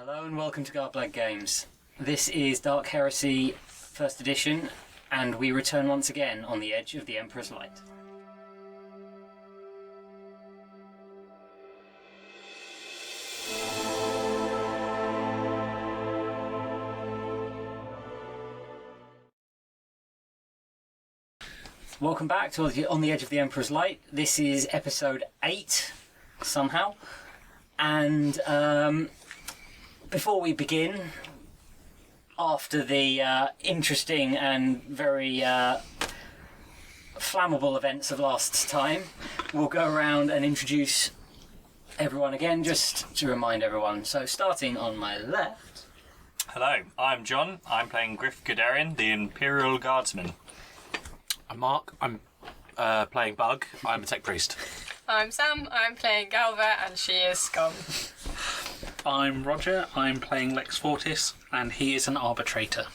Hello and welcome to Garblag Games. This is Dark Heresy 1st edition, and we return once again on the edge of the Emperor's Light. Welcome back to On the Edge of the Emperor's Light. This is episode 8, somehow. And before we begin, after the interesting and very flammable events of last time, we'll go around and introduce everyone again, just to remind everyone. So starting on my left. Hello, I'm John. I'm playing Griff Guderian, the Imperial Guardsman. I'm Mark. I'm playing Bug. I'm a tech priest. I'm Sam. I'm playing Galva, and she is Scum. I'm Roger. I'm playing Lex Fortis, and he is an arbitrator.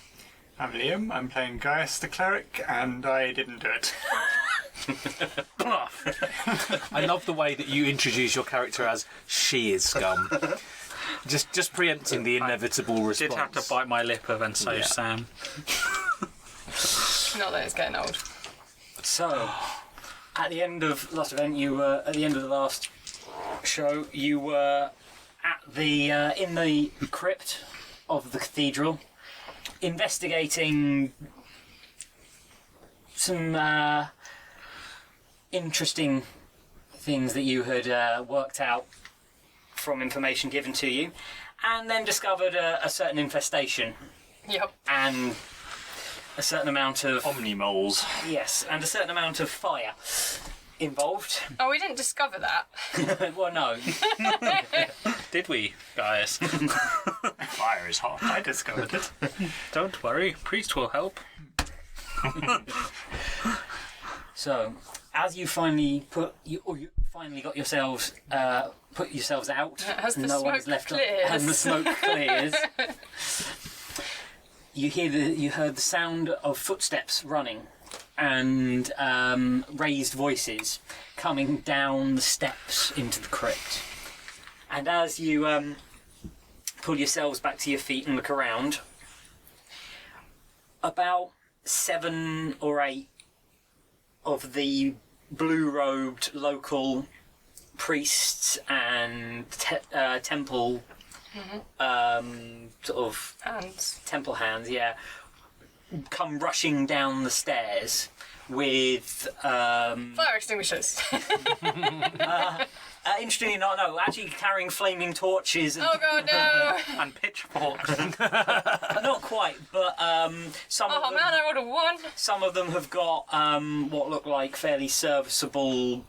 I'm Liam. I'm playing Gaius the Cleric, and I didn't do it. I love the way that you introduce your character as she is Scum. just preempting the inevitable response. Did have to bite my lip, and so Sam. Not that it's getting old. So, at the end of last event, at the end of the last show, you were at the in the crypt of the cathedral, investigating some interesting things that you had worked out from information given to you, and then discovered a certain infestation. Yep. And a certain amount of... Omnimoles. Yes, and a certain amount of fire involved. Oh, we didn't discover that. Well, no. Did we, guys? Fire is hot. I discovered it. Don't worry, priest will help. So, as you finally you finally got yourselves put yourselves out, As the no smoke one's left clears. and the smoke clears. You heard the sound of footsteps running and raised voices coming down the steps into the crypt. And as you pull yourselves back to your feet and look around, about 7 or 8 of the blue-robed local priests and temple sort of And temple hands, come rushing down the stairs with fire extinguishers. interestingly no, actually carrying flaming torches and Oh god, no! And pitchforks. not quite, but some Oh of them, man, I rolled a 1. some of them have got what look like fairly serviceable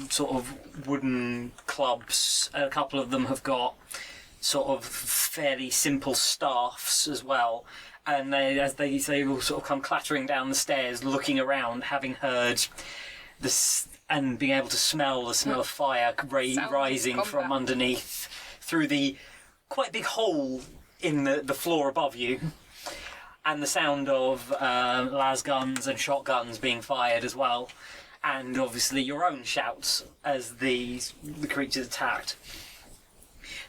sort of wooden clubs. A couple of them have got sort of fairly simple staffs as well. And they all sort of come clattering down the stairs, looking around, having heard this and being able to smell the smell of fire rising from underneath through the quite big hole in the floor above you, and the sound of las guns and shotguns being fired as well. And obviously your own shouts as the creatures attacked.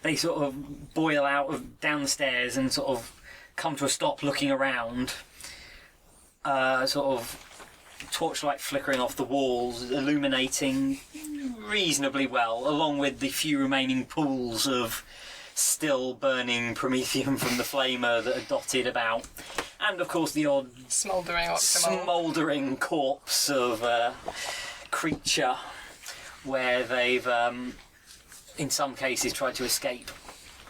They sort of boil out of down the stairs and sort of come to a stop, looking around. Sort of torchlight flickering off the walls, illuminating reasonably well, along with the few remaining pools of still burning promethium from the flamer that are dotted about. And of course the odd Smouldering Octomole. smouldering corpse of a creature where they've in some cases tried to escape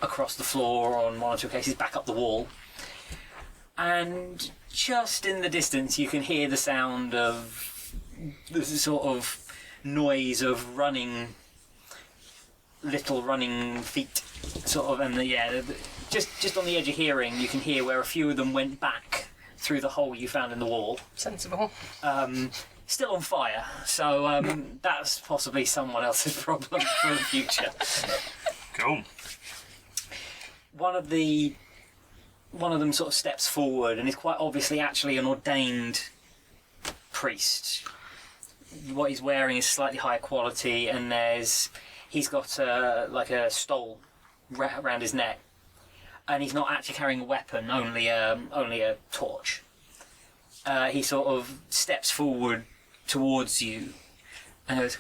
across the floor, or on one or two cases back up the wall. And just in the distance you can hear the sound of the sort of noise of little running feet, sort of, and just on the edge of hearing, you can hear where a few of them went back through the hole you found in the wall. Sensible. Still on fire, so that's possibly someone else's problem for the future. Cool. One of them sort of steps forward and is quite obviously actually an ordained priest. What he's wearing is slightly higher quality, and he's got like a stole around his neck, and he's not actually carrying a weapon, only a torch. He sort of steps forward towards you and goes,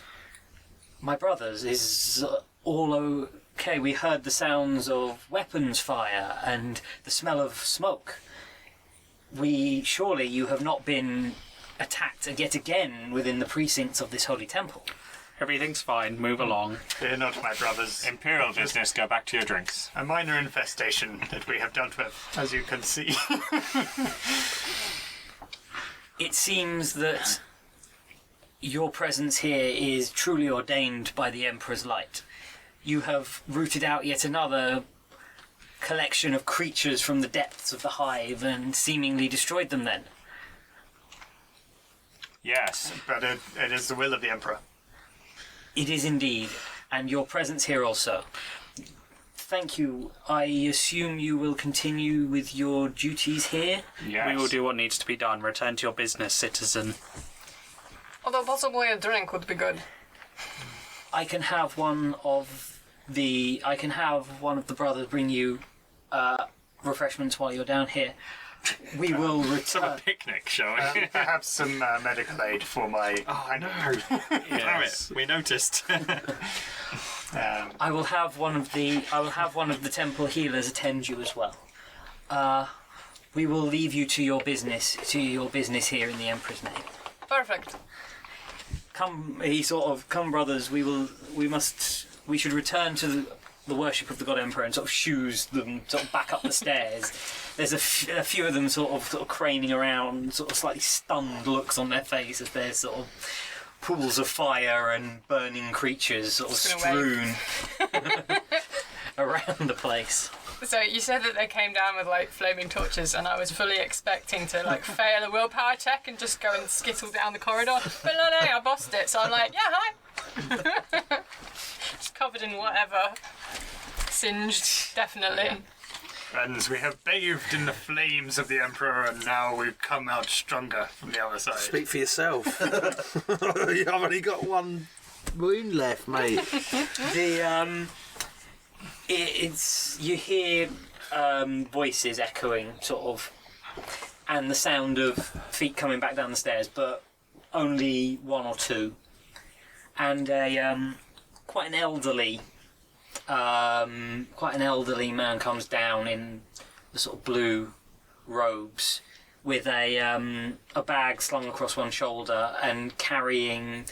"My brothers, is all okay? We heard the sounds of weapons fire and the smell of smoke. Surely you have not been attacked yet again within the precincts of this holy temple." Everything's fine. Move along. Fear not, my brothers. Imperial business, go back to your drinks. A minor infestation that we have dealt with, as you can see. It seems that your presence here is truly ordained by the Emperor's light. You have rooted out yet another collection of creatures from the depths of the hive and seemingly destroyed them then. Yes. But it is the will of the Emperor. It is indeed, and your presence here also. Thank you. I assume you will continue with your duties here? Yes. We will do what needs to be done. Return to your business, citizen. Although possibly a drink would be good. I can have one of the brothers bring you refreshments while you're down here. We will Have a return. picnic, shall we? Perhaps some medical aid for my... Damn it, we noticed. I will have one of the temple healers attend you as well. We will leave you to your business here in the Emperor's name. Perfect. Come, brothers. We should return to the worship of the God Emperor and sort of shoos them sort of back up the stairs. There's a few of them sort of craning around, sort of slightly stunned looks on their face as there's sort of pools of fire and burning creatures sort of Just gonna strewn around the place. So you said that they came down with like flaming torches, and I was fully expecting to like fail a willpower check and just go and skittle down the corridor. But no, I bossed it. So I'm like, yeah, hi. Just covered in whatever, singed, definitely. Friends, we have bathed in the flames of the Emperor, and now we've come out stronger from the other side. Speak for yourself. You've only got one wound left, mate. You hear voices echoing, sort of, and the sound of feet coming back down the stairs, but only one or two, and quite an elderly man comes down in the sort of blue robes with a bag slung across one shoulder and carrying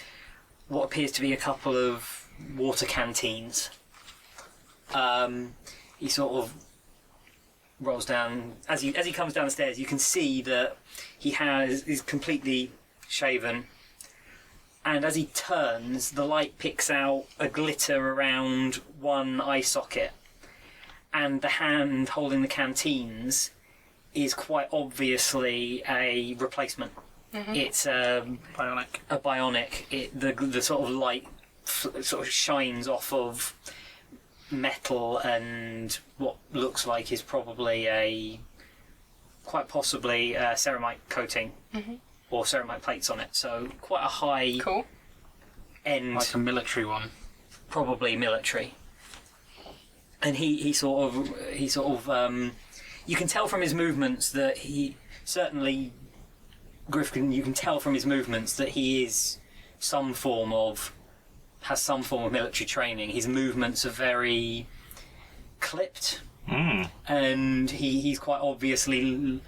what appears to be a couple of water canteens. He sort of rolls down as he comes down the stairs. You can see that he's completely shaven, and as he turns, the light picks out a glitter around one eye socket, and the hand holding the canteens is quite obviously a replacement. Mm-hmm. It's Bionic. a bionic. The sort of light sort of shines off of metal and what looks like is probably quite possibly ceramite coating. Mm-hmm. Or ceramite plates on it, so quite a high end, Like a military one. probably military. And he sort of you can tell from his movements that he certainly Griffin. You can tell from his movements that he is has some form of military training. His movements are very clipped, and he's quite obviously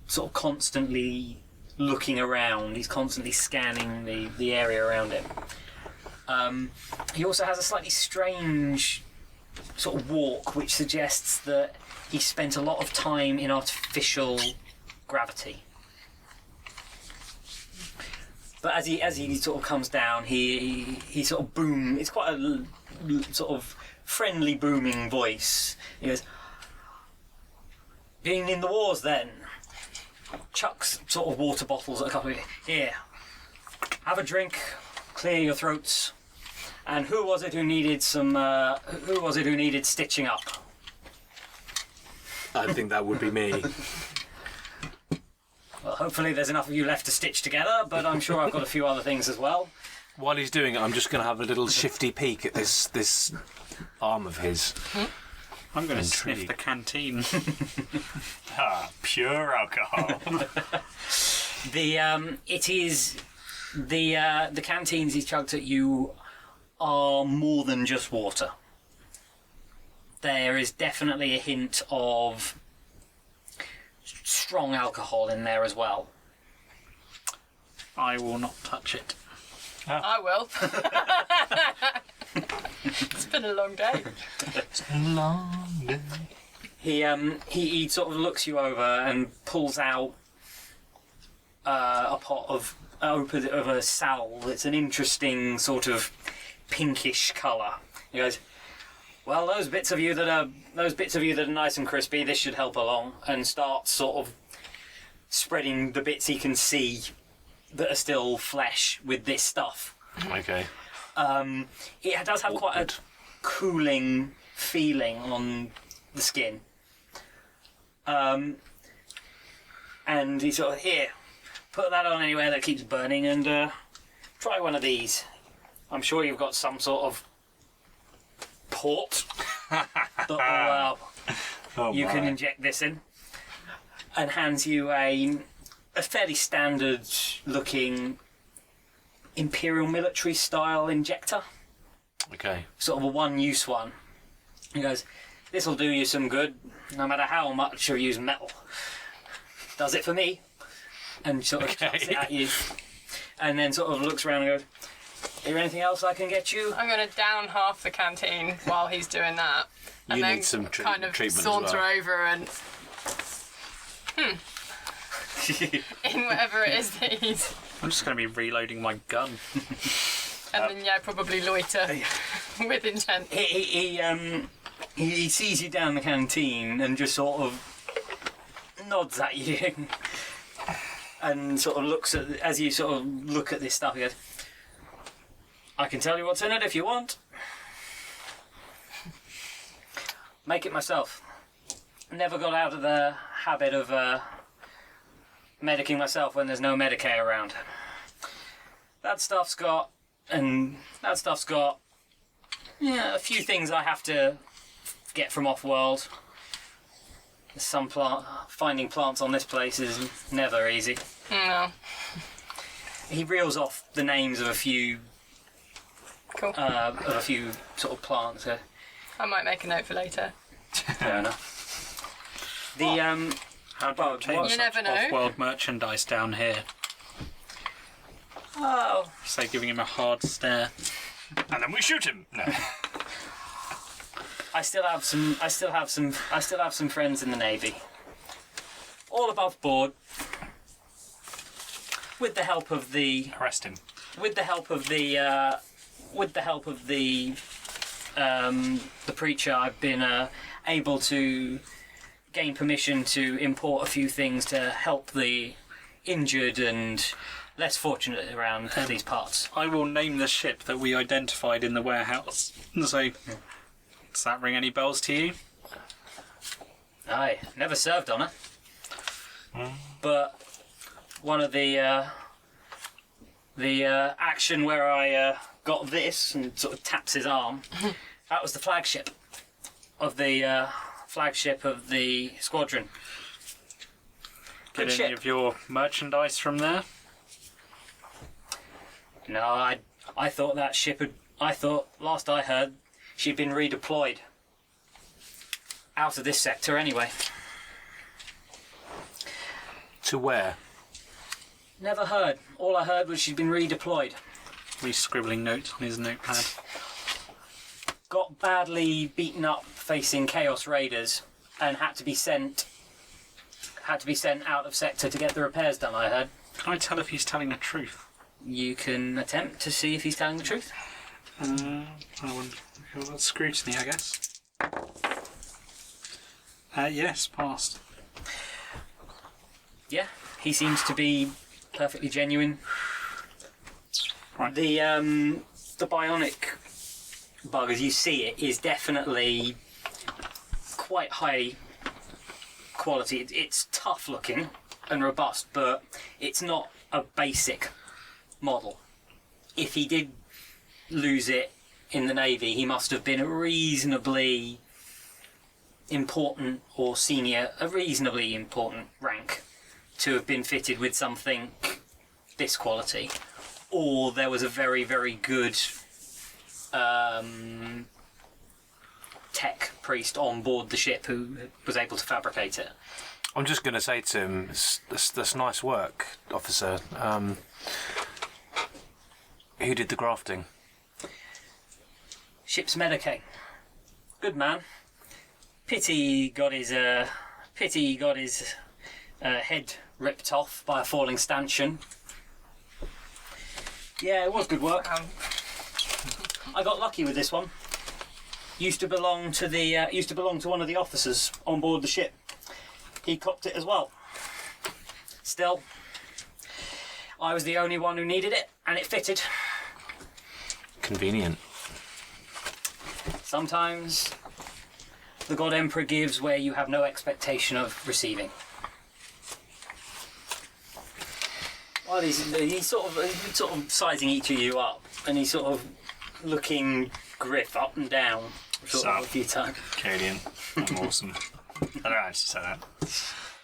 sort of constantly looking around. He's constantly scanning the area around him. He also has a slightly strange sort of walk, which suggests that he spent a lot of time in artificial gravity. But as he sort of comes down, he sort of boom. It's quite a sort of friendly booming voice. He goes, "Been in the wars then?" Chucks sort of water bottles at a couple of here. Have a drink, clear your throats. And who was it who needed stitching up? I think that would be me. Well, hopefully there's enough of you left to stitch together, but I'm sure I've got a few other things as well. While he's doing it, I'm just going to have a little shifty peek at this arm of his. I'm going to sniff Intrigued. the canteen. Pure alcohol. The canteens he chugged at you are more than just water. There is definitely a hint of strong alcohol in there as well. I will not touch it. I will. It's been a long day. Long day. He sort of looks you over and pulls out a pot of a sal. It's an interesting sort of pinkish colour. He goes, "Well, those bits of you that are nice and crispy, this should help along." And starts sort of spreading the bits he can see that are still flesh with this stuff. Okay. It does have quite a cooling feeling on the skin. And he sort of, "Here, put that on anywhere that keeps burning and try one of these. I'm sure you've got some sort of port that you can inject this in." And hands you a fairly standard looking Imperial military style injector. Okay. Sort of a one-use one. He goes, "This'll do you some good, no matter how much you use metal. Does it for me." And sort of chucks it at you. And then sort of looks around and goes, "Is there anything else I can get you?" I'm going to down half the canteen while he's doing that. And You then need some kind of treatment as saunter well. over and... in whatever it is that he's... I'm just going to be reloading my gun. And then, yeah, probably loiter with intent. He sees you down the canteen and just sort of nods at you and sort of looks at, as you sort of look at this stuff, he goes, "I can tell you what's in it if you want. Make it myself. Never got out of the habit of medicing myself when there's no Medicare around. That stuff's got a few things I have to get from off-world. Some finding plants on this place is never easy." No. He reels off the names of a few Cool. sort of plants. I might make a note for later. Fair enough. How do I obtain You never such know. off-world merchandise down here? Oh, Say, giving him a hard stare. And then we shoot him. No. I still have some friends in the Navy. All above board. With the help of the Arrest him. preacher, I've been able to gain permission to import a few things to help the injured and less fortunate around these parts. I will name the ship that we identified in the warehouse. So, does that ring any bells to you? Aye, never served on it. But one of the action where I got this and sort of taps his arm, that was the flagship of the squadron. Get Good any ship. of your merchandise from there? No, I thought that ship had... I thought, last I heard, she'd been redeployed. Out of this sector, anyway. To where? Never heard. All I heard was she'd been redeployed. He's scribbling notes on his notepad. Got badly beaten up facing Chaos Raiders and had to be sent out of sector to get the repairs done, I heard. Can I tell if he's telling the truth? You can attempt to see if he's telling the truth. I wonder. Well, that's scrutiny, I guess. Yes, passed. Yeah, he seems to be perfectly genuine. Right. The bionic bug, as you see it, is definitely quite high quality. It's tough looking and robust, but it's not a basic model. If he did lose it in the Navy, he must have been reasonably important or senior, a reasonably important rank to have been fitted with something this quality, or there was a very, very good tech priest on board the ship who was able to fabricate it. I'm just going to say to him, that's nice work, officer. Who did the grafting? Ship's Medicaid. Good man. Pity he got his head ripped off by a falling stanchion. Yeah, it was good work. I got lucky with this one. Used to belong to one of the officers on board the ship. He copped it as well. Still, I was the only one who needed it, and it fitted. Convenient. Sometimes the God Emperor gives where you have no expectation of receiving. Well, he's sort of sizing each of you up, and he's sort of looking Griff up and down sort of a few times. Cadian, I'm awesome. I don't actually say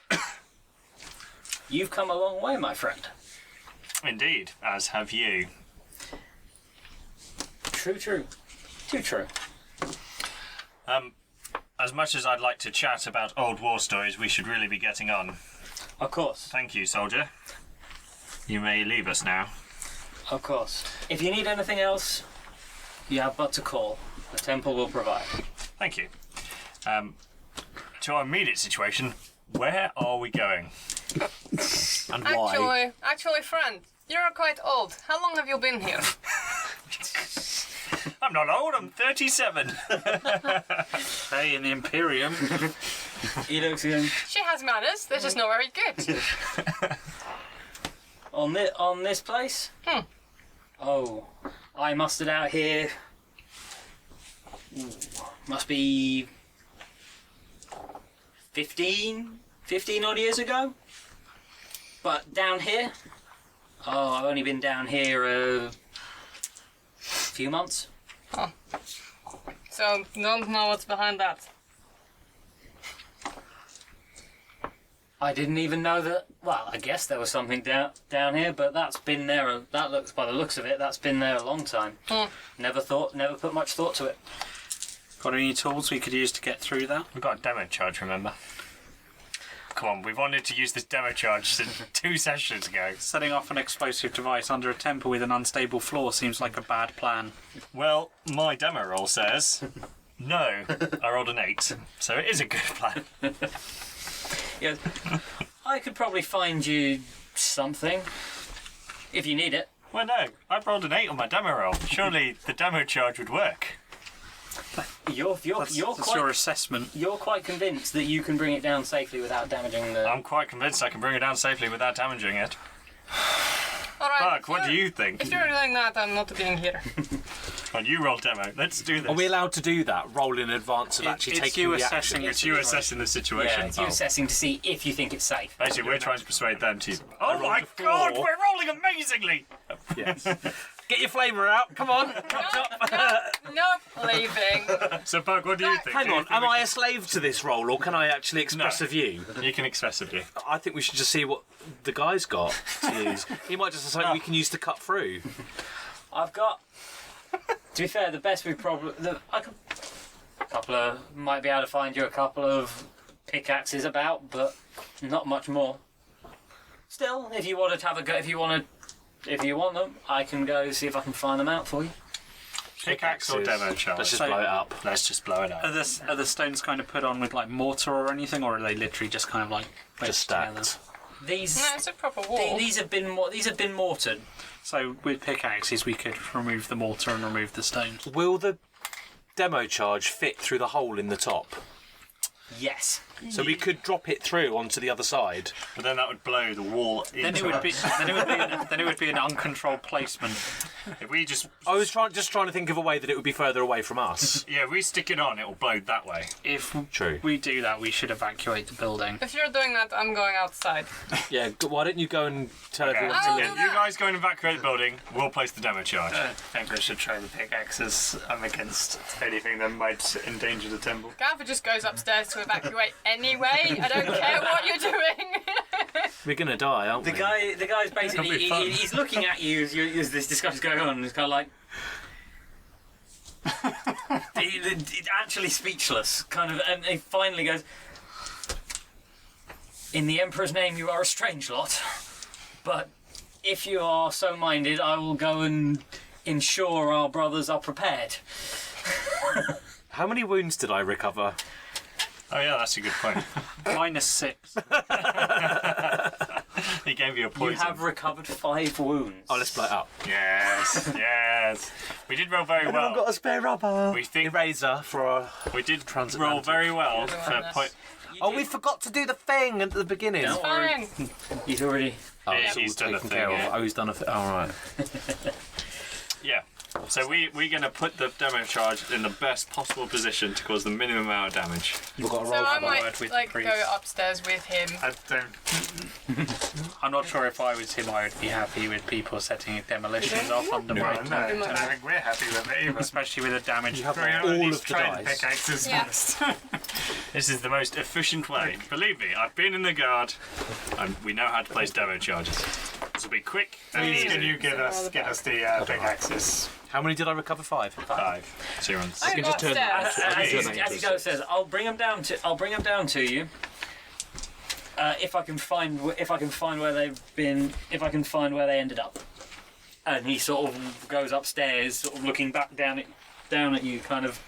that. You've come a long way, my friend. Indeed, as have you. True. Too true. As much as I'd like to chat about old war stories, we should really be getting on. Of course. Thank you, soldier. You may leave us now. Of course. If you need anything else, you have but to call. The temple will provide. Thank you. To our immediate situation, where are we going? And why? Actually, friend, you're quite old. How long have you been here? I'm not old, I'm 37. Hey, in the Imperium. He looks at him. She has manners. They're just not very good. On this place? Oh, I mustered out here. Must be 15 odd years ago. But down here? Oh, I've only been down here a few months. Oh. So, don't know what's behind that. I didn't even know that. Well, I guess there was something down here, but that's been there. That looks, by the looks of it, that's been there a long time. Never put much thought to it. Got any tools we could use to get through that? We've got a demo charge, remember? Come on, we've wanted to use this demo charge since 2 sessions ago. Setting off an explosive device under a temple with an unstable floor seems like a bad plan. Well, my demo roll says no. I rolled an 8, so it is a good plan. Yeah, I could probably find you something if you need it. Well, no, I've rolled an 8 on my demo roll. Surely the demo charge would work. You're That's quite your assessment. You're quite convinced that you can bring it down safely without damaging the. I'm quite convinced I can bring it down safely without damaging it. Alright. Buck, what do you think? If you're doing that, I'm not being here. And you roll demo. Let's do this. Are we allowed to do that? Roll in advance of actually it's taking you the assessing action? it. It's you assessing the situation. Yeah, it's you assessing to see if you think it's safe. Basically, we're trying to persuade them to. Oh rolled my a 4. god, we're rolling amazingly! Yes. Get your flamer out. Come on. Nope, leaving. So, Buck, what do you think? Hang Do you on. think Am I a slave to this role, or can I actually express No. a view? You can express a view. I think we should just see what the guy's got to use. He might just have something we can use to cut through. I've got. To be fair, the best we probably. Might be able to find you a couple of pickaxes about, but not much more. Still, if you want to have a go, if you want them, I can go see if I can find them out for you. Pickaxe or demo charge? Let's just blow it up. Let's just blow it up. Are the stones kind of put on with like mortar or anything, or are they literally just kind of like Just wedged together? stacked. These No, it's a proper wall. these have been mortared. So with pickaxes, we could remove the mortar and remove the stones. Will the demo charge fit through the hole in the top? Yes. So we could drop it through onto the other side. But then that would blow the wall into Then it would be then it would be an uncontrolled placement. If we just I was just trying to think of a way that it would be further away from us. if we stick it on, it will blow that way. If True. we do that, we should evacuate the building. If you're doing that, I'm going outside. Yeah, why don't you go and tell Okay. everyone I'll to do leave? that. You guys go and evacuate the building. We'll place the demo charge. I think we should try the pickaxes. I'm against anything that might endanger the temple. Gaffer just goes upstairs to evacuate anyway. I don't care what you're doing. We're gonna die, aren't The we? guy's basically It'll be fun. he's looking at you as this discussion's going on, and he's kind of like. Actually speechless, kind of, and he finally goes, "In the Emperor's name, you are a strange lot, but if you are so minded, I will go and ensure our brothers are prepared." How many wounds did I recover? Oh yeah, that's a good point. -6. He gave you a You poison. have recovered 5 wounds. Oh, let's split up. Yes, yes. We did roll very Everyone got well. a spare rubber. We think Eraser for our... we did roll Transatlantic. very well Everyone for does. point. Oh, we forgot to do the thing at the beginning. No. Fine. He's already. Oh, Yeah, it's all he's done a taken thing, care yeah. of. Oh, he's done a thing. All right. Yeah. So we're going to put the demo charge in the best possible position to cause the minimum amount of damage. You've got to So roll I for that. might word with like the go priest. upstairs with him. I don't. I'm not sure if I was him, I would be happy with people setting demolitions off under No, my no, I don't think we're happy with it either. especially with the damage. You have We're all gonna at of least the try the dice. pickaxes Yeah. first. This is the most efficient way. Believe me, I've been in the guard, and we know how to place demo charges. This will be quick and Please, can easy. you get us the pickaxes? How many did I recover? 5. 5. So you're on I can go just turn that upstairs. off. As Okay. he goes, says, "I'll bring him down to you. If I can find where they've been, if I can find where they ended up." And he sort of goes upstairs, sort of looking back down at you, kind of,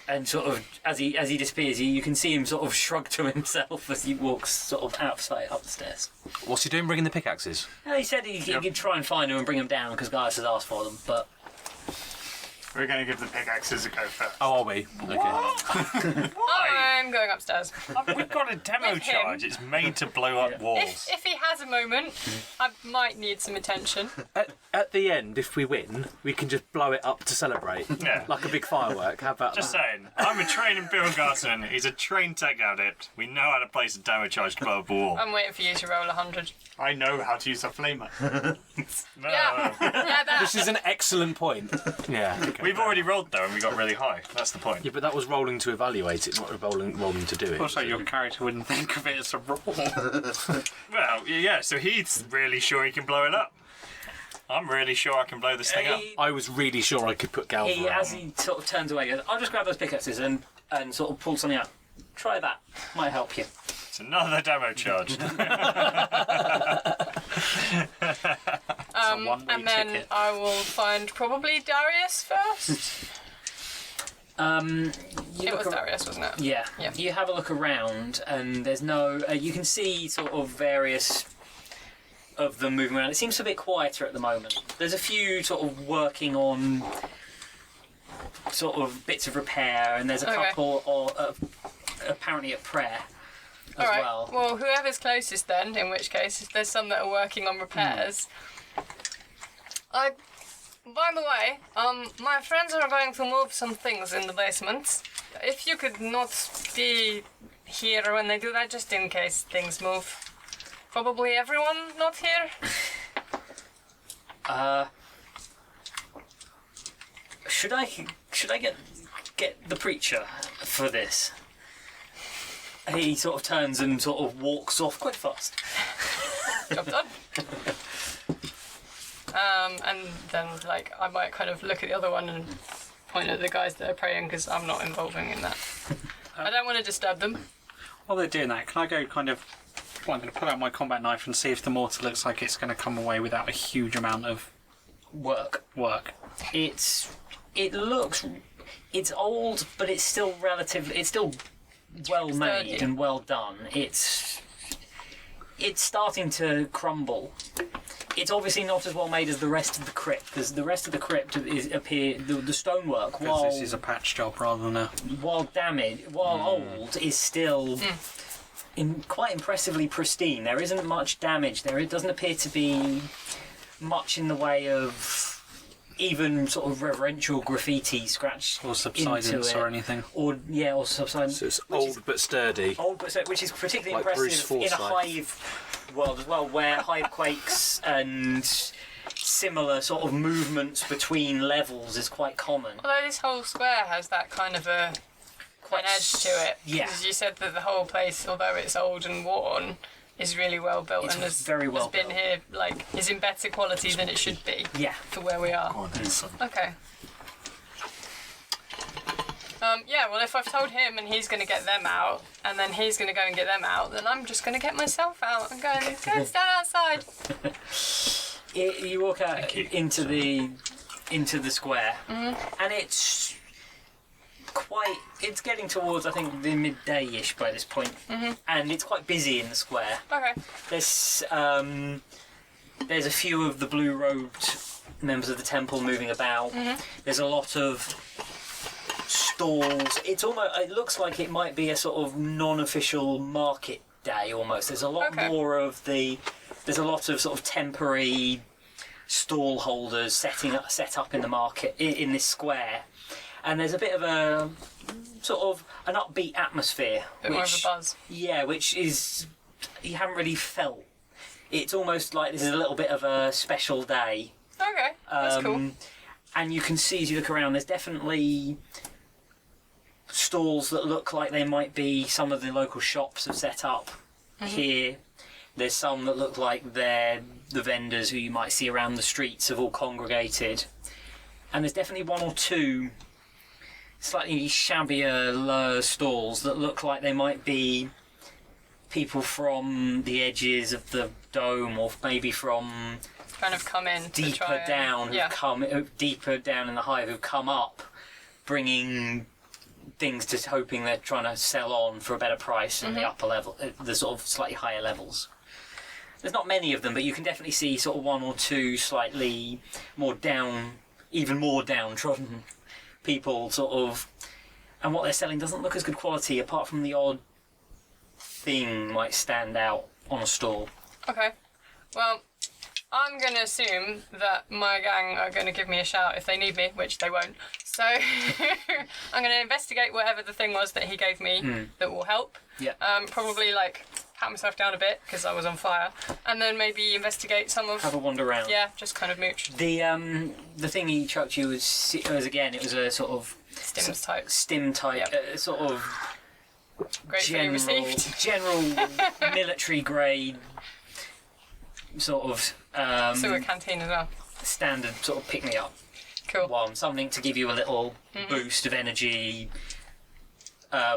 and sort of as he disappears, you can see him sort of shrug to himself as he walks sort of outside up the stairs. What's he doing bringing the pickaxes? And he said he could try and find them and bring them down because Gaius has asked for them, but We're going to give the pickaxes a go first. Oh, are we? Okay. I'm going upstairs. We've got a demo With him. charge. It's made to blow up walls. If he has a moment, I might need some attention. At the end, if we win, we can just blow it up to celebrate. Yeah. Like a big firework. How about Just that? saying, I'm a trained Imperial Guardsman. He's a trained tech adept. We know how to place a demo charge to blow up a wall. I'm waiting for you to roll 100. I know how to use a flamer. No. Yeah, that. This is an excellent point. Yeah. Okay. We've already rolled though, and we got really high. That's the point. Yeah, but that was rolling to evaluate it, not rolling to do it. Also, your character wouldn't think of it as a roll. Well, yeah. So he's really sure he can blow it up. I'm really sure I can blow this thing up. I was really sure I could put Galva He, around. as he sort of turns away, he goes, "I'll just grab those pickaxes and sort of pull something out. Try that. Might help you." It's another demo charge. one-way And then ticket. I will find probably Darius first. You It look was Darius, wasn't it? Yeah. Yeah. You have a look around, and there's no. You can see sort of various of them moving around. It seems a bit quieter at the moment. There's a few sort of working on sort of bits of repair, and there's a Okay. couple of apparently at prayer as Alright, well. well, whoever's closest then, in which case, if there's some that are working on repairs. By the way, my friends are going to move some things in the basement. If you could not be here when they do that, just in case things move. Probably everyone not here? Should I get the preacher for this? He sort of turns and sort of walks off quite fast. Job done. And then, like, I might kind of look at the other one and point at the guys that are praying because I'm not involving in that. I don't want to disturb them. While they're doing that, can I go kind of... Well, I'm going to pull out my combat knife and see if the mortar looks like it's going to come away without a huge amount of Work. work. It's old, but it's still well made Sturdy. and well done. It's starting to crumble. It's obviously not as well made as the rest of the crypt, because the rest of the crypt the stonework, Because while this is a patch job rather than a... old, is still quite impressively pristine. There isn't much damage there. It doesn't appear to be much in the way of even sort of reverential graffiti scratched Or subsidence into it. or anything. Or subsidence. So it's which old is- but sturdy. Old, but which is particularly Like Bruce impressive in a Forsyth. hive world as well, where hive quakes and similar sort of movements between levels is quite common. Although this whole square has that kind of an edge to it. Yeah. Because you said that the whole place, although it's old and worn, is really well built It's and has, very well has been built. here, like, is in better quality than it should be Yeah. for where we are. Go on then, son. Okay. Yeah, well, if I've told him and he's going to get them out, and then he's going to go and get them out, then I'm just going to get myself out and go and stand outside. You walk out Thank you. into the square, and it's getting towards, I think, the midday-ish by this point, and it's quite busy in the square. Okay. There's a few of the blue-robed members of the temple moving about. There's a lot of stalls. It looks like it might be a sort of non-official market day almost. There's a lot Okay. more of there's a lot of sort of temporary stall holders set up in the market in this square, and there's a bit of a sort of an upbeat atmosphere, Bit more of a buzz. yeah, which is you haven't really felt. It's almost like this is a little bit of a special day. Okay, that's cool. And you can see as you look around, there's definitely stalls that look like they might be some of the local shops have set up here. There's some that look like they're the vendors who you might see around the streets have all congregated. And there's definitely one or two slightly shabbier stalls that look like they might be people from the edges of the dome, or maybe from Kind of come in to try deeper and, down, yeah. deeper down in the hive, who've come up, bringing things, just hoping they're trying to sell on for a better price in the upper level, the sort of slightly higher levels. There's not many of them, but you can definitely see sort of one or two slightly more even more downtrodden people, sort of, and what they're selling doesn't look as good quality, apart from the odd thing might stand out on a stall. Okay. Well, I'm going to assume that my gang are going to give me a shout if they need me, which they won't. So I'm going to investigate whatever the thing was that he gave me that will help. Yeah. Probably like pat myself down a bit because I was on fire, and then maybe investigate some of. Have a wander around. Yeah, just kind of mooch. The thing he chucked you was again, it was a sort of Stims type. stim type, Yep. sort of Gratefully received. general military grade sort of So a canteen as well. standard sort of pick me up Cool. one, something to give you a little boost of energy.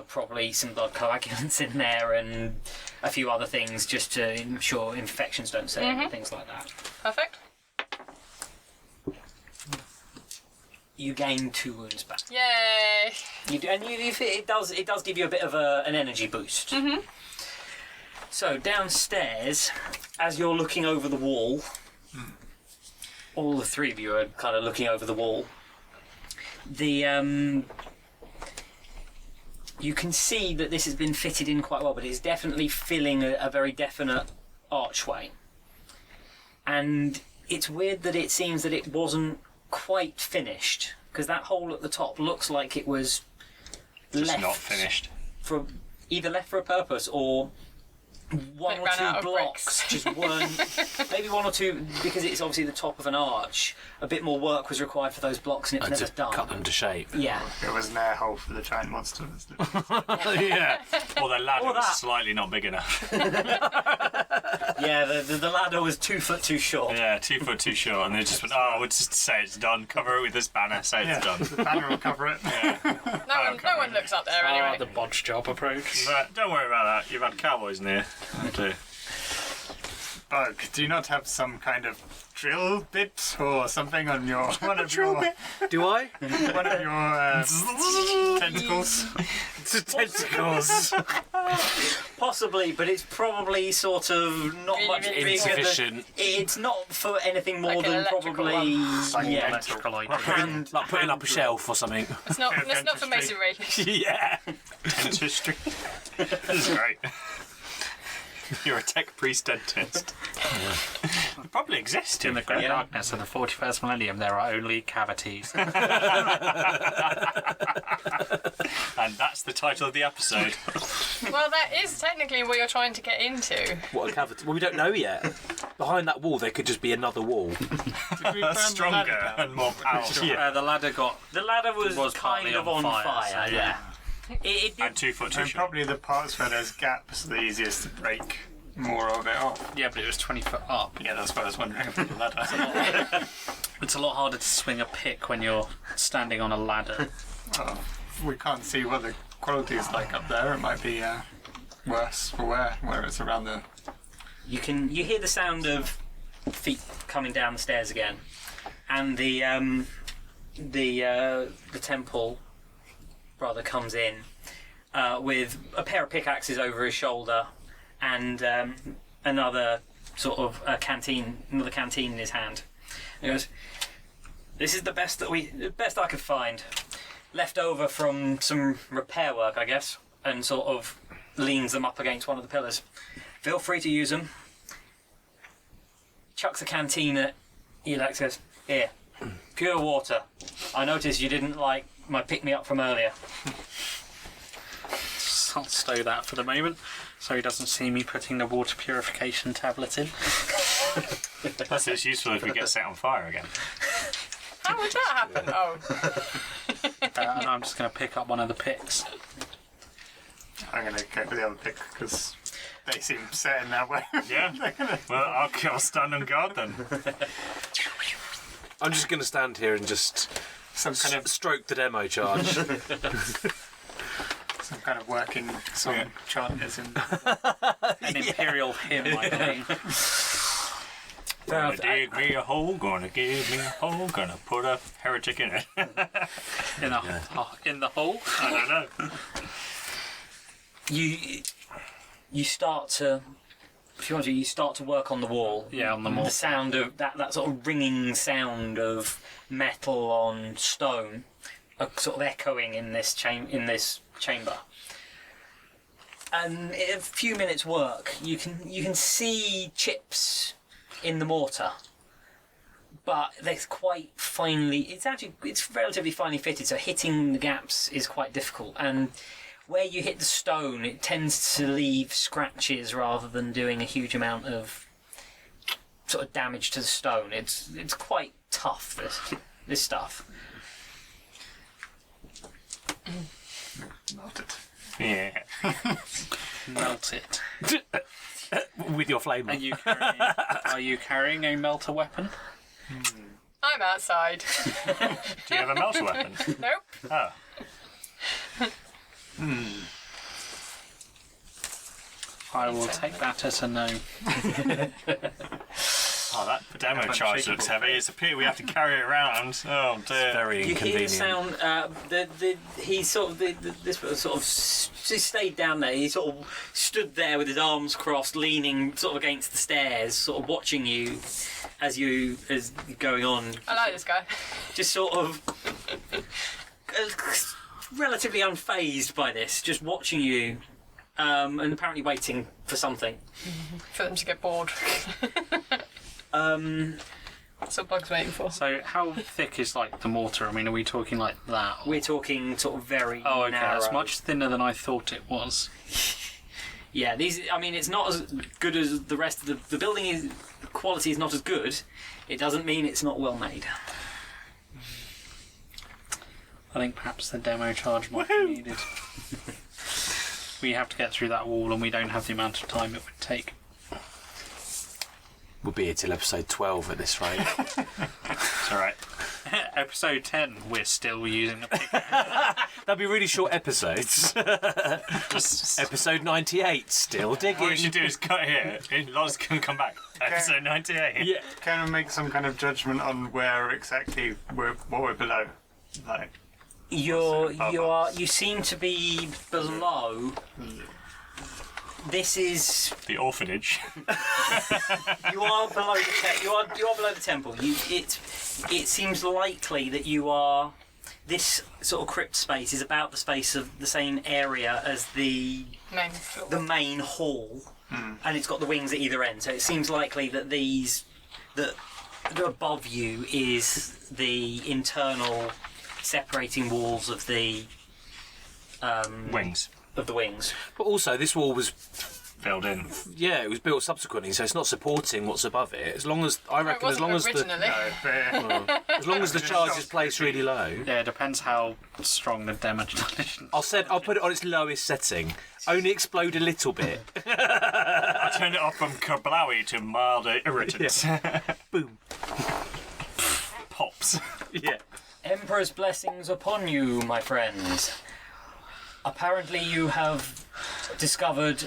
Probably some blood coagulants in there and a few other things just to ensure infections don't set in and things like that. Perfect. You gain 2 wounds back. Yay! It does give you a bit of an energy boost. So downstairs, as you're looking over the wall, all the three of you are kind of looking over the wall. You can see that this has been fitted in quite well, but it's definitely filling a very definite archway. And it's weird that it seems that it wasn't quite finished, because that hole at the top looks like it was Just left not finished. for either left for a purpose or one It or ran out two of blocks bricks. just weren't. Maybe one or two, because it's obviously the top of an arch. A bit more work was required for those blocks, and it was To never done. cut them to shape. Yeah, It was an air hole for the giant monster. Yeah. Or the ladder Or that. was slightly not big enough. yeah. The ladder was 2 foot too short. Yeah, 2 foot too short, and they just went, "Oh, we'll just say it's done. Cover it with this banner. Say it's done." The banner will cover it. No one looks up there anyway. The bodge job approach. But don't worry about that. You've had cowboys in here. Okay. Bug, do you not have some kind of drill bit or something on your one of your Do I? tentacles? Tentacles. Possibly, but it's probably sort of not Really, much really bigger than. Insufficient. It's not for anything more Like an than electrical probably Like yeah. Electrical items. Hand, Like putting up a shelf or something. It's not for masonry. Yeah. Dentistry. This is great. You're a tech priest dentist. It probably exists In the great darkness of the 41st millennium, there are only cavities. And that's the title of the episode. Well, that is technically what you're trying to get into. What a cavity. Well, we don't know yet. Behind that wall, there could just be another wall. Stronger and more powerful. The ladder got... The ladder was partly kind of on fire. so, Yeah. It And 2 foot too And short. probably the parts where there's gaps are the easiest to break more of it off. Yeah, but it was 20 foot up. Yeah, that's what I was wondering about the ladder. It's a lot harder to swing a pick when you're standing on a ladder. We can't see what the quality is like up there. It might be worse for where it's around the... You hear the sound of feet coming down the stairs again, and the temple brother comes in with a pair of pickaxes over his shoulder and another canteen in his hand. He goes, "This is the best I could find, left over from some repair work, I guess," and sort of leans them up against one of the pillars. "Feel free to use them." Chucks a canteen at Elex, goes, "Here, pure water. I noticed you didn't like my pick-me-up from earlier." I'll stow that for the moment, so he doesn't see me putting the water purification tablet in. Plus, it's useful if we get set on fire again. How would that happen? Oh. And I'm just going to pick up one of the picks. I'm going to go for the other pick because they seem set in that way. Yeah? Well, I'll stand on guard then. I'm just going to stand here and just Some kind of stroke the demo charge. working song chant is in. An imperial hymn, I think. Gonna dig me a hole, gonna give me a hole, gonna put a heretic in it. In the hole. I don't know. You start to, if you want to, you start to work on the wall. Yeah, on the The wall. sound of that sort of ringing sound of metal on stone, sort of echoing in this chamber. And in a few minutes' work, you can see chips in the mortar, but they're quite finely. It's relatively finely fitted, so hitting the gaps is quite difficult. And where you hit the stone, it tends to leave scratches rather than doing a huge amount of sort of damage to the stone. It's quite tough, this stuff. Melted. Yeah. Melt it. With your flame. Are you carrying a melter weapon? I'm outside. Do you have a melter weapon? Nope. Oh. I will take that as a no. Oh, that demo charge looks heavy. It's a pity we have to carry it around. Oh dear. Very You hear the inconvenient. sound. He stayed down there. He sort of stood there with his arms crossed, leaning sort of against the stairs, sort of watching you as going on. I like this guy. Just sort of relatively unfazed by this, just watching you, and apparently waiting for something. For them to get bored. That's what Bug's waiting for. So how thick is like the mortar? I mean, are we talking like that? We're talking sort of very Oh, okay. narrow. That's much thinner than I thought it was. Yeah, it's not as good as the rest of the building is. The quality is not as good. It doesn't mean it's not well made. I think perhaps the demo charge might be needed. We have to get through that wall, and we don't have the amount of time it would take. We'll be here till episode 12 at this rate. It's alright. Episode 10, we're still using a pick. That'd be really short episodes. Episode 98, still digging. What we should do is cut here. Loz can come back. Episode 98. Yeah. Can we make some kind of judgment on where exactly what we're below? Like, You seem to be below. This is The orphanage. you are below the you are below the temple. It seems likely that you are this sort of crypt space is about the space of the same area as the Main floor. main hall, and it's got the wings at either end. So it seems likely that that above you is the internal separating walls of the Wings wings. But also, this wall was, filled in. yeah, it was built subsequently, so it's not supporting what's above it. As long as, I It reckon, as wasn't long as originally. as long as the charge is placed really low. Yeah, it depends how strong the demolition. I'll put it on its lowest setting. Only explode a little bit. I turned it off from kablowy to mild irritants. Boom. Pops. Yeah. Emperor's blessings upon you, my friends. Apparently you have discovered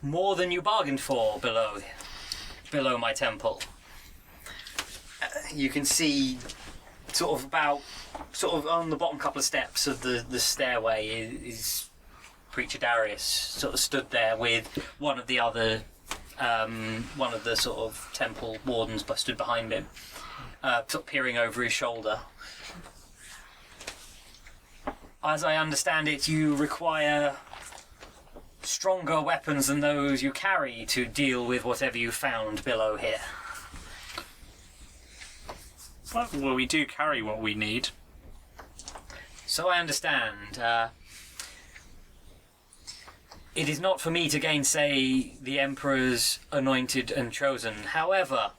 more than you bargained for below my temple. You can see sort of on the bottom couple of steps of the stairway is Preacher Darius sort of stood there with one of the sort of temple wardens stood behind him, sort of peering over his shoulder. As I understand it, you require stronger weapons than those you carry to deal with whatever you found below here. Well, we do carry what we need. So I understand. It is not for me to gainsay the Emperor's anointed and chosen. However,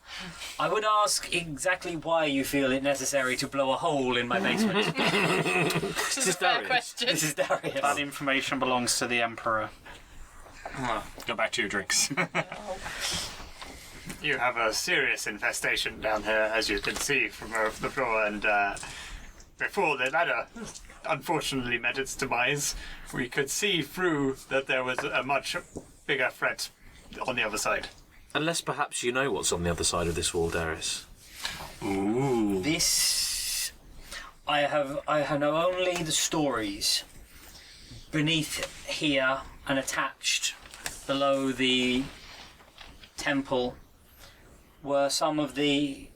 I would ask exactly why you feel it necessary to blow a hole in my basement. Which is a fair Darius. question. This is Darius. That information belongs to the Emperor. Go back to your drinks. You have a serious infestation down here, as you can see from the floor, and before the ladder unfortunately met its demise, we could see through that there was a much bigger threat on the other side. Unless perhaps you know what's on the other side of this wall, Darius. Ooh. This... I know only the stories. Beneath here and attached below the temple were some of the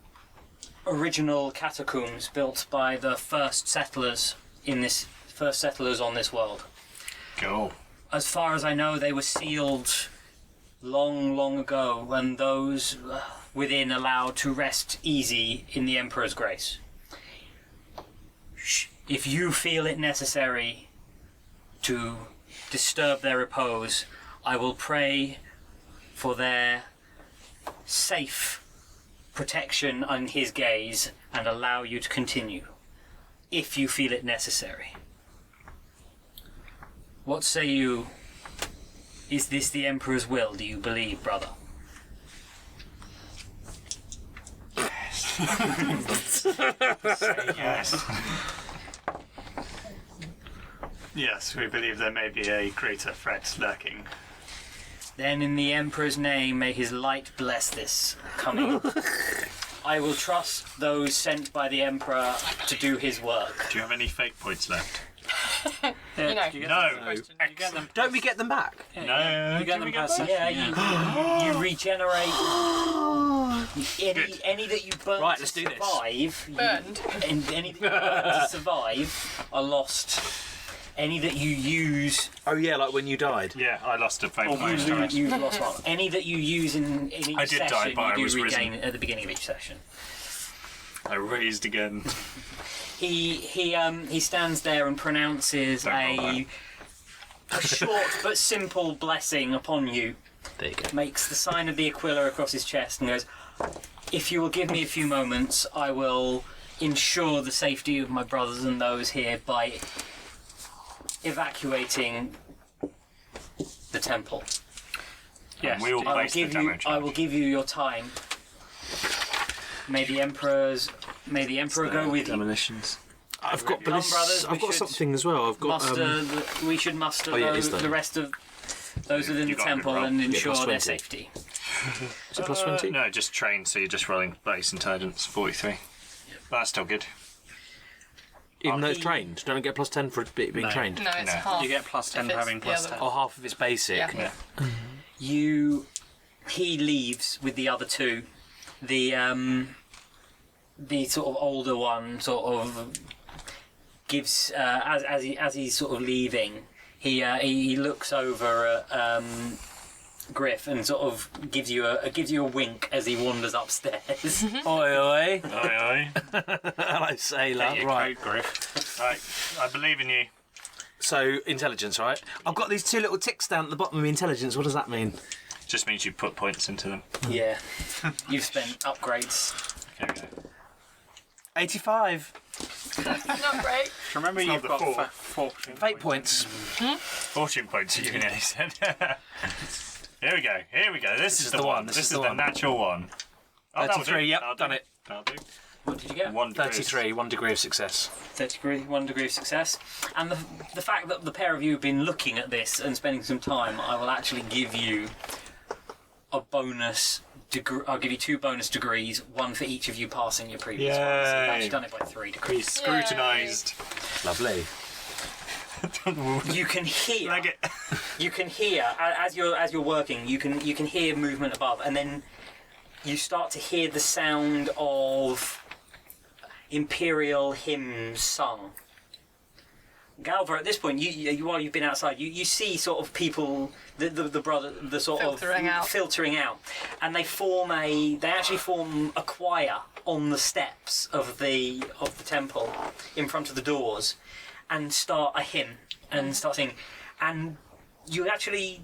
original catacombs built by the first settlers on this world. Go. As far as I know, they were sealed long ago, and those within allowed to rest easy in the Emperor's grace. If you feel it necessary to disturb their repose, I will pray for their safe protection on his gaze and allow you to continue, if you feel it necessary. What say you? Is this the Emperor's will, do you believe, brother? Yes. Yes, we believe there may be a greater threat lurking. Then in the Emperor's name, may his light bless this coming. I will trust those sent by the Emperor to do his work. Do you have any fake points left? You know. Do you get No. them? Question. You get them. Don't we get them back? No. You get them per session. Yeah, you regenerate any that you burn Right, to let's do this. survive. Burned. And any that you burn to survive are lost. Any that you use, Oh yeah, like when you died. Yeah, I lost a fake or point. you've lost one. Any that you use in each I did die, session, but I you was do regain risen. at the beginning of each session. I raised again. He stands there and pronounces Don't roll a short but simple blessing upon you. There you go. Makes the sign of the Aquila across his chest and goes, "If you will give me a few moments, I will ensure the safety of my brothers and those here by evacuating the temple. Yes. We will I will place the give you. damage. I will give you your time. May the Emperor go with you. Demolitions. I've got Come, bliss. brothers, we I've got should something as well. I've got We should muster Oh, yeah, it is the done. rest of those within You the got a good temple roll. and Yeah, ensure plus their 20. safety. is it plus 20? No, just train, so you're just rolling base intelligence 43. That's still good. Even though it's trained, don't I get plus 10 for it being No. trained? No, it's No. half. You get plus 10 If for it's having the plus other- 10. Or half of it's basic. Yeah. He leaves with the other two. The sort of older one sort of gives as he's sort of leaving, he looks over at Griff and sort of gives you a wink as he wanders upstairs. Oi, oi. Aye, Hello, sailor. Get your Right. coat, Griff. aye. Right, I believe in you. So, intelligence, right? I've got these 2 little ticks down at the bottom of my intelligence. What does that mean? Just means you put points into them. Yeah, you've spent upgrades. There we go. 85. Not great. Remember, not you've the got four. fortune. Fate points. Fortune points, you nearly said. Here we go. This is the one. This is the one. natural one. Oh, that'll 33, do. yep, That'll done do. it. That'll do. What did you get? 1 degree. 33, 1 degree of success. 1 degree of success. And the fact that the pair of you have been looking at this and spending some time, I will actually give you a bonus degree. I'll give you 2 bonus degrees, 1 for each of you passing your previous one. So you've Yay. actually done it by 3 degrees. He's scrutinised. Lovely. You can hear. Like it. You can hear as you're working. You can hear movement above, and then you start to hear the sound of imperial hymns sung. Galva, at this point, you while you've been outside, you see sort of people, the sort Filtering of out. filtering out, and they actually form a choir on the steps of the temple in front of the doors, and start a hymn and start singing, and you actually,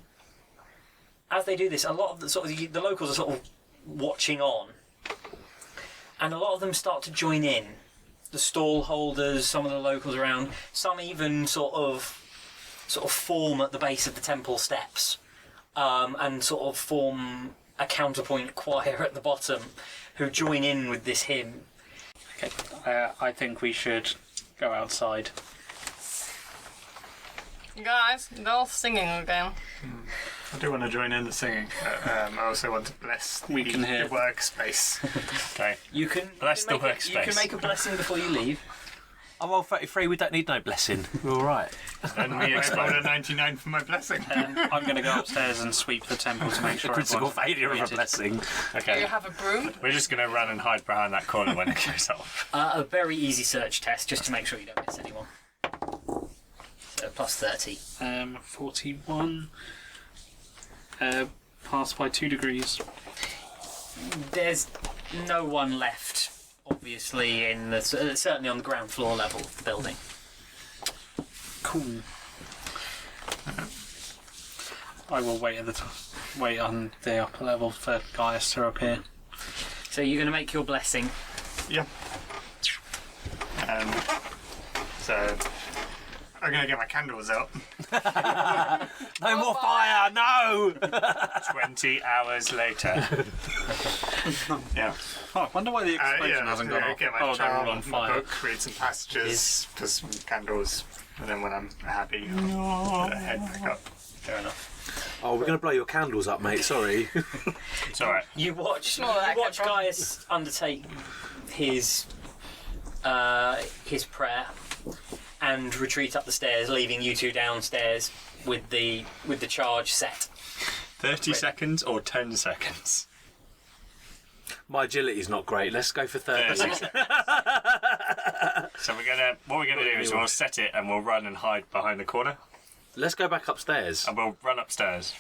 as they do this, a lot of the locals are sort of watching on, and a lot of them start to join in. The stall holders, some of the locals around, some even sort of form at the base of the temple steps, and sort of form a counterpoint choir at the bottom, who join in with this hymn. Okay. I think we should go outside. Guys, they're all singing again. I do want to join in the singing. But, I also want to bless We can hear. the workspace. Okay. You can Bless the you can workspace. make a blessing before you leave. I'm all 33, we don't need no blessing. We're alright. Then we I rolled explode. a 99 for my blessing. I'm going to go upstairs and sweep the temple to make sure Critical everyone's failure of a greeted. blessing. Do you Okay. have a broom? We're just going to run and hide behind that corner when it goes off. A very easy search test, just to make sure you don't miss anyone. So plus 30. 41. Passed by 2 degrees. There's no one left, obviously, in the certainly on the ground floor level of the building. Cool. I will wait wait on the upper level for Gaius to appear. So you're going to make your blessing. Yeah. So I'm gonna get my candles out. No more fire, no! 20 hours later. Yeah. Oh, I wonder why the explosion yeah, hasn't gone off. Get my Oh, they're all charm, on my fire. book, read some passages, put some candles, and then when I'm happy, I'll head back up. Fair enough. Oh, we're going to blow your candles up, mate, sorry. It's alright. You watch More like you watch a problem. Gaius undertake his prayer and retreat up the stairs, leaving you two downstairs with the charge set. 30 seconds or 10 seconds? My agility's not great, let's go for 30. 30 seconds. So what we're gonna do is we'll set it and we'll run and hide behind the corner Let's go back upstairs. and we'll run upstairs.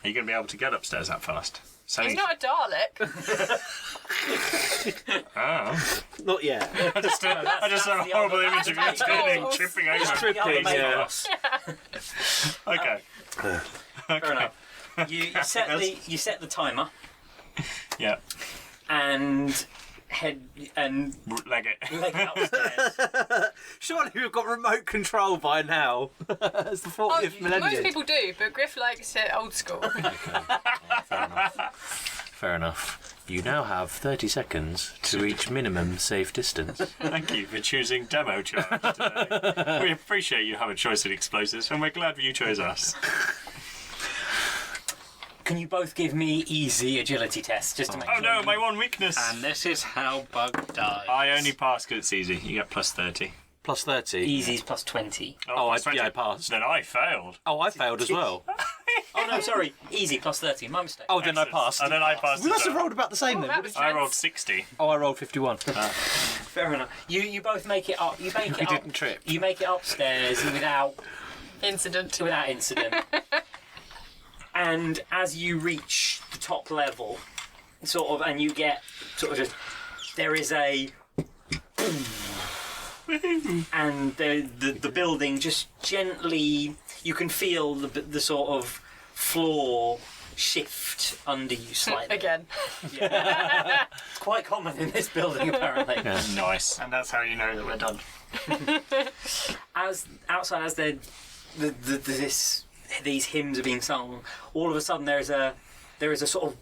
Are you gonna be able to get upstairs that fast? So He's not a Dalek. Oh. Not yet. I just had a that's the horrible other- image of you that's turning, the tripping over. The other Tripping, main yeah. boss. Okay. Fair enough. You set the timer Yeah. and head and Leg it. leg upstairs. Surely we've got remote control by now. It's the 40th Oh, most millennium. people do, but Griff likes it old school. Fair enough. You now have 30 seconds to reach minimum safe distance. Thank you for choosing demo charge today. We appreciate you have a choice in explosives and we're glad you chose us. Can you both give me easy agility tests just to make Oh sure? no, my one weakness. And this is how Bug dies. I only pass because it's easy. You get plus 30. Plus 30. Easy's plus 20. Oh, plus 20. I passed. Then I failed. Oh, I failed as well. Oh no, sorry. Easy, plus 13. My mistake. Oh, then I Excellent. passed. And then I passed. We as must have well. rolled about the same Oh, then. that wouldn't was I rolled 60. Oh, I rolled 51. Fair enough. You both make it up. You make it We up. didn't trip. You make it upstairs without Incident. incident. And as you reach the top level, sort of, and you get sort of just, there is a, and the building just gently, you can feel the sort of floor shift under you slightly. Again. It's quite common in this building apparently. Nice. And that's how you know that we're done. As outside, as these hymns are being sung, all of a sudden there is a sort of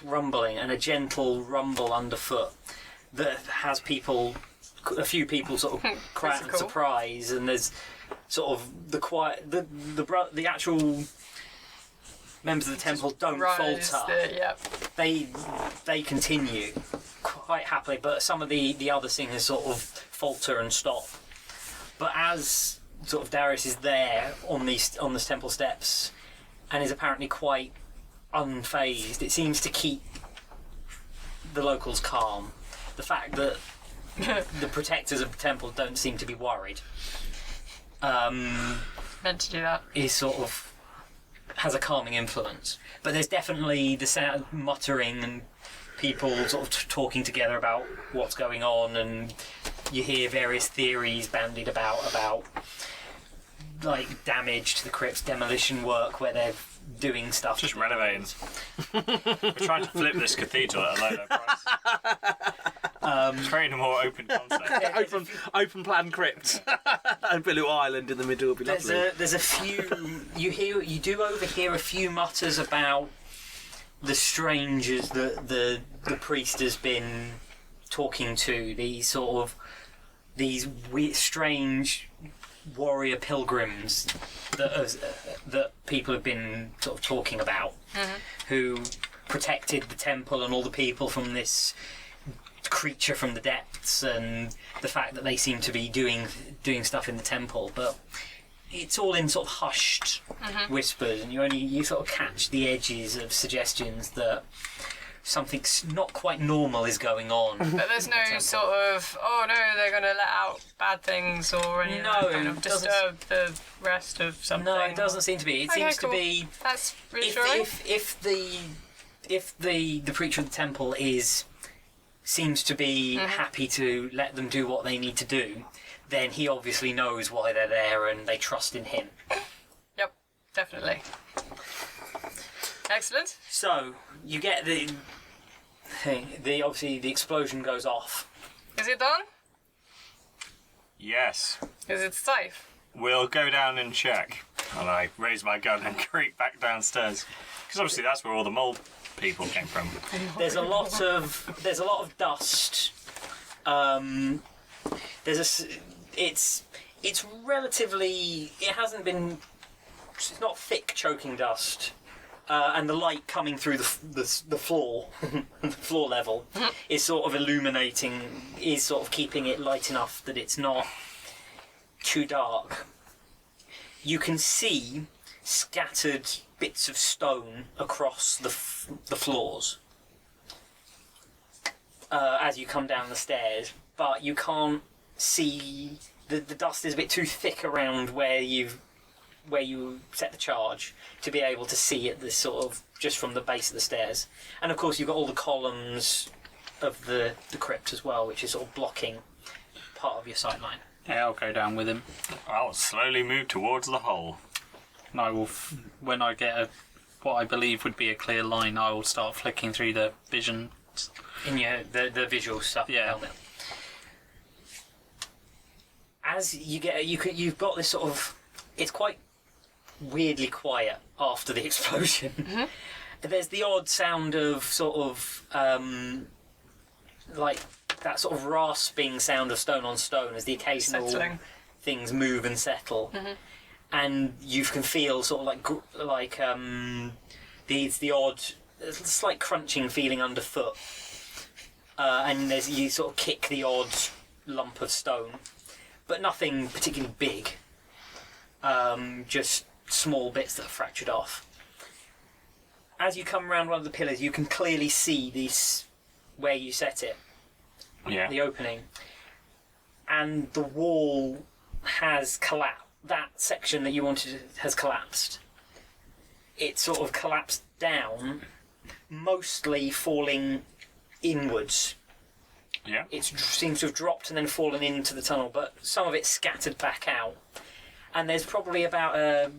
rumbling and a gentle rumble underfoot that has a few people sort of cry out in Physical. surprise, and there's sort of the actual members of the temple don't Rise. falter. Yep. They continue quite happily, but some of the other singers sort of falter and stop. But as sort of Darius is there on this temple steps and is apparently quite unfazed, it seems to keep the locals calm. The fact that the protectors of the temple don't seem to be worried Meant to do that. is sort of has a calming influence. But there's definitely the sound muttering and people sort of talking together about what's going on, and you hear various theories bandied about like damage to the crypts, demolition work where they're doing stuff. Just renovating. We're trying to flip this cathedral at a low price. Creating a more open concept. Open plan crypt. And a little island in the middle would be lovely. There's a few you do overhear a few mutters about the strangers that the priest has been talking to, these weird, strange warrior pilgrims that people have been sort of talking about, who protected the temple and all the people from this creature from the depths, and the fact that they seem to be doing stuff in the temple, but it's all in sort of hushed whispers, and you sort of catch the edges of suggestions that something not quite normal is going on. But there's no sort of, oh no, they're going to let out bad things or anything No, kind of it doesn't- disturb the rest of something. No, it doesn't seem to be. It Okay, seems cool. to be That's reassuring. if the preacher of the temple seems to be happy to let them do what they need to do, then he obviously knows why they're there and they trust in him. Yep, definitely. Excellent. So you get the obviously the explosion goes off. Is it done? Yes. Is it safe? We'll go down and check. And I raise my gun and creep back downstairs. Because obviously that's where all the mole people came from. There's a lot of dust. It's relatively. It hasn't been. It's not thick, choking dust, and the light coming through the floor, the floor level, is sort of illuminating. Is sort of keeping it light enough that it's not too dark. You can see scattered bits of stone across the floors as you come down the stairs, but you can't see. The dust is a bit too thick around where you set the charge to be able to see it. This sort of just from the base of the stairs, and of course you've got all the columns of the crypt as well, which is sort of blocking part of your sight line. Yeah, I'll go down with him. I'll slowly move towards the hole. And I will, when I get what I believe would be a clear line, I will start flicking through the vision. In the visual stuff. Yeah. Helmet. As you've got this sort of. It's quite weirdly quiet after the explosion. There's the odd sound of sort of like that sort of rasping sound of stone on stone as the occasional Settling. things move and settle, and you can feel sort of like the odd slight crunching feeling underfoot, and you sort of kick the odd lump of stone, but nothing particularly big. Just small bits that are fractured off. As you come around one of the pillars, you can clearly see this where you set it, Yeah. the opening, and the wall has collapsed. That section that you wanted has collapsed. It sort of collapsed down, mostly falling inwards. Yeah. It seems to have dropped and then fallen into the tunnel, but some of it scattered back out. And there's probably about a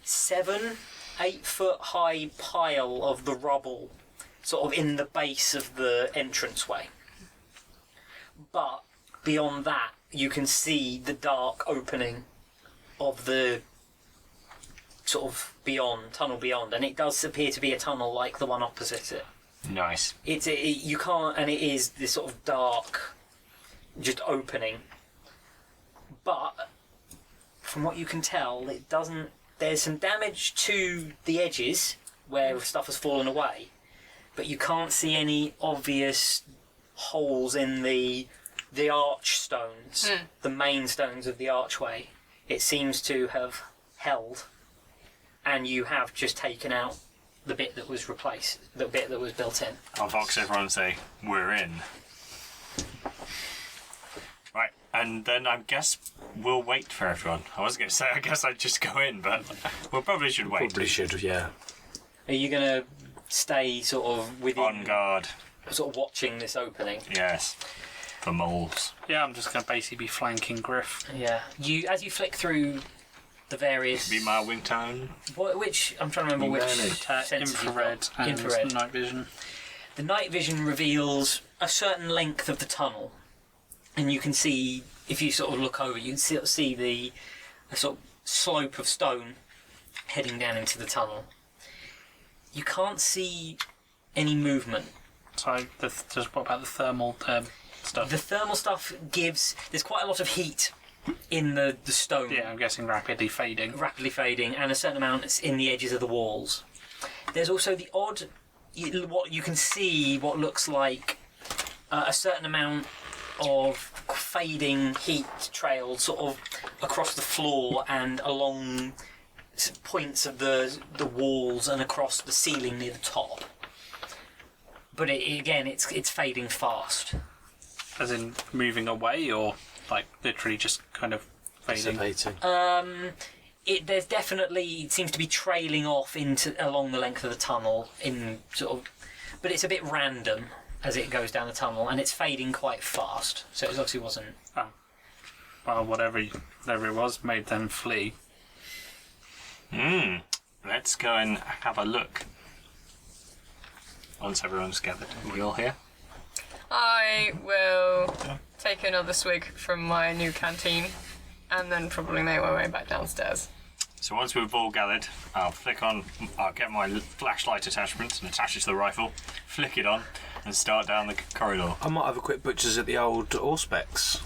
7-8 foot high pile of the rubble sort of in the base of the entranceway. But beyond that, you can see the dark opening of the sort of tunnel beyond, and it does appear to be a tunnel like the one opposite it. Nice. You can't, and it is this sort of dark, just opening. But from what you can tell, it doesn't. There's some damage to the edges where stuff has fallen away, but you can't see any obvious holes in the arch stones, the main stones of the archway. It seems to have held, and you have just taken out the bit that was replaced, the bit that was built in. I'll vox everyone and say, we're in. Right, and then I guess we'll wait for everyone. I was going to say, I guess I'd just go in, but we probably should wait. Probably should, yeah. Are you going to stay sort of within, On guard. sort of watching this opening? Yes. For moles. Yeah, I'm just going to basically be flanking Griff. Yeah. As you flick through the various... Be my wing tone. Which... I'm trying to remember which... sensors you've Infrared got. and Infrared. night vision. The night vision reveals a certain length of the tunnel, and you can see, if you sort of look over, you can see the sort of slope of stone heading down into the tunnel. You can't see any movement. So, just what about the thermal stuff? The thermal stuff gives... There's quite a lot of heat in the stone. Yeah, I'm guessing rapidly fading. Rapidly fading, and a certain amount is in the edges of the walls. There's also the odd... What you can see, what looks like a certain amount of fading heat trails sort of across the floor and along points of the walls and across the ceiling near the top. But again, it's fading fast. As in moving away, or like literally just kind of fading? Dissipating. There's definitely, it seems to be trailing off along the length of the tunnel in sort of, but it's a bit random as it goes down the tunnel, and it's fading quite fast. So it obviously wasn't. Oh. Well, whatever it was, made them flee. Let's go and have a look. Once everyone's gathered. Are we all here? I will take another swig from my new canteen and then probably make my way back downstairs. So once we've all gathered, I'll get my flashlight attachment and attach it to the rifle, flick it on, and start down the corridor. I might have a quick butcher's at the old Auspex.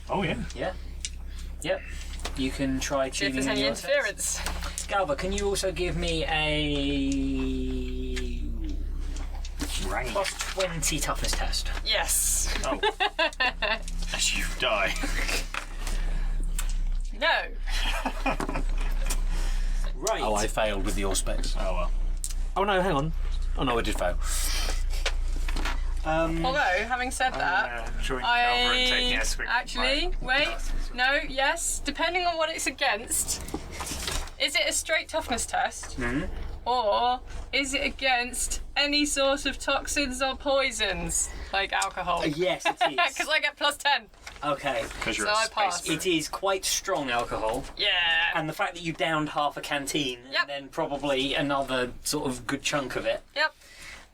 Oh yeah. Yeah. Yep. You can try See if tuning there's in any your interference. Galva, can you also give me a Rank. plus 20 toughness test? Yes. Oh. As you die. No. Right. Oh, I failed with the Auspex. Oh well. Oh no, hang on. Oh no, I did fail. Although, having said that, Join over and taking I a swig. actually yes. Depending on what it's against, is it a straight toughness test, or is it against any sort of toxins or poisons like alcohol? Yes, it is. Because I get plus 10. Okay. Because you're So a I space pass. marine. It is quite strong alcohol, Yeah. and the fact that you downed half a canteen Yep. and then probably another sort of good chunk of it. Yep.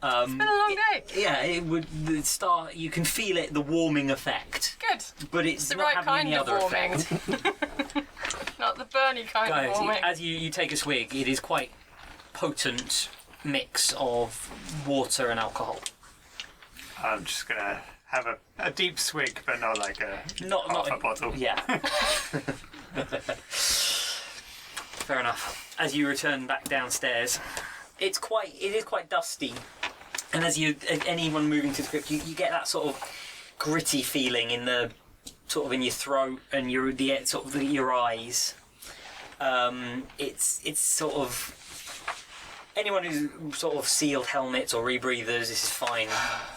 It's been a long day. Yeah, it would start. You can feel it, the warming effect, Good. but it's The not right having kind any of other warming. effect. Not the burny kind Guys, of warming. as you take a swig, it is quite potent mix of water and alcohol. I'm just gonna have a deep swig, but not like a Not half a bottle. Yeah. Fair enough. As you return back downstairs, it is quite dusty, and as anyone moving to the crypt, you get that sort of gritty feeling in the sort of in your throat and your eyes. It's sort of anyone who's sort of sealed helmets or rebreathers. This is fine.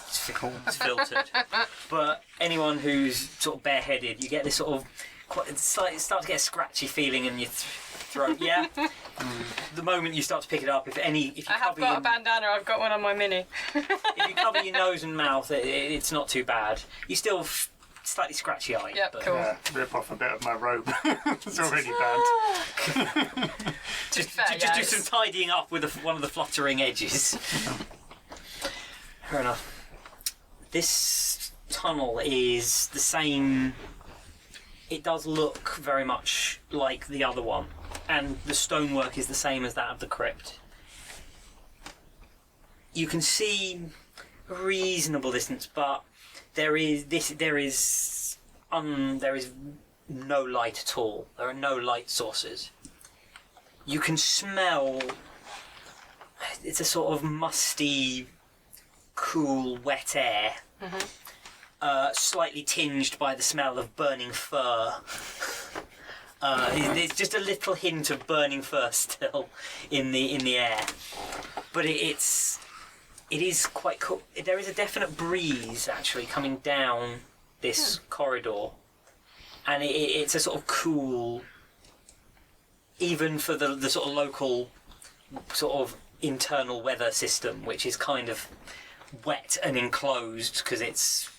It's filtered. But anyone who's sort of bareheaded, you get this sort of start to get a scratchy feeling in your throat. Yeah. The moment you start to pick it up, if you I have got a bandana. I've got one on my mini. if you cover your nose and mouth, it's not too bad. You still slightly scratchy eye. Yep, but, cool. Rip off a bit of my robe. It's already bad. Just fair, do some tidying up with one of the fluttering edges. Fair enough. This tunnel is the same. It does look very much like the other one, and the stonework is the same as that of the crypt. You can see a reasonable distance, but there is no light at all. There are no light sources. You can smell. It's a sort of musty, cool, wet air. Slightly tinged by the smell of burning fur. There's just a little hint of burning fur still in the air, but it is quite cool. There is a definite breeze actually coming down this corridor, and it's a sort of cool, even for the sort of local sort of internal weather system, which is kind of wet and enclosed because it's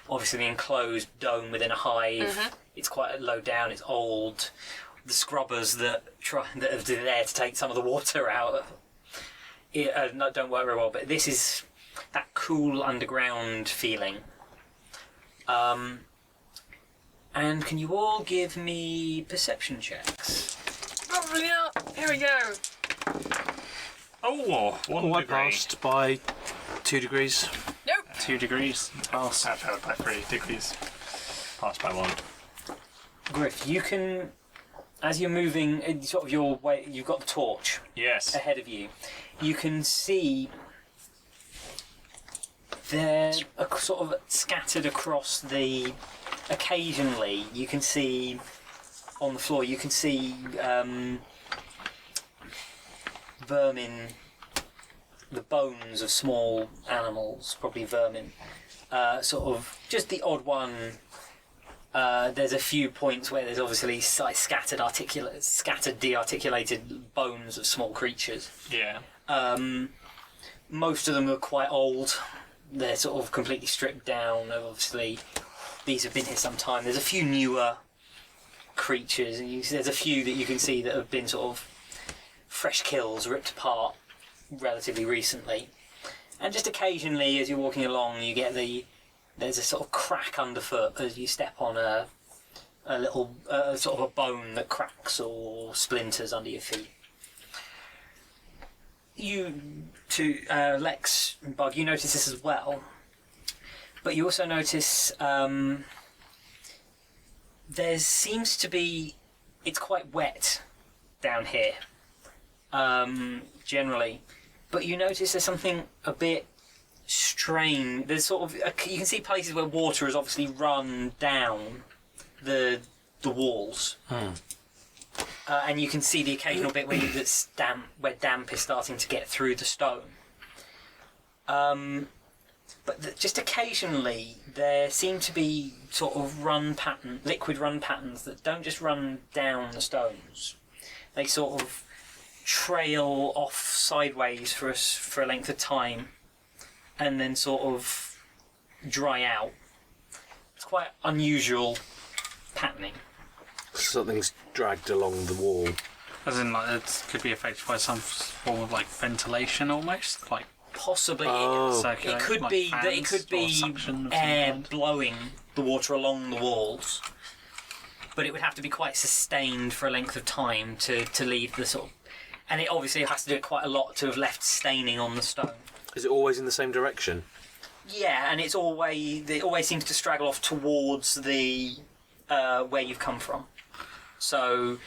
obviously the enclosed dome within a hive. It's quite low down. It's old. The scrubbers that are there to take some of the water out don't work very well. But this is that cool underground feeling. And can you all give me perception checks? Probably not. Here we go. Oh, one I degree. passed by 2 degrees. Nope. 2 degrees. Pass. I failed by 3 degrees. Passed by 1. Griff, you can, as you're moving, sort of your way, you've got the torch Yes. ahead of you. You can see they're sort of scattered across the. Occasionally, you can see on the floor. You can see vermin, the bones of small animals, probably vermin. Sort of just the odd one. There's a few points where there's obviously scattered, de-articulated bones of small creatures. Yeah. Most of them are quite old. They're sort of completely stripped down. Obviously, these have been here some time. There's a few newer creatures, and there's a few that you can see that have been sort of fresh kills, ripped apart relatively recently. And just occasionally, as you're walking along, you get there's a sort of crack underfoot as you step on a little sort of a bone that cracks or splinters under your feet. Lex and Bug, you notice this as well, but you also notice there seems to be, it's quite wet down here generally, but you notice there's something a bit strange. There's sort of you can see places where water has obviously run down the walls. And you can see the occasional bit where that's damp, where damp is starting to get through the stone. But just occasionally there seem to be sort of liquid run patterns that don't just run down the stones. They sort of trail off sideways for a length of time, and then sort of dry out. It's quite unusual patterning. Something's dragged along the wall. As in, like, it could be affected by some form of like ventilation, almost like Possibly, circulate. it could like be that it fans could or be suction of some air kind. blowing the water along the walls, but it would have to be quite sustained for a length of time to leave the sort of, and it obviously has to do it quite a lot to have left staining on the stone. Is it always in the same direction? Yeah, and it always seems to straggle off towards the where you've come from. So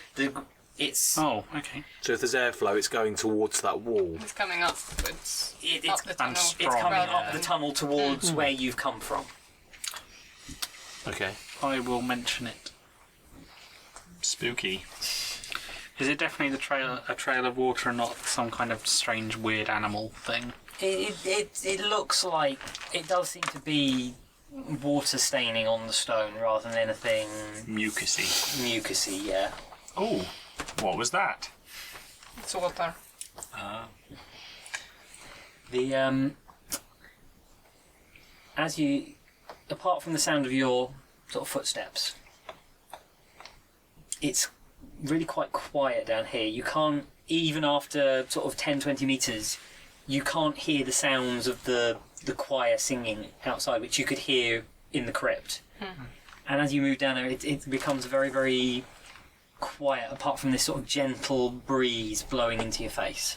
it's Oh, okay. So if there's airflow, it's going towards that wall. It's coming upwards. it's Up the tunnel. it's strong, coming yeah. up the tunnel towards where you've come from. Okay. I will mention it. Spooky. Is it definitely a trail of water and not some kind of strange, weird animal thing? It looks like it does seem to be water staining on the stone rather than anything Mucusy. yeah. Oh, what was that? It's water. The as you, apart from the sound of your sort of footsteps, it's really quite quiet down here. You can't, even after sort of 10-20 metres, you can't hear the sounds of the choir singing outside, which you could hear in the crypt. And as you move down there, it becomes very, very quiet, apart from this sort of gentle breeze blowing into your face.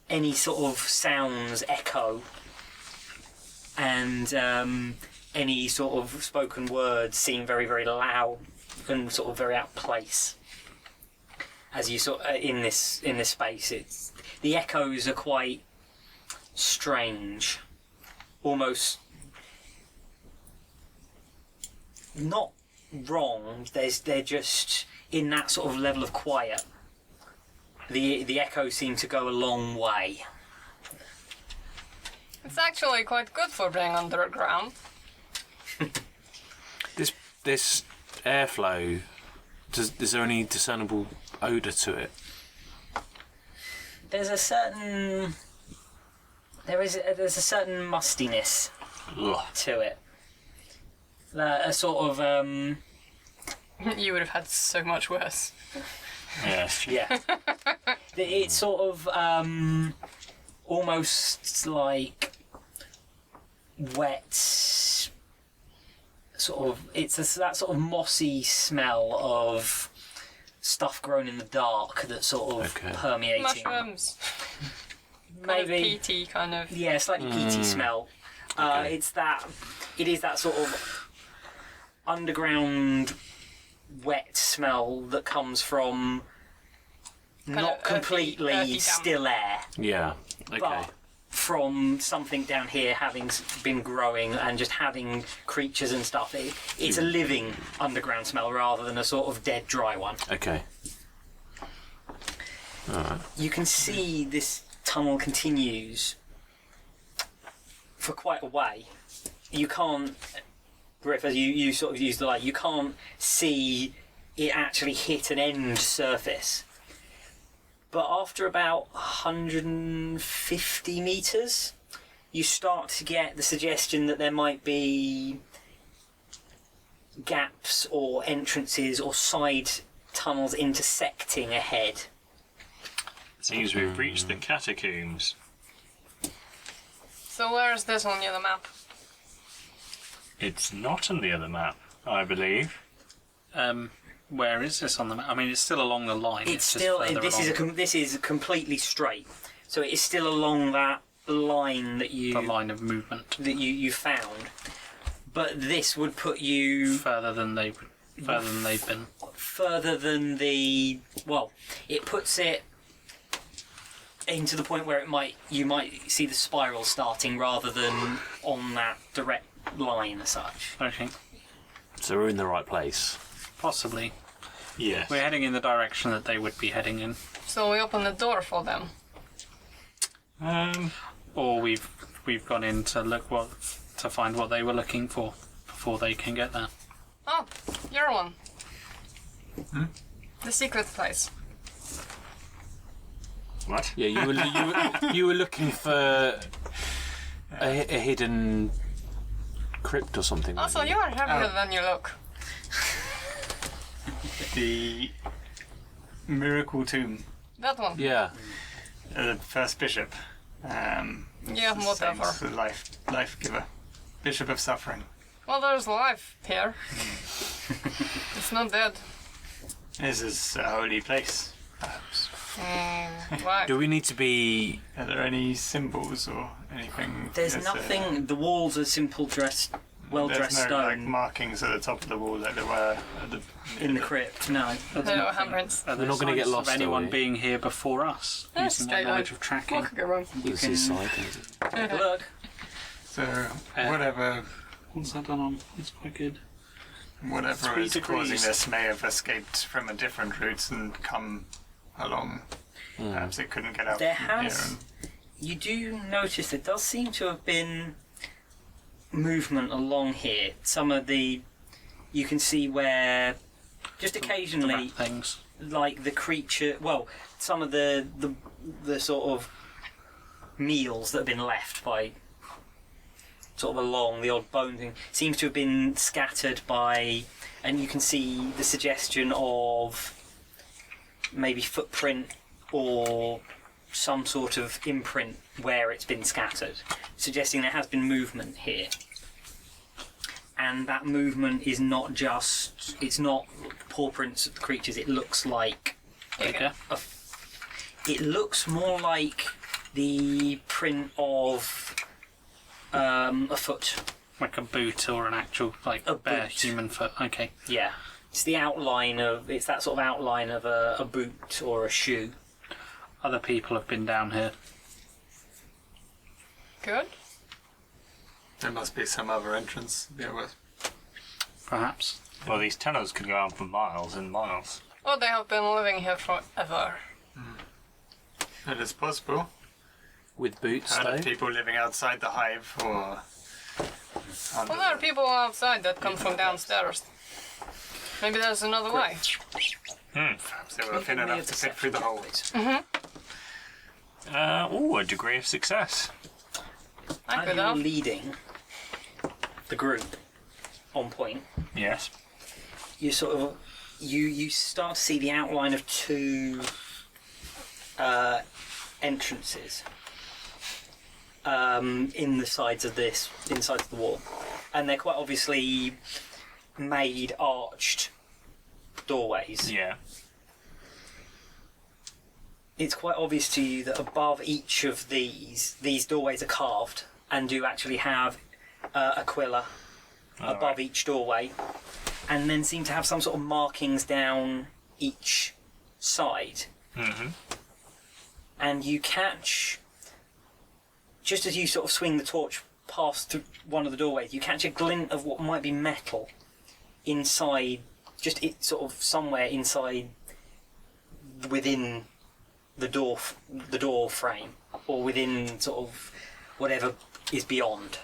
Any sort of sounds echo, and any sort of spoken words seem very, very loud and sort of very out of place. As you sort of, in this space, the echoes are quite strange, almost not wrong. They're just in that sort of level of quiet. The echoes seem to go a long way. It's actually quite good for being underground. This airflow, is there any discernible odour to it? There's a certain mustiness Ugh. to it. A sort of You would have had so much worse. Yes. yeah. It's sort of almost like wet. Sort of, that sort of mossy smell of stuff grown in the dark that's sort of permeating. Mushrooms. Maybe Kind of peaty kind of. Yeah, slightly peaty smell. Okay. It is that sort of underground wet smell that comes from Kind not of completely earthy damp. still air, Yeah. Okay. but from something down here having been growing and just having creatures and stuff. It's a living underground smell rather than a sort of dead dry one. Okay. Alright. You can see this tunnel continues for quite a way. You can't, Griff, as you sort of use the light, you can't see it actually hit an end surface. But after about 150 metres, you start to get the suggestion that there might be gaps or entrances or side tunnels intersecting ahead. Seems we've reached the catacombs. So where is this on the other map? It's not on the other map, I believe. Where is this on the map? I mean, it's still along the line. It's just still further along. this is completely straight, so it is still along that line that The line of movement you found. But this would put you further than they've been. further than the it puts it into the point where you might see the spiral starting rather than on that direct line as such. Okay, So we're in the right place. possibly. Yes. We're heading in the direction that they would be heading in, So we open the door for them. or we've gone in to to find what they were looking for before they can get there. Oh, you're one. The secret place. What? Yeah, you were looking for a hidden crypt or something. Also, weren't you are heavier than you look. The miracle tomb. That one. Yeah. The first bishop. Yeah, the whatever. saint, the life giver. Bishop of suffering. Well, there's life here. It's not dead. This is a holy place, perhaps. Right. Do we need to be? Are there any symbols or anything? There's nothing. The walls are simple well dressed There's no like stone markings at the top of the wall like there were at in the crypt. No, there's No nothing. handprints. Are there not gonna get signs lost, of anyone are we? being here before us Yeah, using straight that knowledge line. of tracking? What could go wrong? This is side. Have a look. So whatever. What's that done on? It's quite good. whatever 3 is degrees. causing this may have escaped from a different route and come along. Perhaps it couldn't get out There from has- here. You do notice there does seem to have been movement along here. Some of the... You can see where, just occasionally, Rat things. like the creature... Well, some of the sort of meals that have been left by sort of along the odd bone thing seems to have been scattered by... And you can see the suggestion of maybe footprint or some sort of imprint where it's been scattered, suggesting there has been movement here. And that movement is not just... It's not paw prints of the creatures, it looks like... Bigger. It looks more like the print of a foot. Like a boot or an actual, like, A bare boot. human foot. Okay. Yeah. It's the outline of... It's that sort of outline of a boot or a shoe. Other people have been down here. Good. There must be some other entrance. Perhaps. Well, these tunnels could go on for miles and miles. Well, they have been living here forever. It is possible. With boots, Heard though. of people living outside the hive or... Well, there are people outside that come from downstairs. Maybe there's another way. Perhaps they were thin enough to fit through the hole. A degree of success. I As could you're have. leading the group on point, Yes. you sort of... You start to see the outline of two entrances in the sides of this, inside of the wall, and they're quite obviously made arched doorways. Yeah. It's quite obvious to you that above each of these doorways are carved and do actually have aquila above each doorway, and then seem to have some sort of markings down each side. And you catch, just as you sort of swing the torch past through one of the doorways, you catch a glint of what might be metal inside, just it sort of somewhere inside within the door frame, or within sort of whatever is beyond.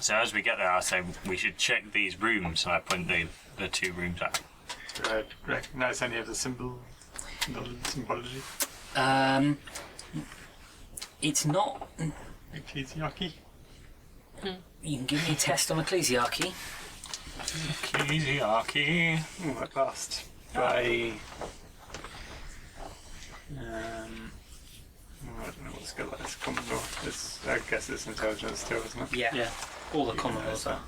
So as we get there, I say we should check these rooms, and I point the two rooms out. Do I recognise any of the symbology? It's not... Ecclesiarchy? You can give me a test on ecclesiarchy. Ecclesiarchy. Oh, I passed by... I don't know what skill that is. Common law. I guess it's intelligence still, isn't it? Yeah. Yeah. All the common laws are.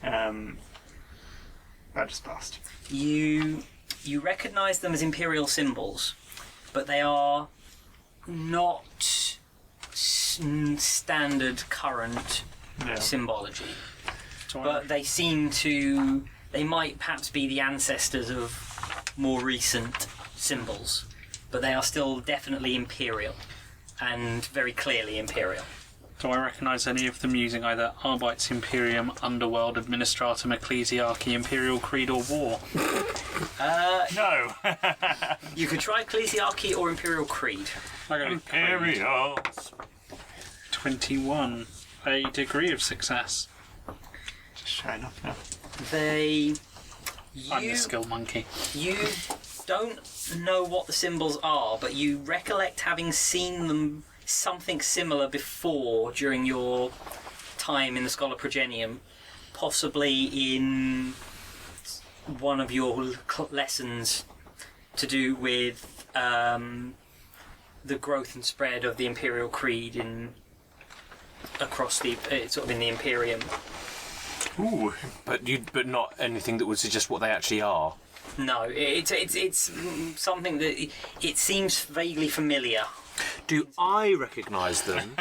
I just passed. You recognise them as imperial symbols, but they are not standard current Yeah. symbology. So But they seem to... They might perhaps be the ancestors of more recent symbols, but they are still definitely imperial, and very clearly imperial. do I recognise any of them using either Arbite's Imperium, Underworld, Administratum, Ecclesiarchy, Imperial Creed, or War? No. You could try ecclesiarchy or imperial creed. I got a Imperial. 21. A degree of success. Just showing up now. I'm the skill monkey. You don't know what the symbols are, but you recollect having seen them something similar before during your time in the Scholar Progenium, possibly in one of your lessons to do with the growth and spread of the Imperial Creed across the sort of in the Imperium. Ooh. But not anything that would suggest what they actually are. No, it's something that it seems vaguely familiar. Do I recognise them?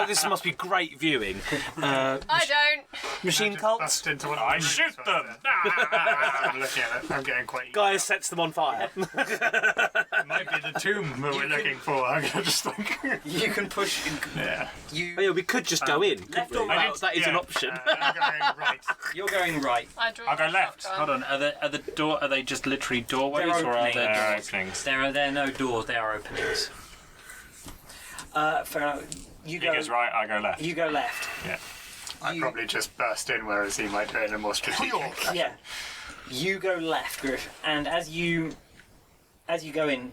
this must be great viewing. I don't. Machine cults. Bust into one. I shoot them. I'm looking at it. I'm getting quite. Guy sets them on fire. It might be the tomb that we're looking for. I'm gonna just like. You can push. Yeah. You. Oh, yeah, we could just go in. couldn't left or we? right? That is an option. I'm going right. You're going right. I draw I'll go my left. shotgun. Hold on, are they just literally doorways They're or are opening. there There are doors? openings. There are no doors. There are openings. Fair enough. He goes right, I go left. You go left. Yeah. I'd probably just burst in, whereas he might do it in a more strategic. Yeah. You go left, Griff, and as you go in,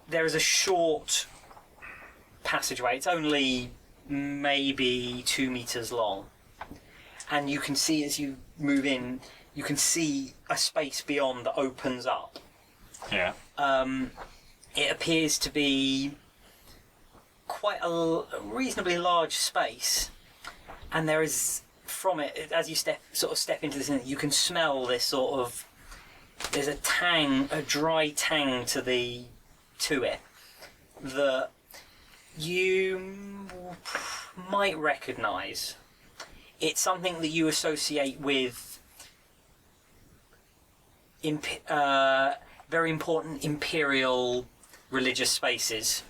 there is a short passageway. It's only maybe 2 meters long, and you can see as you move in, you can see a space beyond that opens up. Yeah. It appears to be quite a reasonably large space, and there is from it as you step into this, you can smell this sort of. There's a dry tang to it that you might recognise. It's something that you associate with very important imperial religious spaces.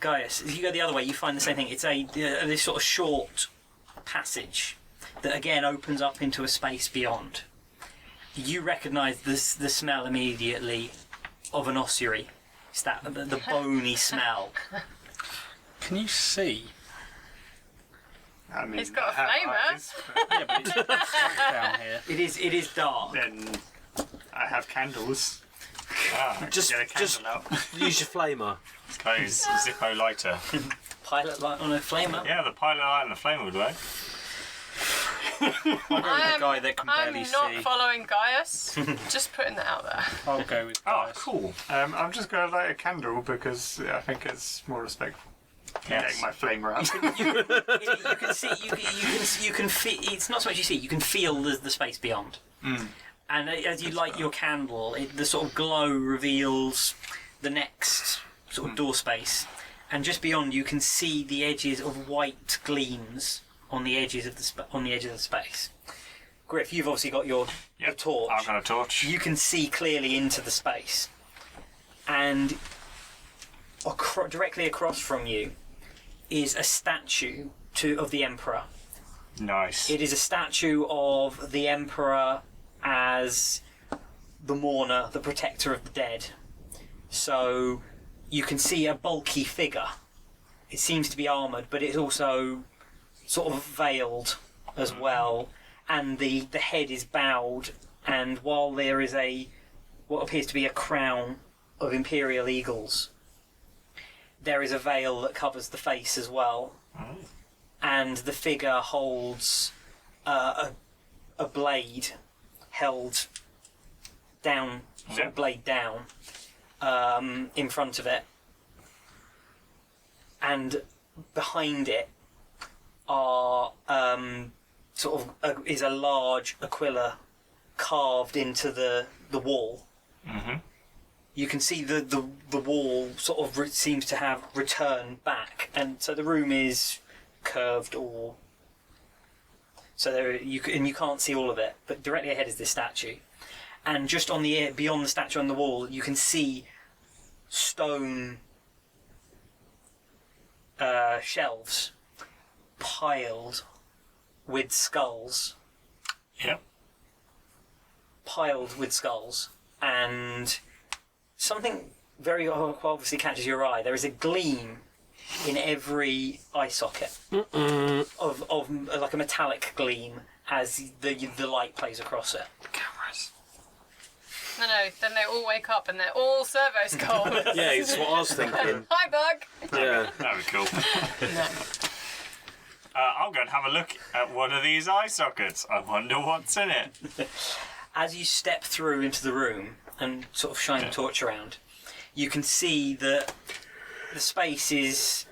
Gaius, if you go the other way, you find the same thing. It's this sort of short passage that again opens up into a space beyond. You recognise the smell immediately of an ossuary. It's that the bony smell. Can you see? I mean, He's got a I have flamer. eyes, but Yeah, but it's down here. It is dark. then I have candles. Just Get a candle out. use your flamer. Can I use Zippo lighter? Pilot light on a flamer. Yeah, the pilot light and the flame would work. I'll go with the guy that can I'm barely not see. following Gaius. Just putting that out there. I'll go with Oh, Gaius. cool. I'm just going to light a candle because I think it's more respectful. Getting my flamer out. You can see. You can feel. It's not so much you see. You can feel the space beyond. And as you light your candle, the sort of glow reveals the next sort of door space, and just beyond you can see the edges of white gleams on the edges of the space. Griff, you've obviously got your torch. I've got a torch. You can see clearly into the space, and directly across from you is a statue of the Emperor. Nice. It is a statue of the Emperor as the mourner, the protector of the dead. So you can see a bulky figure. It seems to be armoured, but it's also sort of veiled as well. And the head is bowed, and while there is what appears to be a crown of imperial eagles, there is a veil that covers the face as well. And the figure holds a blade held down, sort of blade down, in front of it. And behind it are is a large aquila carved into the wall. You can see the wall sort of seems to have returned back, and so the room is curved or so you can't see all of it, but directly ahead is this statue, and just on the beyond the statue on the wall you can see stone shelves piled with skulls. Yep. Piled with skulls, and something very obviously catches your eye. There is a gleam in every eye socket of like a metallic gleam as the light plays across it. Cameras. No, then they all wake up and they're all servo skulls. Yeah, it's what I was thinking. Hi, Bug. Yeah. That'd be cool. No. I'll go and have a look at one of these eye sockets. I wonder what's in it. As you step through into the room and sort of shine the torch around, you can see that the space is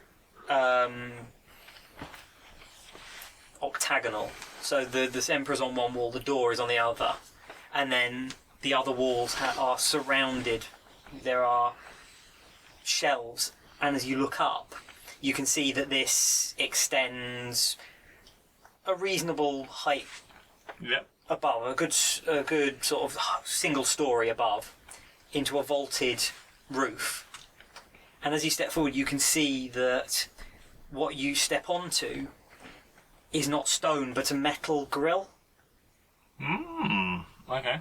octagonal. So the Emperor's on one wall, the door is on the other, and then the other walls are surrounded. There are shelves, and as you look up, you can see that this extends a reasonable height Yep. above, a good sort of single story above, into a vaulted roof. And as you step forward, you can see that what you step onto is not stone, but a metal grill. Okay.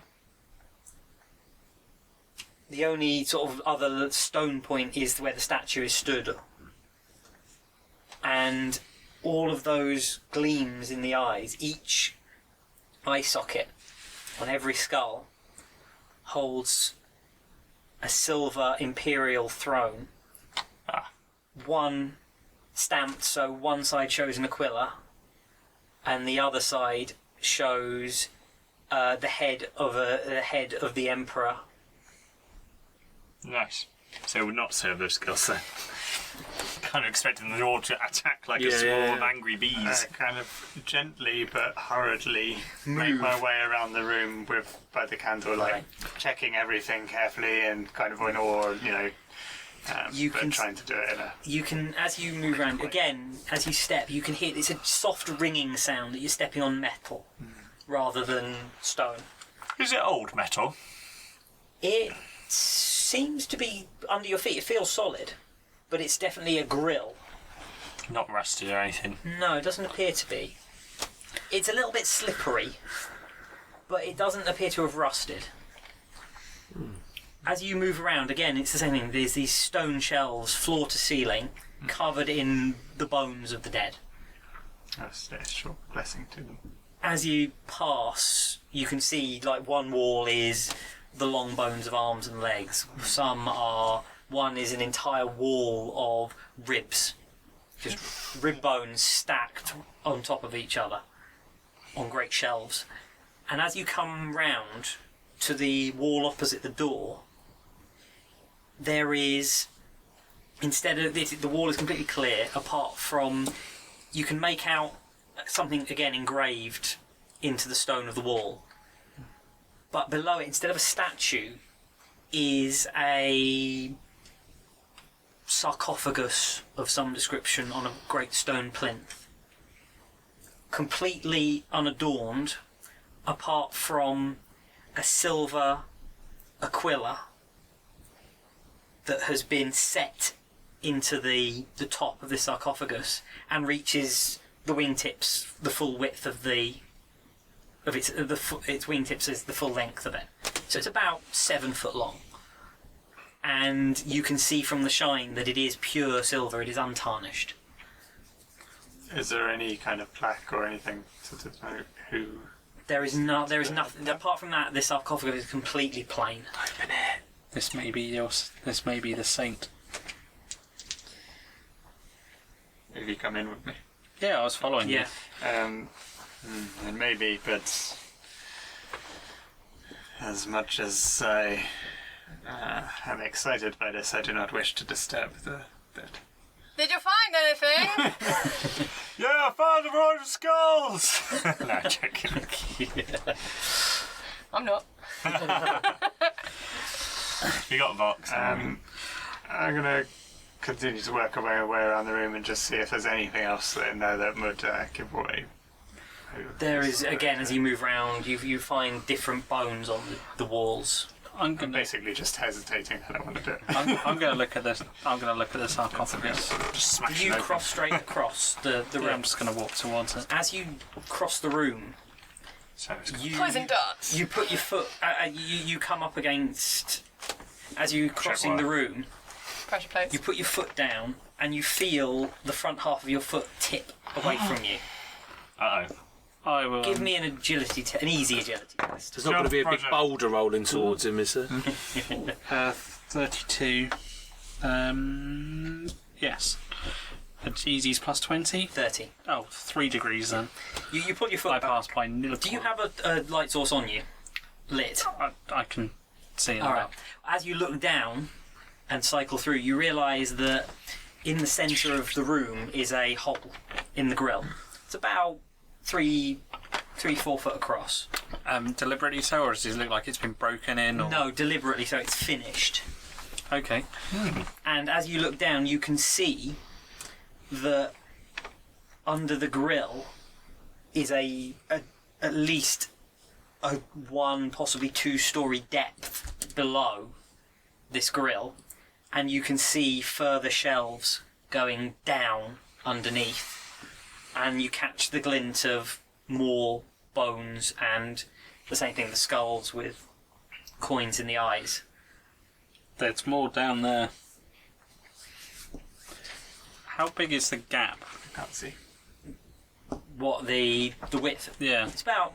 The only sort of other stone point is where the statue is stood. And all of those gleams in the eyes, each eye socket on every skull holds a silver imperial throne. One stamped, so one side shows an Aquila and the other side shows the head of the emperor. Nice. So it would not serve those skills then. Kind of expecting them all to attack like a swarm of angry bees. Kind of gently but hurriedly make my way around the room by the candlelight, checking everything carefully and kind of in awe, trying to do it in a... You can, as you move around, again, as you step, you can hear, it's a soft ringing sound that you're stepping on metal rather than stone. Is it old metal? It seems to be under your feet. It feels solid, but it's definitely a grill. Not rusted or anything. No, it doesn't appear to be. It's a little bit slippery, but it doesn't appear to have rusted. As you move around, again, it's the same thing. There's these stone shelves, floor to ceiling, covered in the bones of the dead. That's a short blessing to them. As you pass, you can see, like, one wall is the long bones of arms and legs. One is an entire wall of ribs. Just rib bones stacked on top of each other on great shelves. And as you come round to the wall opposite the door, there is, instead of this, the wall is completely clear, apart from, you can make out something again engraved into the stone of the wall. But below it, instead of a statue, is a sarcophagus of some description on a great stone plinth. Completely unadorned, apart from a silver Aquila that has been set into the top of the sarcophagus and reaches the wingtips, the full width of its wingtips is the full length of it. So it's about 7 foot long. And you can see from the shine that it is pure silver, it is untarnished. Is there any kind of plaque or anything to know who... There is nothing. Apart from that, this sarcophagus is completely plain. Open it. This may be the saint. If you come in with me. Yeah, I was following you. And maybe, but as much as I am excited by this, I do not wish to disturb the dead. Did you find anything? Yeah, I found a row of skulls! No, joking. I'm not. You got a box. I'm gonna continue to work my way around the room and just see if there's anything else in there that would give away. There is, again, as you move around, you find different bones on the walls. I'm basically just hesitating. I don't want to do it. I'm going to look at this. I'm going to look at the sarcophagus. Just smash You it open. cross straight across the room. I'm just going to walk towards it. As you cross the room, So it's Poison darts. you put your foot. You come up against. As you crossing the room, Pressure plates. you put your foot down and you feel the front half of your foot tip away from you. Uh-oh. I will. Give me an easy agility test. There's not going to be a big Roger. boulder rolling towards him, is there? 32. Yes. It's easy's plus 20. 30. Oh, 3 degrees then. You put your foot I back. passed by nil. Do you have a light source on you? Lit. I can see it. Alright. As you look down and cycle through, you realise that in the centre of the room is a hole in the grill. It's about 3-4 foot across. Deliberately so, or does it look like it's been broken in? Or... No, deliberately, so it's finished. Okay. And as you look down, you can see that under the grill is at least a 1, possibly 2 story depth below this grill, and you can see further shelves going down underneath, and you catch the glint of more bones and the same thing, the skulls with coins in the eyes. There's more down there. How big is the gap? Can't see. What, the width? Yeah. It's about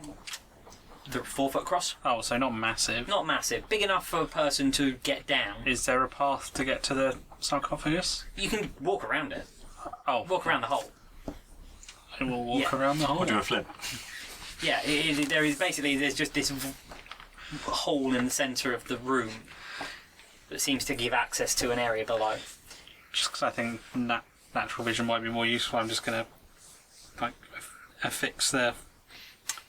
4 foot across. Oh, so not massive. Not massive. Big enough for a person to get down. Is there a path to get to the sarcophagus? You can walk around it. Oh, Walk around the hole. I will walk Yeah. around the hole. Or do a flip. Yeah, there is basically, there's just this hole in the centre of the room that seems to give access to an area below. Just because I think natural vision might be more useful, I'm just going to like affix the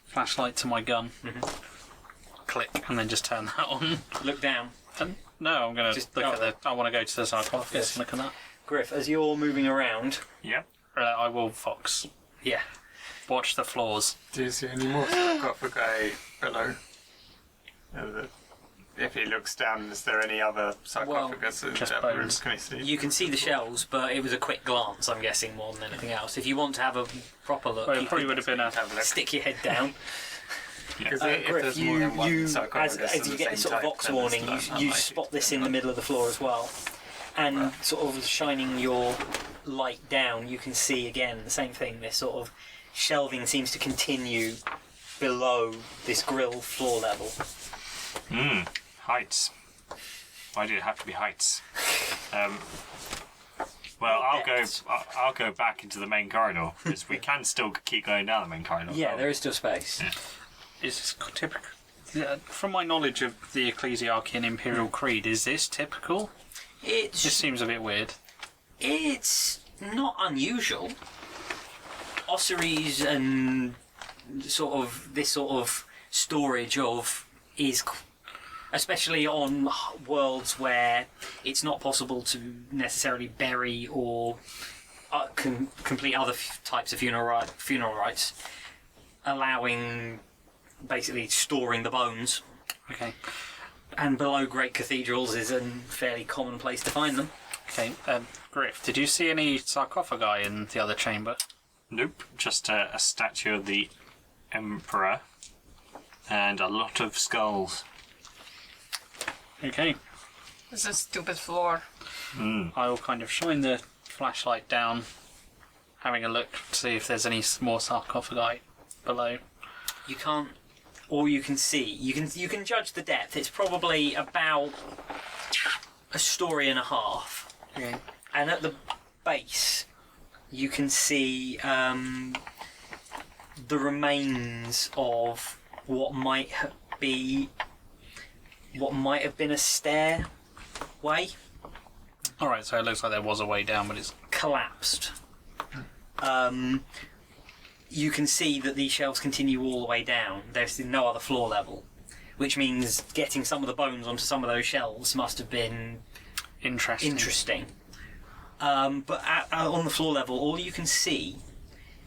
flashlight to my gun. Click, and then just turn that on. Look down. And, no, I'm going to Just- look oh. at the... I want to go to the sarcophagus Yes. and look at that. Griff, as you're moving around, Yep. I will fox. yeah, Watch the floors. Do you see any more sarcophagi below? If he looks down, is there any other sarcophagus in just that room? bones. Can he see? you can see the shells, but it was a quick glance, I'm guessing, more than anything else. If you want to have a proper look, Well, it you probably could would have been a... Have a look. stick your head down. Because Griff, there's more than one sarcophagus as of you the get this same sort of type, Vox then warning, it's you unlikely spot to this be in the another. middle of the floor as well. And sort of shining your light down, you can see again the same thing. This sort of shelving seems to continue below this grill floor level. Heights. Why did it have to be heights? Well, I'll go back into the main corridor because we can still keep going down the main corridor. Yeah, there is still space. Is this typical? Yeah, from my knowledge of the Ecclesiarchy and Imperial Creed, is this typical? It just seems a bit weird. It's not unusual. Ossuaries and this sort of storage of is, especially on worlds where it's not possible to necessarily bury or complete other types of funeral rites, allowing basically storing the bones. Okay. And below great cathedrals is a fairly common place to find them. Okay. Griff, did you see any sarcophagi in the other chamber? Nope, just a statue of the Emperor and a lot of skulls. Okay. It's a stupid floor. I will kind of shine the flashlight down, having a look to see if there's any more sarcophagi below. You can't, or you can see. You can judge the depth. It's probably about a story and a half. Okay. And at the base, you can see the remains of what might have been a stairway Alright, so it looks like there was a way down, but it's... collapsed. You can see that these shelves continue all the way down. There's no other floor level, which means getting some of the bones onto some of those shelves must have been interesting. But on the floor level, all you can see,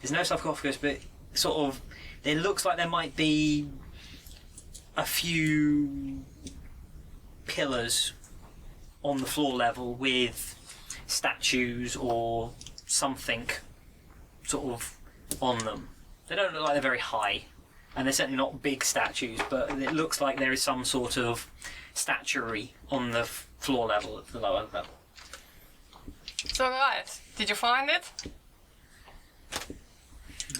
there's no sarcophagus, but sort of, it looks like there might be a few pillars on the floor level with statues or something sort of on them. They don't look like they're very high, and they're certainly not big statues, but it looks like there is some sort of statuary on the floor level at the lower level. So guys, did you find it?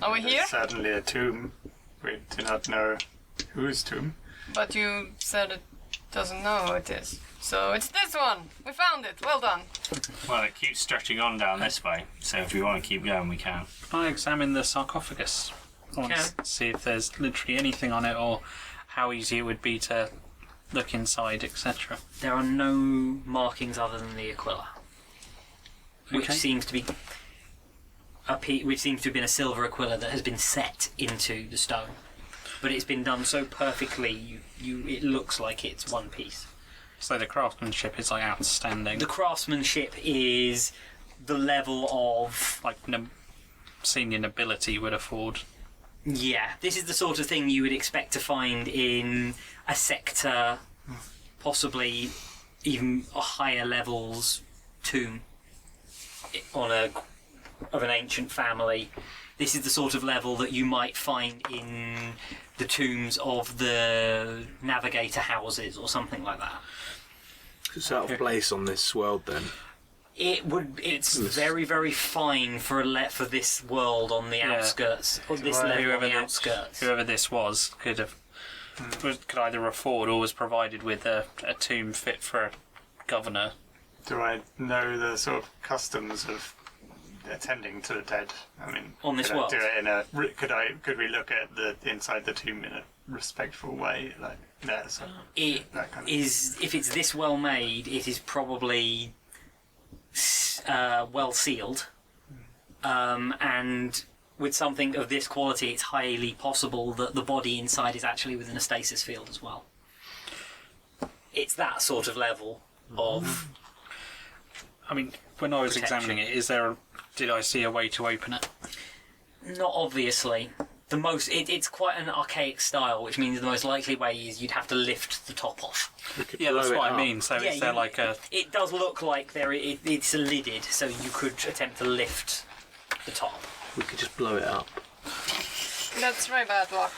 Are we here? There's certainly a tomb. We do not know whose tomb. But you said it doesn't know who it is. So it's this one! We found it! Well done! Well, it keeps stretching on down this way, so if we want to keep going, we can. Can I examine the sarcophagus? I want to see if there's literally anything on it, or how easy it would be to look inside, etc. There are no markings other than the Aquila, which Okay. seems to be which seems to have been a silver Aquila that has been set into the stone. But it's been done so perfectly, it looks like it's one piece. So the craftsmanship is like outstanding. The craftsmanship is the level of... Like senior nobility would afford. Yeah, this is the sort of thing you would expect to find in a sector, possibly even a higher levels tomb of an ancient family. This is the sort of level that you might find in the tombs of the navigator houses or something like that. It's out of place on this world then. It's very, very fine for this world on the outskirts, or this level on the outskirts. Whoever this was could either afford or was provided with a tomb fit for a governor. Do I know the sort of customs of attending to the dead? I mean, On this could world? I do it in a? Could we look at the inside the tomb in a respectful way, like It that kind of is, if it's this well made, it is probably well sealed, and with something of this quality, it's highly possible that the body inside is actually within a stasis field as well. It's that sort of level of. I mean, when I was Protection. examining it, did I see a way to open it? Not obviously. It's quite an archaic style, which means the most likely way is you'd have to lift the top off. Yeah, that's blow it what I up. mean. So is there like a... It does look like it's lidded, so you could attempt to lift the top. We could just blow it up. That's very bad luck.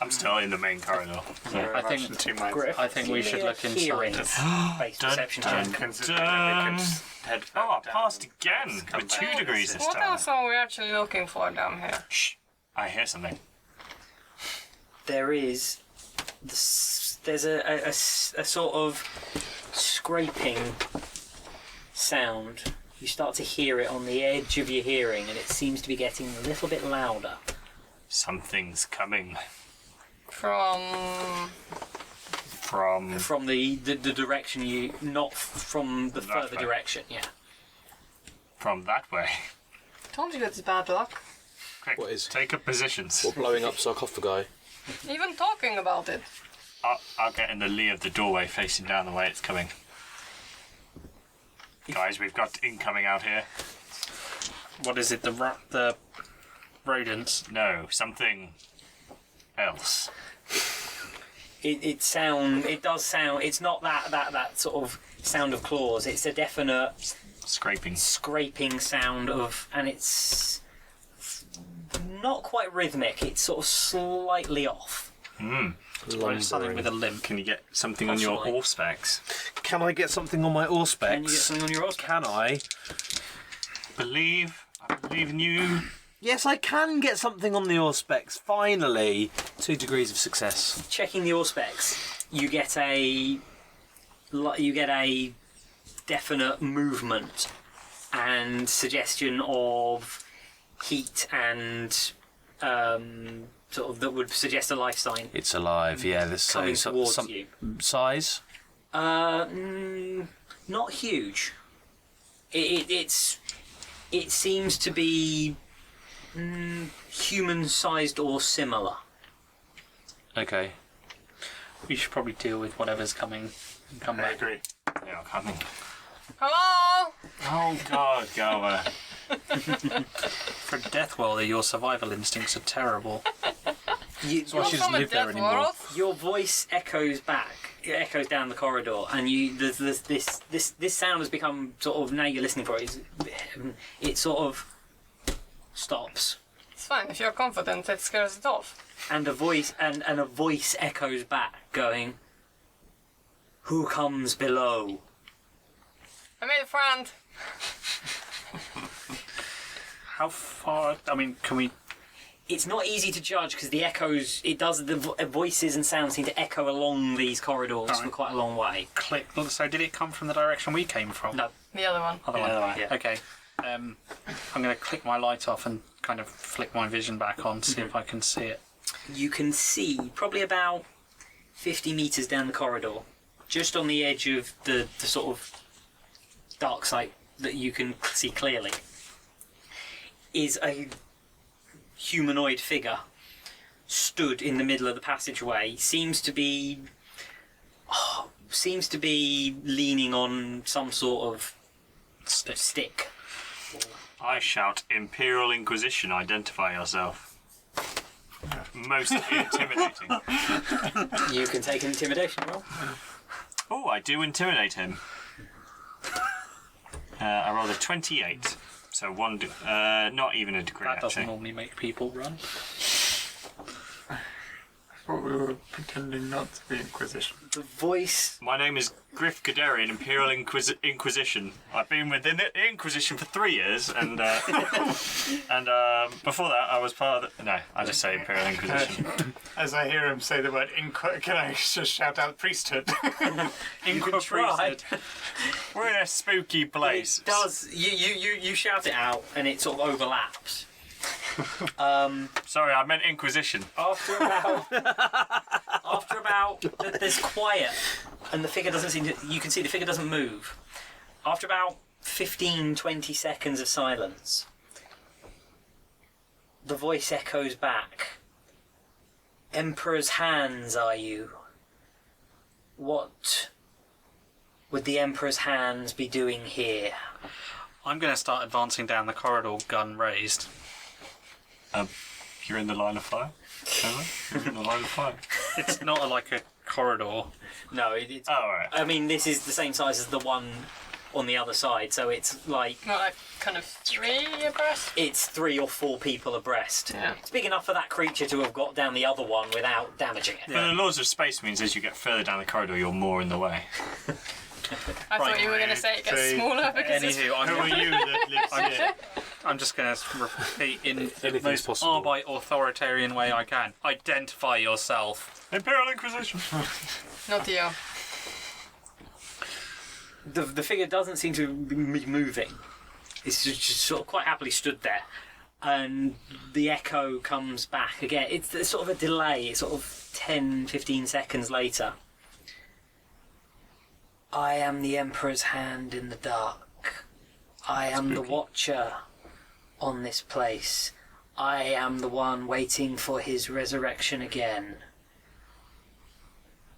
I'm still in the main corridor. I think two minds. I think we should look Hearing inside. based perception check. Considering that we could head Oh, I back passed down. again Come with back. 2 degrees this What time. else are we actually looking for down here? Shh! I hear something. There is there's a sort of scraping sound. You start to hear it on the edge of your hearing, and it seems to be getting a little bit louder. Something's coming From... From the direction you, not from the That further way. direction, yeah. from that way. Told you it's bad luck. Quick, What is- take up positions. Or blowing up sarcophagi. Even talking about it. I'll get in the lee of the doorway facing down the way it's coming. Guys, we've got incoming out here. What is it? The rodents? No, something else. It does sound. It's not that sort of sound of claws. It's a definite Scraping. scraping sound of, and it's not quite rhythmic. It's sort of slightly off. Something with a limp. Can you get something on your Possibly. Auspex? Can I get something on my Auspex? Can you get something on your Auspex? Can I? I believe in you. Yes, I can get something on the Auspex. Finally. 2 degrees of success. Checking the Auspex, you get a definite movement and suggestion of heat and sort of that would suggest a life sign It's alive, yeah. This coming towards you. Size? Not huge. It seems to be human-sized or similar. Okay. We should probably deal with whatever's coming and come I back. agree. They are coming. Hello? Oh God, Galva. For Death World, your survival instincts are terrible. So I You're should just from a live there death anymore. world? Your voice echoes back. It echoes down the corridor, and this sound has become sort of, now you're listening for it. It sort of stops, It's fine. If you're confident, it scares it off. and a voice echoes back, going, "Who comes below?" I made a friend. How far? I mean, can we? It's not easy to judge because the echoes. It does the voices and sounds seem to echo along these corridors for Alright. quite a long way. Click. So did it come from the direction we came from? No. The other one. Other one. The other one, yeah. Okay. I'm going to click my light off and kind of flick my vision back on, see if I can see it. You can see probably about 50 metres down the corridor, just on the edge of the sort of dark site that you can see clearly, is a humanoid figure stood in the middle of the passageway. Seems to be leaning on some sort of stick. I shout, Imperial Inquisition, identify yourself. Most intimidating. You can take an intimidation roll. Oh, I do intimidate him. I rolled a 28. So not even a degree, That doesn't actually. normally make people run. I thought we were pretending not to be Inquisition. The voice. My name is Griff Gadarian, Imperial Inquisition. I've been within the Inquisition for 3 years, and before that I was part of the... No, I just say Imperial Inquisition. As I hear him say the word can I just shout out priesthood? Inquisition. We're in a spooky place. It does. You shout it out, and it sort of overlaps. Sorry, I meant Inquisition. After about, there's quiet, and the figure doesn't seem to. You can see the figure doesn't move. After about 15-20 seconds of silence, the voice echoes back. Emperor's hands, are you? What would the Emperor's hands be doing here? I'm going to start advancing down the corridor, gun raised. You're in the line of fire? You're in the line of fire. It's not like a corridor. No, it's. Oh, alright. I mean, this is the same size as the one on the other side, so it's like. Not like kind of 3 abreast. It's 3 or 4 people abreast. Yeah. It's big enough for that creature to have got down the other one without damaging it. But the laws of space means as you get further down the corridor, you're more in the way. I thought you were going to say it gets Three. smaller because it's... Anywho, Who are you that lives here? I'm just going to repeat in the Anything's most possible. Arbite authoritarian way I can. Identify yourself. Imperial Inquisition! Not the The figure doesn't seem to be moving. It's just sort of quite happily stood there. And the echo comes back again. It's sort of a delay. It's sort of 10-15 seconds later. I am the Emperor's hand in the dark. I am the watcher on this place. I am the one waiting for his resurrection again.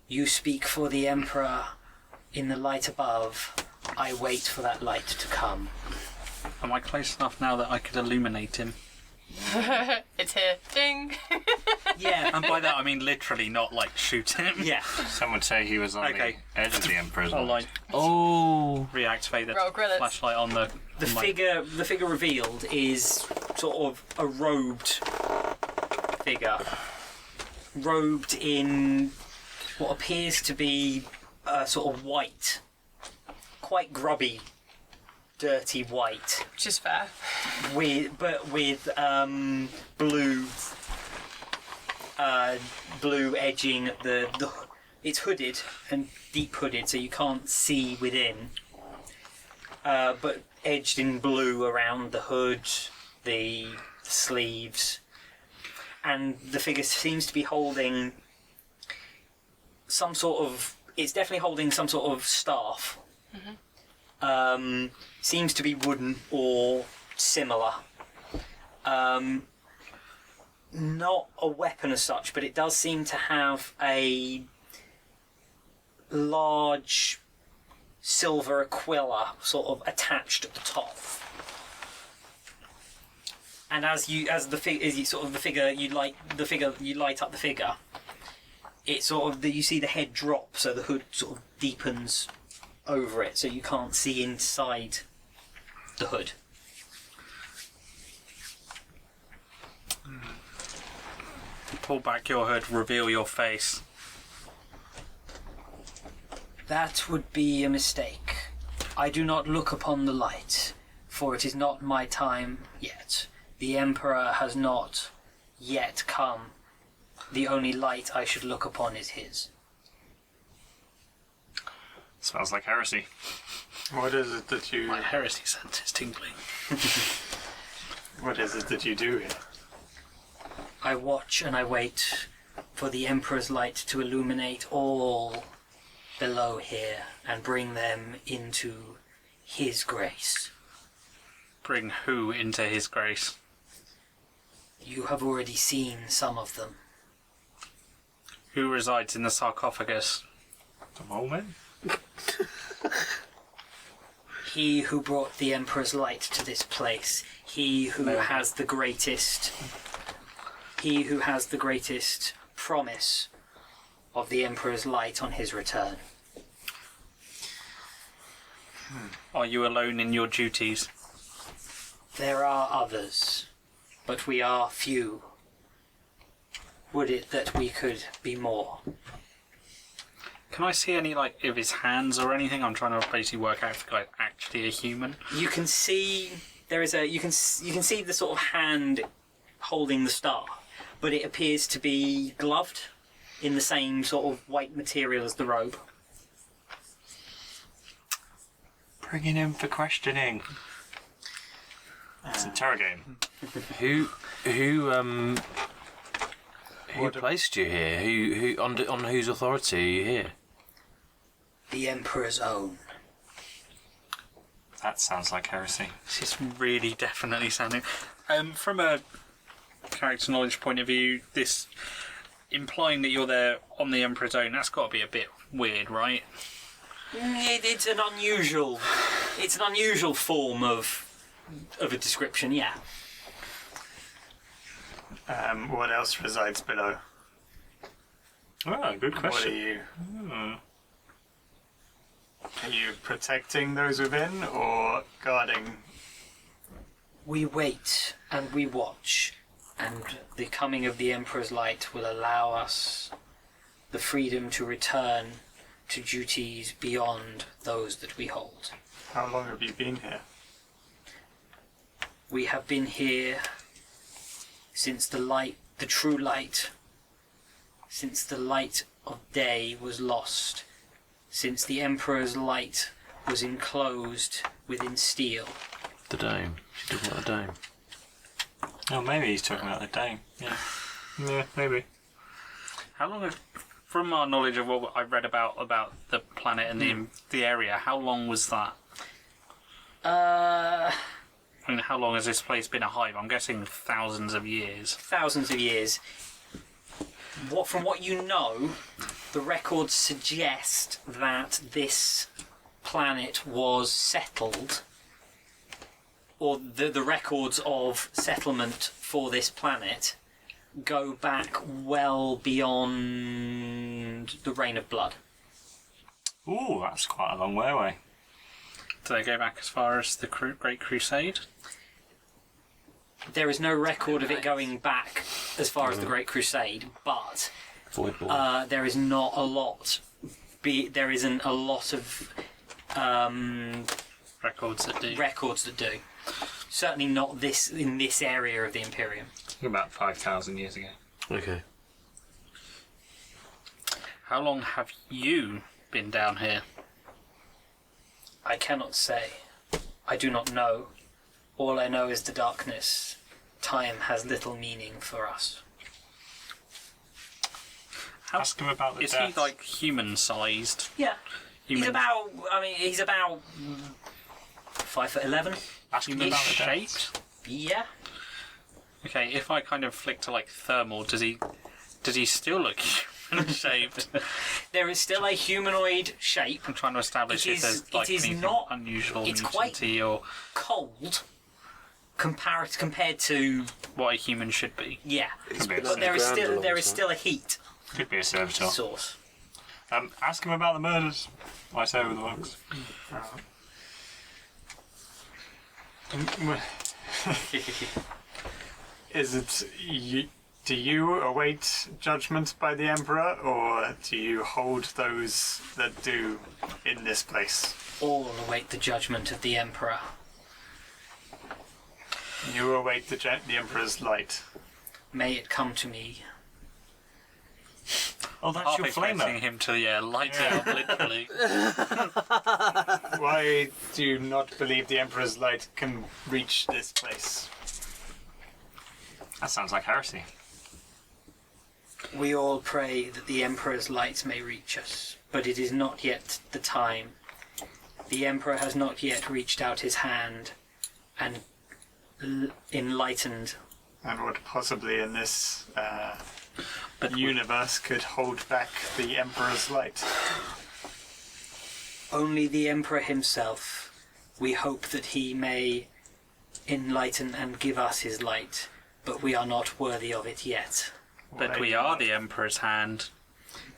You speak for the Emperor in the light above. I wait for that light to come. Am I close enough now that I could illuminate him? It's here. Ding! Yeah. And by that I mean literally, not like shoot him. Yeah. Some would say he was on Okay. the edge of the Emperor's I'll mind. like Oh. reactivate the Roll grillets. flashlight on the... The on my- figure revealed is sort of a robed figure. Robed in what appears to be sort of white. Quite grubby, dirty white. Which is fair. With blue edging at the it's hooded and deep hooded, so you can't see within. But edged in blue around the hood, the sleeves, and the figure seems to be holding some sort of. It's definitely holding some sort of staff. Seems to be wooden or similar. Not a weapon as such, but it does seem to have a large silver aquila sort of attached at the top. And as you light up the figure, it sort of you see the head drop, so the hood sort of deepens over it, so you can't see inside the hood. Pull back your hood, reveal your face. That would be a mistake. I do not look upon the light, for it is not my time yet. The Emperor has not yet come. The only light I should look upon is his. Smells like heresy. What is it that you? My heresy sense is tingling. What is it that you do here? I watch and I wait for the Emperor's light to illuminate all below here and bring them into his grace. Bring who into his grace? You have already seen some of them. Who resides in the sarcophagus? The moment. He who brought the Emperor's light to this place. He who has the greatest. He who has the greatest promise of the Emperor's light on his return. Are you alone in your duties? There are others, but we are few. Would it that we could be more? Can I see any like of his hands or anything? I'm trying to basically work out if the guy's actually a human. You can see you can see the sort of hand holding the star, but it appears to be gloved in the same sort of white material as the robe. Bringing him for questioning. Let's interrogate him. Who placed you here? Who on whose authority are you here? The Emperor's own. That sounds like heresy. This is really definitely sounding. From a character knowledge point of view, this implying that you're there on the Emperor's own, that's got to be a bit weird, right? It's an unusual form of a description, yeah. What else resides below? Oh, good What question. are you? Are you protecting those within or guarding? We wait and we watch, and the coming of the Emperor's light will allow us the freedom to return to duties beyond those that we hold. How long have you been here? We have been here since the true light, since the light of day was lost, since the Emperor's light was enclosed within steel. The dome. She's talking about the dome. Oh, maybe he's talking about the dame. Yeah, maybe. How long have, from our knowledge of what I read about the planet and the area, how long was that? Uh, I mean, how long has this place been a hive? I'm guessing thousands of years. thousands of years. From what you know, the records suggest that this planet was settled, or the records of settlement for this planet go back well beyond the Reign of Blood. Ooh, that's quite a long way away. Do they go back as far as the Great Crusade? There is no record of it going back as far as the Great Crusade, but Voidborn. there is not a lot. There isn't a lot of Records that do. records that do. Certainly not in this area of the Imperium. About 5,000 years ago. Okay. How long have you been down here? I cannot say. I do not know. All I know is the darkness. Time has little meaning for us. Ask him about the Is deaths. he like human-sized? Yeah. Human, He's about 5'11". Ask him about the deaths. shaped? Yeah. Okay, if I kind of flick to like thermal, does he still look human-shaped? There is still a humanoid shape. I'm trying to establish It if there's is- like it is anything not- unusual, it's quite- mutanty, or Cold. Compared to what a human should be. yeah. Could be a But there is Ground a still long there is time. still a heat Could be a servitor. source. Ask him about the murders. I say with the works. Is it do you await judgment by the Emperor, or do you hold those that do in this place? All await the judgment of the Emperor. You await the Emperor's light. May it come to me. Oh, that's Half your expecting flamer. him to light it up literally. Why do you not believe the Emperor's light can reach this place? That sounds like heresy. We all pray that the Emperor's light may reach us, but it is not yet the time. The Emperor has not yet reached out his hand and enlightened. And what possibly in this But universe could hold back the Emperor's light? Only the Emperor himself. We hope that he may enlighten and give us his light, but we are not worthy of it yet. But we are the Emperor's hand.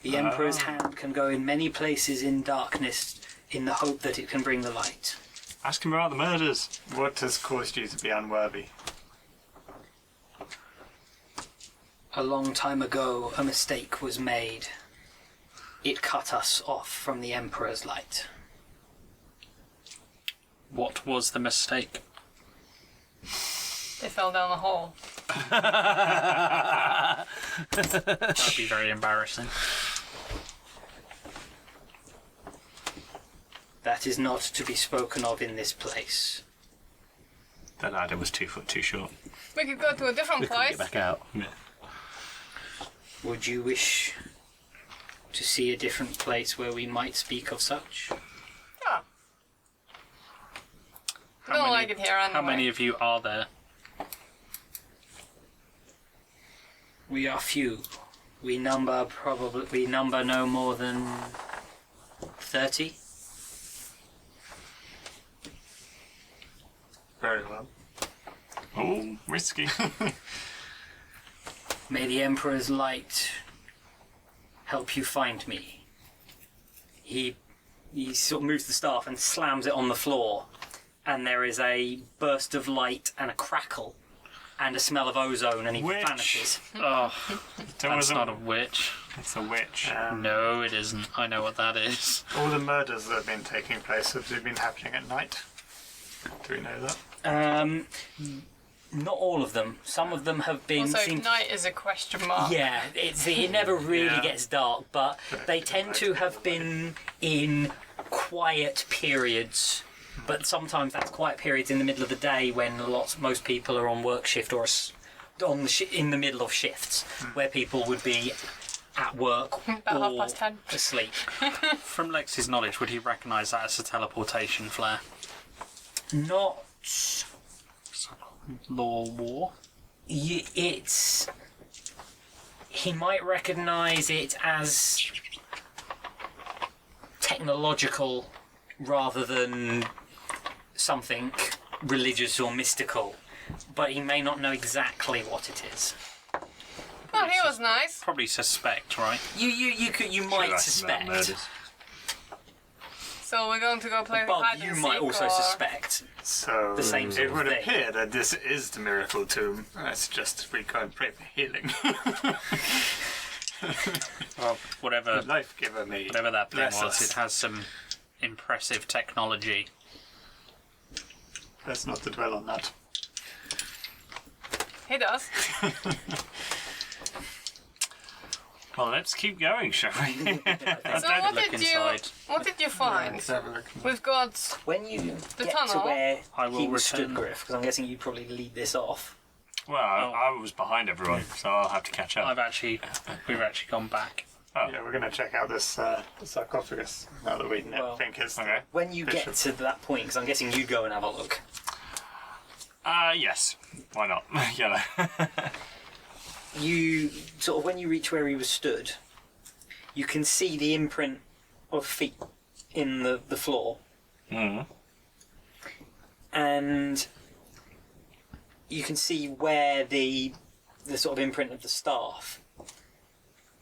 The Emperor's hand can go in many places in darkness in the hope that it can bring the light. Ask him about the murders. What has caused you to be unworthy? A long time ago, a mistake was made. It cut us off from the Emperor's light. What was the mistake? They fell down the hole. That'd be very embarrassing. That is not to be spoken of in this place. The ladder was 2 foot too short. We could go to a different We couldn't place. get back out. Yeah. Would you wish to see a different place where we might speak of such? Yeah. I don't like it here anyway. How many of you are there? We are few. We number no more than 30. Very well. Oh, risky. May the Emperor's light help you find me. He sort of moves the staff and slams it on the floor, and there is a burst of light and a crackle and a smell of ozone, and he Witch. vanishes. Oh, That that's was not a witch. It's a witch. No, it isn't. I know what that is. All the murders that have been taking place, have they been happening at night? Do we know that? Not all of them. Some of them have been. Also, night is a question mark. Yeah, it never really Yeah. gets dark, but they tend to have been in quiet periods. But sometimes that's quiet periods in the middle of the day when most people are on work shift or in the middle of shifts where people would be at work About or 10:30. asleep. From Lexi's knowledge, would he recognise that as a teleportation flare? Not. Law war? It's. He might recognise it as technological rather than something religious or mystical, but he may not know exactly what it is. Oh, he was nice. Probably suspect, right? You might Should ask him about suspect, murders. So we're going to go play but hide and you seek, might also or... suspect. So The same sort it of would thing. appear that this is the miracle tomb. It's just we can't pray for healing. Well, whatever Life giver me. that thing bless was, us. it has some impressive technology. Let's not to dwell on that. He does. Well, let's keep going, shall we? So what look did inside. what did you find? Let's have a look. We've got When you The get tunnel? to where I will he was stood, return. Griff, because I'm guessing you probably lead this off. Well, I was behind everyone, so I'll have to catch up. We've actually gone back. Yeah, we're going to check out this the sarcophagus now that we Well, think is Okay. When you Bishop. get to that point, because I'm guessing you go and have a look. Yes. Why not? Yellow. You sort of when you reach where he was stood, you can see the imprint of feet in the floor, Mm. and you can see where the sort of imprint of the staff.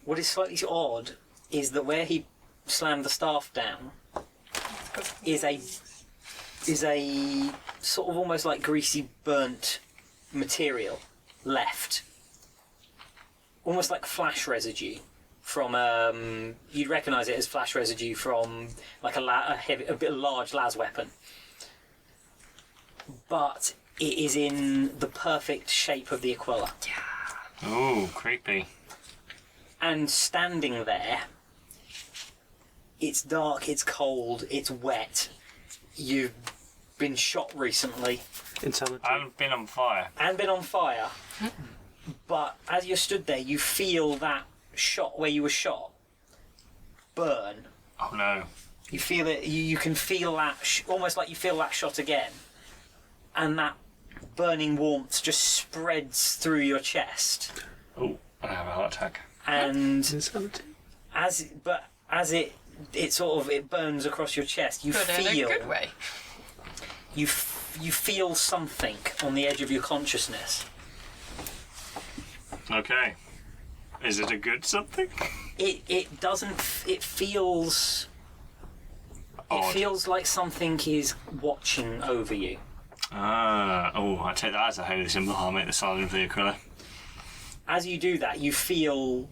What is slightly odd is that where he slammed the staff down is a sort of almost like greasy burnt material left, almost like flash residue from you'd recognise it as flash residue from like a large las weapon, but it is in the perfect shape of the Aquila. Ooh, creepy. And standing there, it's dark, it's cold, it's wet. You've been shot recently Insanity. I've been on fire. and been on fire, but as you stood there, you feel that shot where you were shot burn. Oh no. You feel it. You can feel that almost like you feel that shot again, and that burning warmth just spreads through your chest. Ooh, I have a heart attack. And Insanity. as it sort of it burns across your chest, you good in a feel good way. you feel something on the edge of your consciousness. Okay. Is it a good something? It doesn't. It feels. It Odd. feels like something is watching over you. I take that as a holy symbol. I'll make the sign of the Aquila. As you do that, you feel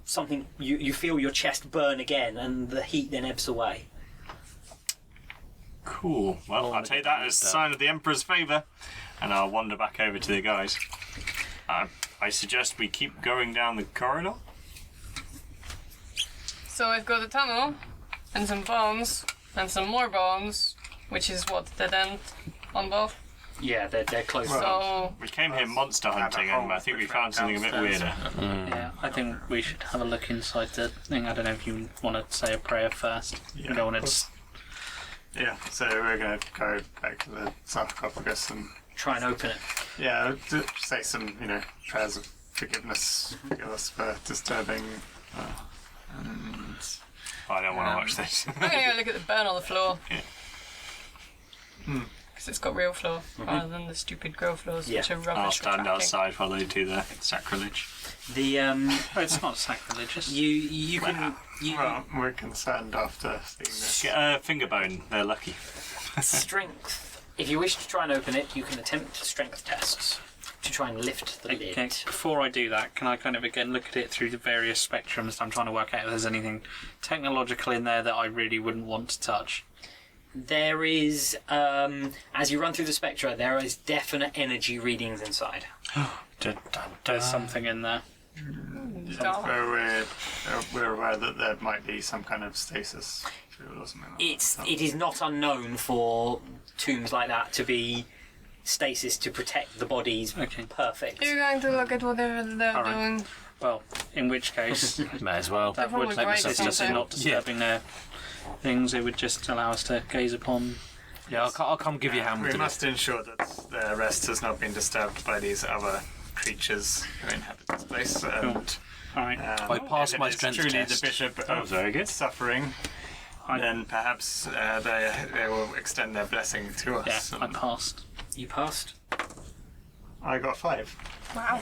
something. You feel your chest burn again, and the heat then ebbs away. Cool. Well, I'll take that as a sign of the Emperor's favour, and I'll wander back over to the guys. I suggest we keep going down the corridor. So I've got a tunnel, and some bones, and some more bones, which is what, dead end on both? Yeah, they're close. So, We came here monster hunting, and I think we found something a bit weirder. Yeah, I think we should have a look inside the thing. I don't know if you want to say a prayer first. Yeah, You don't want of to. course. Yeah, so we're going to go back to the sarcophagus and Try and open it. say some, prayers of forgiveness. Forgive us for disturbing. And I don't want to watch this. I'm gonna go look at the burn on the floor. Yeah. Because it's got real floor, rather than the stupid grow floors, Yeah. which are rubbish I'll for stand tracking. outside while they do their sacrilege. The Oh, it's not sacrilegious. you can well, we're concerned after seeing this. Get a finger bone. They're lucky. strength. If you wish to try and open it, you can attempt strength tests to try and lift the Okay, lid. before I do that, can I kind of again look at it through the various spectrums? I'm trying to work out if there's anything technological in there that I really wouldn't want to touch. There is, as you run through the spectra, there is definite energy readings inside. There's something in there. Dark. We're aware that there might be some kind of stasis field or something like It is not unknown for tombs like that to be stasis to protect the bodies. Okay. Perfect. You're going to look at whatever they're All right. doing. Well, in which case, May as well. that Probably would break this is something. not disturbing their things. It would just allow us to gaze upon. Yeah, I'll come give you a hand We with it. must ensure that their rest has not been disturbed by these other creatures who inhabit this place. And, All right. I passed if my it is strength truly test. the bishop was of very good. suffering, then perhaps they will extend their blessing to us. Yeah, I passed. You passed. I got 5. Wow.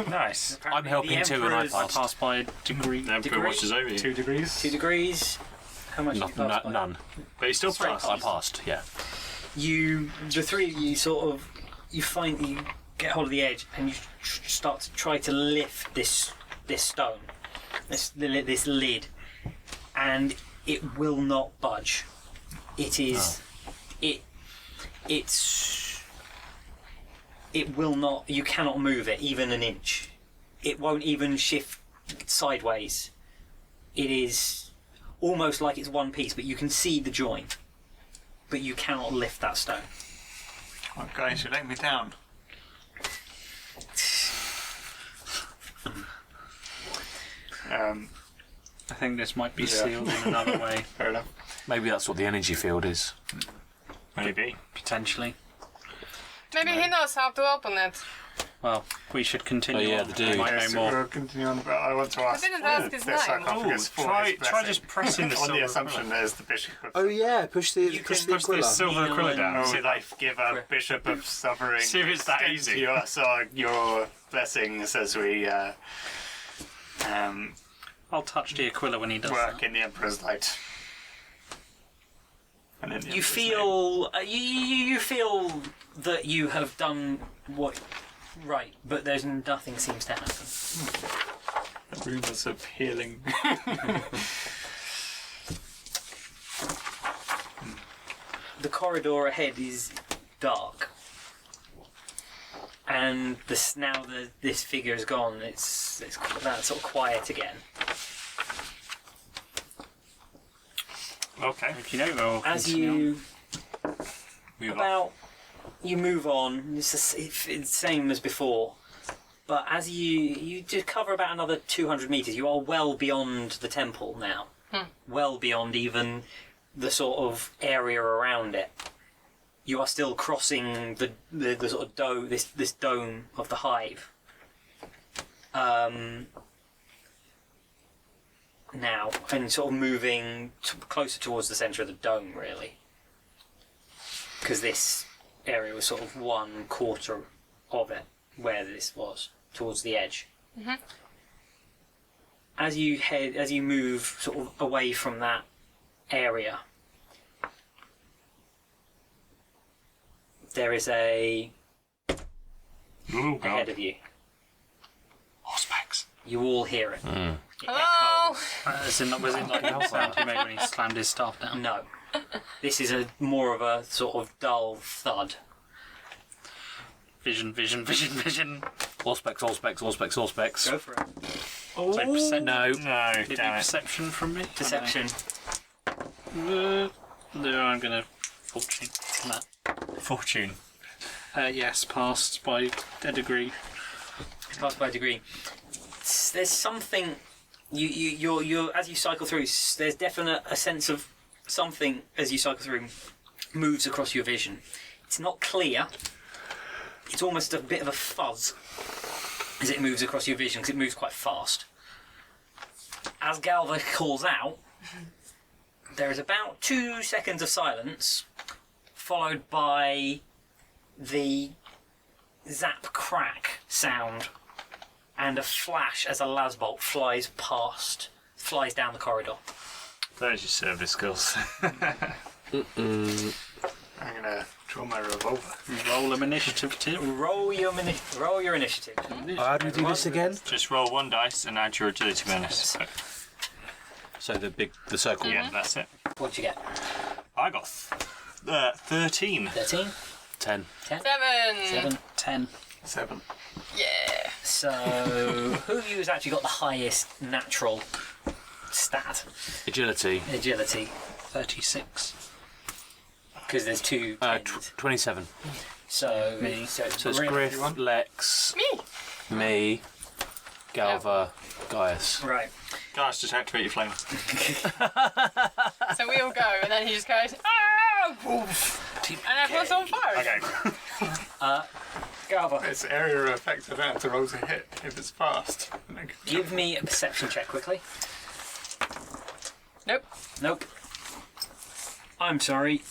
Nice. I'm helping too, and I I passed. passed by a degree. The Emperor Degree? watches over you. 2 degrees. 2 degrees. How much did you pass by? None. But you still Straight passed. I passed. Yeah. The three of you you get hold of the edge and you start to try to lift this stone, this lid, and it will not budge. It is, it will not. You cannot move it even an inch. It won't even shift sideways. It is almost like it's one piece, but you can see the joint. But you cannot lift that stone. Oh, guys, you let me down. I think this might be Yeah. sealed in another way, Fair enough. Maybe that's what the energy field is. Maybe. potentially. Maybe he knows how to open it. Well, we should continue. Oh, yeah, on. the dude. We might Yes, know more. we'll continue on, but I want to ask. didn't ask his the name. sarcophagus Ooh, for try his blessing. just pressing the on silver the assumption Aquila. there's the bishop of Oh yeah, push the You push can the Push this Aquila. silver Aquila down. Oh, See, life giver, bishop of suffering. See if it's that extend easy. to us your blessings as we I'll touch the Aquila when he does work that. in the Emperor's light. And in the You Emperor's feel you feel that you have done what right, but there's nothing seems to happen. name. Rumours of healing. The corridor ahead is dark, and this figure is gone. It's that sort of quiet again. Okay. If you don't know, As continue on. you Move on. you move on, it's the same as before. But as you just cover about another 200 meters, you are well beyond the temple now. Well beyond even the sort of area around it. You are still crossing the sort of dome, this dome of the hive. Now, and sort of moving closer towards the centre of the dome, really. Because this area was sort of 1/4 of it, where this was, towards the edge. as you move sort of away from that area, there is a Ooh, ahead God. of you. Horsebags. You all hear it. It Hello? Was it like the sound he made when he slammed his staff down? No. This is more of a sort of dull thud. Vision. Allspecs. Go for it. So No. No, Did it be damn it. perception from me? Perception. No, I'm gonna fortune on that. Fortune. Yes, passed by a degree. Passed by a degree. There's something you're as you cycle through. There's definite a sense of something as you cycle through moves across your vision. It's not clear. It's almost a bit of a fuzz as it moves across your vision because it moves quite fast. As Galva calls out, there is about 2 seconds of silence, followed by the zap crack sound and a flash as a lasbolt flies down the corridor. There's your service skills. I'm gonna draw my revolver. Roll him initiative, Tim. Roll your initiative. How do we do this again? Just roll 1 dice and add your agility bonus. So the circle Yeah, one. that's it. What'd you get? I got 13. 13? 10. 10? 7. 7. 10. 7. Yeah. So, who of you has actually got the highest natural stat? Agility. Agility. 36. Because there's 2 tens. 27. So, Me. so it's So it's Griff. Griff, Lex, Me. me, Galva, Gaius. Right. Guys, just activate your flame. So we all go, and then he just goes, ah! Woof. And everyone's on fire. Okay. Galva, It's area of effect. I don't have to roll to hit if it's fast. give me a perception check quickly. Nope. Nope. I'm sorry.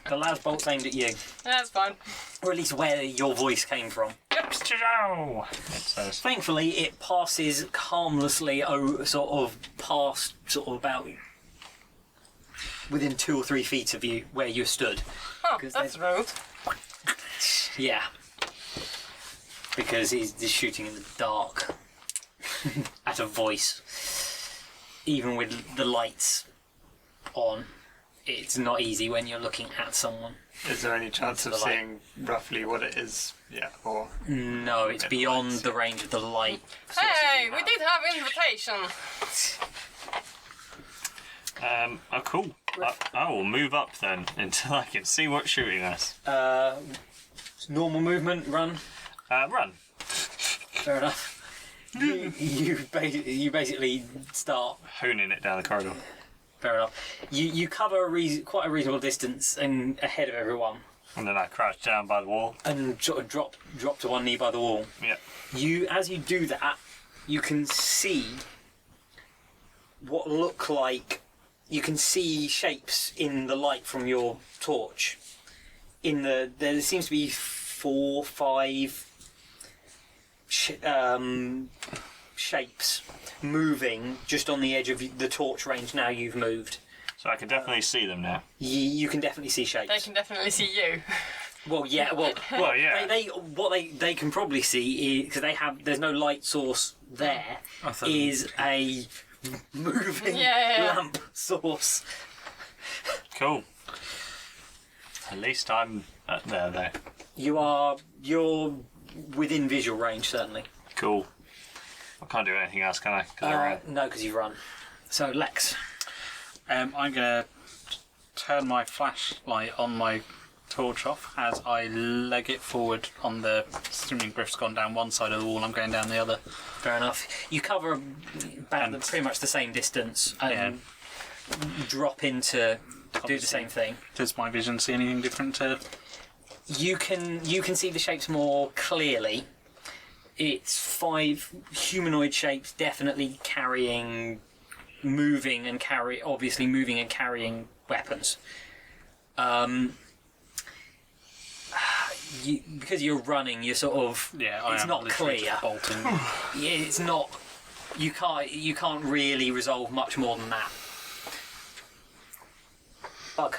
The lasbolt's aimed at you. That's fine. Or at least where your voice came from. It says. Thankfully, it passes harmlessly, sort of past, sort of about within 2 or 3 feet of you where you stood. Oh, 'Cause that's rude. Yeah. Because he's just shooting in the dark at a voice. Even with the lights on, it's not easy when you're looking at someone. Is there any chance of The light. seeing roughly what it is? Yeah, or No, it's beyond the range of the light. Hey, we did have invitation. Oh, cool. I will move up then until I can see what's shooting us. Normal movement, run. Run. Fair enough. You basically start. Hooning it down the corridor. Fair enough. You cover quite a reasonable distance and ahead of everyone, And then I crouch down by the wall. and sort of drop to one knee by the wall. Yeah. As you do that, you can see what look like. You can see shapes in the light from your torch. There seems to be 4, 5 shapes moving just on the edge of the torch range. Now you've moved. So I can definitely see them now. You can definitely see shapes. They can definitely see you. Well, yeah. Well, yeah. They can probably see because there's no light source there. Is a moving Yeah. lamp source. Cool. At least I'm there. You're within visual range certainly. Cool. I can't do anything else, can I? 'Cause I ran. No, because you run. So Lex, I'm gonna turn my flashlight on my torch off as I leg it forward on the. Assuming Griff's gone down one side of the wall, I'm going down the other. fair enough. You cover pretty much the same distance and drop into do the same thing. Does my vision see anything different to? You can see the shapes more clearly. It's 5 humanoid shapes, definitely moving and carrying weapons. Because you're running, you're sort of. Yeah, I it's am not literally clear. just bolting. Yeah, it's not You can't really resolve much more than that. Bug.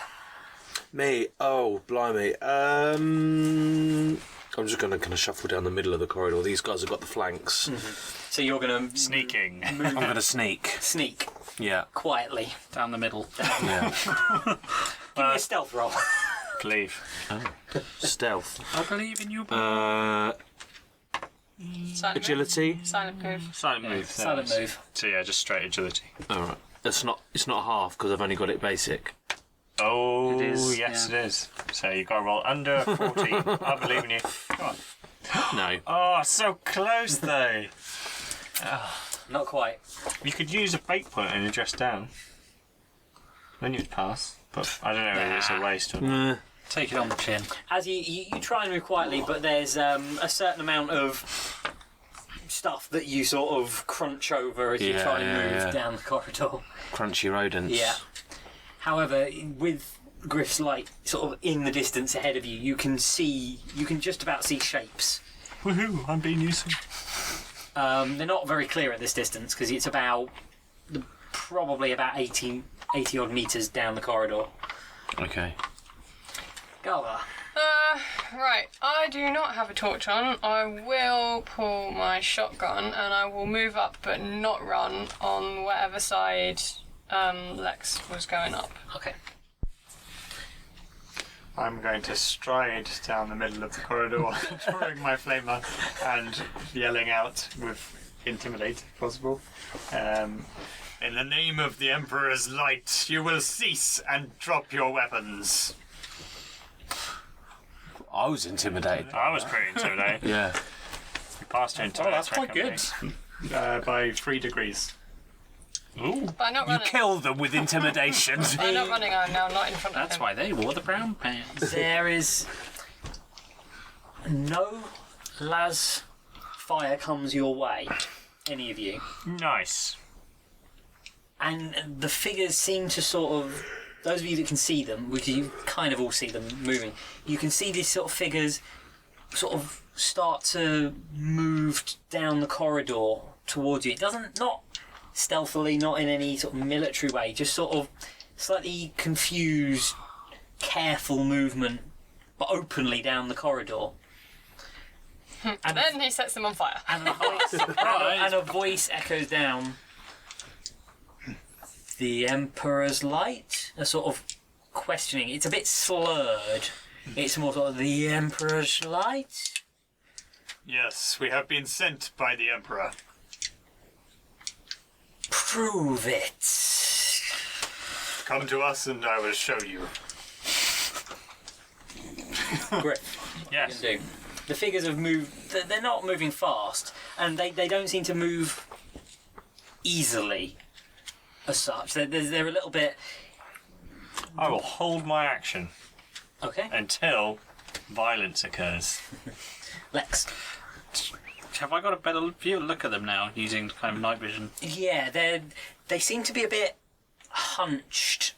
Me? Oh, blimey. I'm just going to kind of shuffle down the middle of the corridor. These guys have got the flanks. So you're going to Sneaking. I'm going to sneak. sneak Yeah. quietly. Down the middle. Yeah. Give me a stealth roll. Cleave. Stealth. I believe in you, boy. Silent Agility. Move. Silent move. Silent move. Silent move. So yeah, just straight agility. All right. It's not half because I've only got it basic. Oh, It is, yes, yeah. it is. So you got to roll under 14. I believe in you. Come on. No. Oh, so close though. Not quite. You could use a fake point and adjust down. Then you'd pass. But I don't know if it's a waste or not. Take it on the chin. As you try and move quietly, but there's a certain amount of stuff that you sort of crunch over as you try and move down the corridor. Crunchy rodents. Yeah. However, with Griff's light sort of in the distance ahead of you, you can just about see shapes. Woohoo, I'm being useful. They're not very clear at this distance because it's probably about 80 odd meters down the corridor. Okay. Gala. Right, I do not have a torch on. I will pull my shotgun and I will move up but not run on whatever side Lex was going up. Okay. I'm going to stride down the middle of the corridor, drawing my flamer and yelling out with intimidate, if possible. In the name of the Emperor's light, you will cease and drop your weapons. I was intimidated. I was pretty intimidated. Yeah. You passed your entire that's attack quite on good. me. By 3 degrees. Ooh. But I'm not You running. kill them with intimidation. I'm not running, I'm now not in front of That's him. why they wore the brown pants. There is no las fire comes your way, any of you. Nice. And the figures seem to sort of, those of you that can see them, because you kind of all see them moving, you can see these sort of figures sort of start to move down the corridor towards you. It doesn't, not stealthily, not in any sort of military way, just sort of slightly confused, careful movement, but openly down the corridor. And then he sets them on fire. And a voice echoes down. The Emperor's light? A sort of questioning. It's a bit slurred. It's more sort of the Emperor's light? Yes, we have been sent by the Emperor. Prove it. Come to us and I will show you. Griff, Yes. you can do. The figures have moved. They're not moving fast, and they don't seem to move easily as such. They're a little bit. I will hold my action Okay. until violence occurs. Lex. Have I got a better view look at them now using kind of night vision? Yeah, they seem to be a bit hunched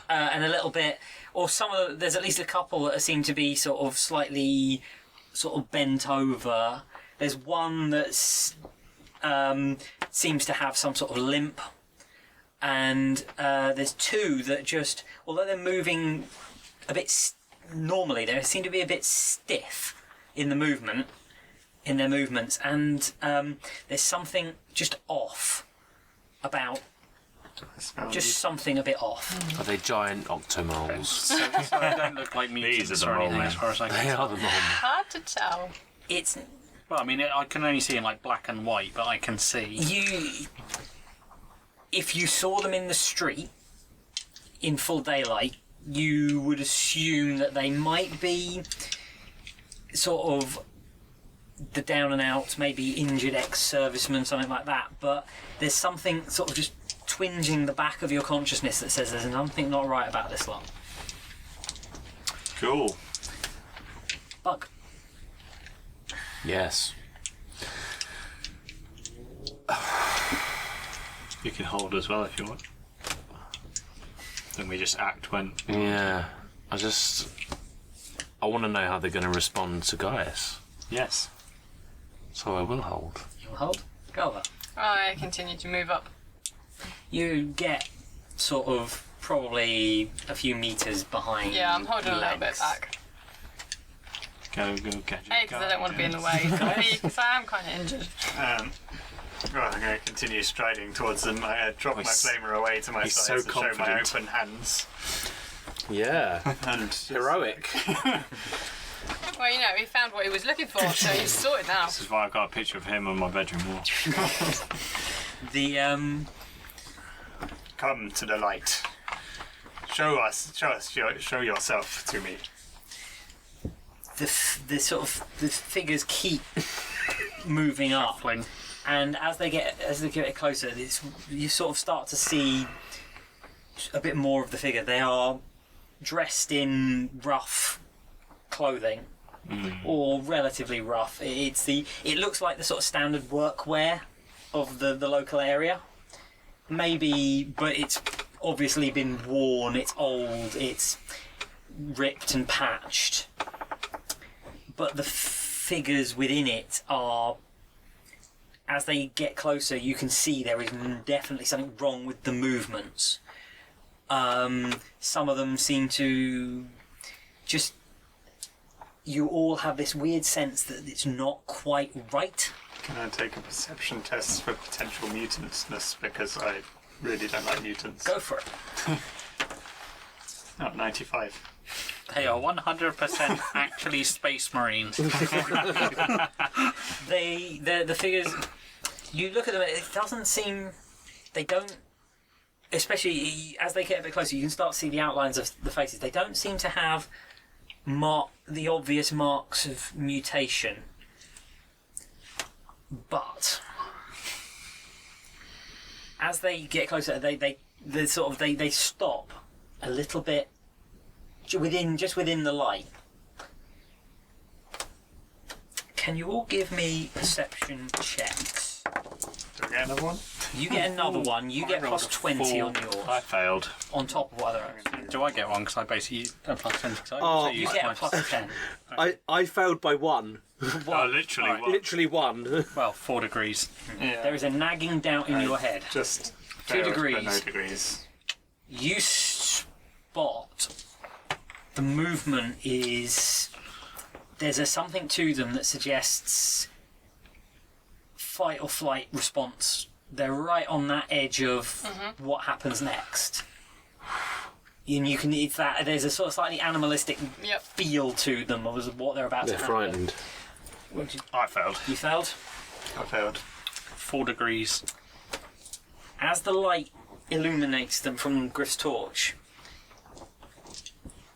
and a little bit, or there's at least a couple that seem to be sort of slightly sort of bent over. There's one that's seems to have some sort of limp, and there's two that just, although they're moving a bit normally, they seem to be a bit stiff in their movements, and there's something just off about. Just something a bit off. Are they giant octomoles? So they don't look like mutants These are the or anything mole as far as I can They tell. are the mom. Hard to tell. It's Well, I mean, I can only see in like black and white, but I can see. you. If you saw them in the street in full daylight, you would assume that they might be sort of the down and out, maybe injured ex-servicemen, something like that. But there's something sort of just twinging the back of your consciousness that says there's something not right about this lot. Cool. Bug. Yes. You can hold as well if you want. Then we just act when. Yeah. I want to know how they're going to respond to Gaius. Yes. So I will hold. You'll hold. Go over. I continue to move up. You get sort of probably a few meters behind. Yeah, I'm holding a little bit legs. back. Go, catch A, because I don't want to be in the way. B, because I am kind of injured. Well, I'm going to continue striding towards them. I drop my flamer away to my he's side so to show my confident. open hands. Yeah. And Heroic. Well, you know, he found what he was looking for, so he's sorted now. This is why I've got a picture of him on my bedroom wall. The come to the light. Show yourself to me. the sort of the figures keep moving up, and as they get closer, you sort of start to see a bit more of the figure. They are dressed in rough clothing, or relatively rough. It looks like the sort of standard workwear of the local area, maybe, but it's obviously been worn. It's old. It's ripped and patched. But the figures within it are, as they get closer, you can see there is definitely something wrong with the movements. Some of them seem to just... You all have this weird sense that it's not quite right. Can I take a perception test for potential mutantsness, because I really don't like mutants? Go for it. Oh, 95. They are 100% actually space marines. The figures, you look at them, it doesn't seem... They don't... Especially as they get a bit closer, you can start to see the outlines of the faces. They don't seem to have the obvious marks of mutation. But as they get closer, they stop a little bit within the light. Can you all give me perception checks? Do I get another one? You get another one. You get plus 20 on yours. I failed. On top of what other actions. Do I get one? Because I basically used a plus 20. Oh, You get a plus 10. I failed by one. Oh, literally. Alright. What? Literally one. Well, 4 degrees. Yeah. There is a nagging doubt in your head. Just 2 failed, degrees. But no degrees. You spot the movement is... There's something to them that suggests fight or flight response. They're right on that edge of what happens next. And you can... It's that there's a sort of slightly animalistic Yep. feel to them of what they're about They're to happen. frightened. I failed. You failed? I failed. 4 degrees. As the light illuminates them from Griff's torch,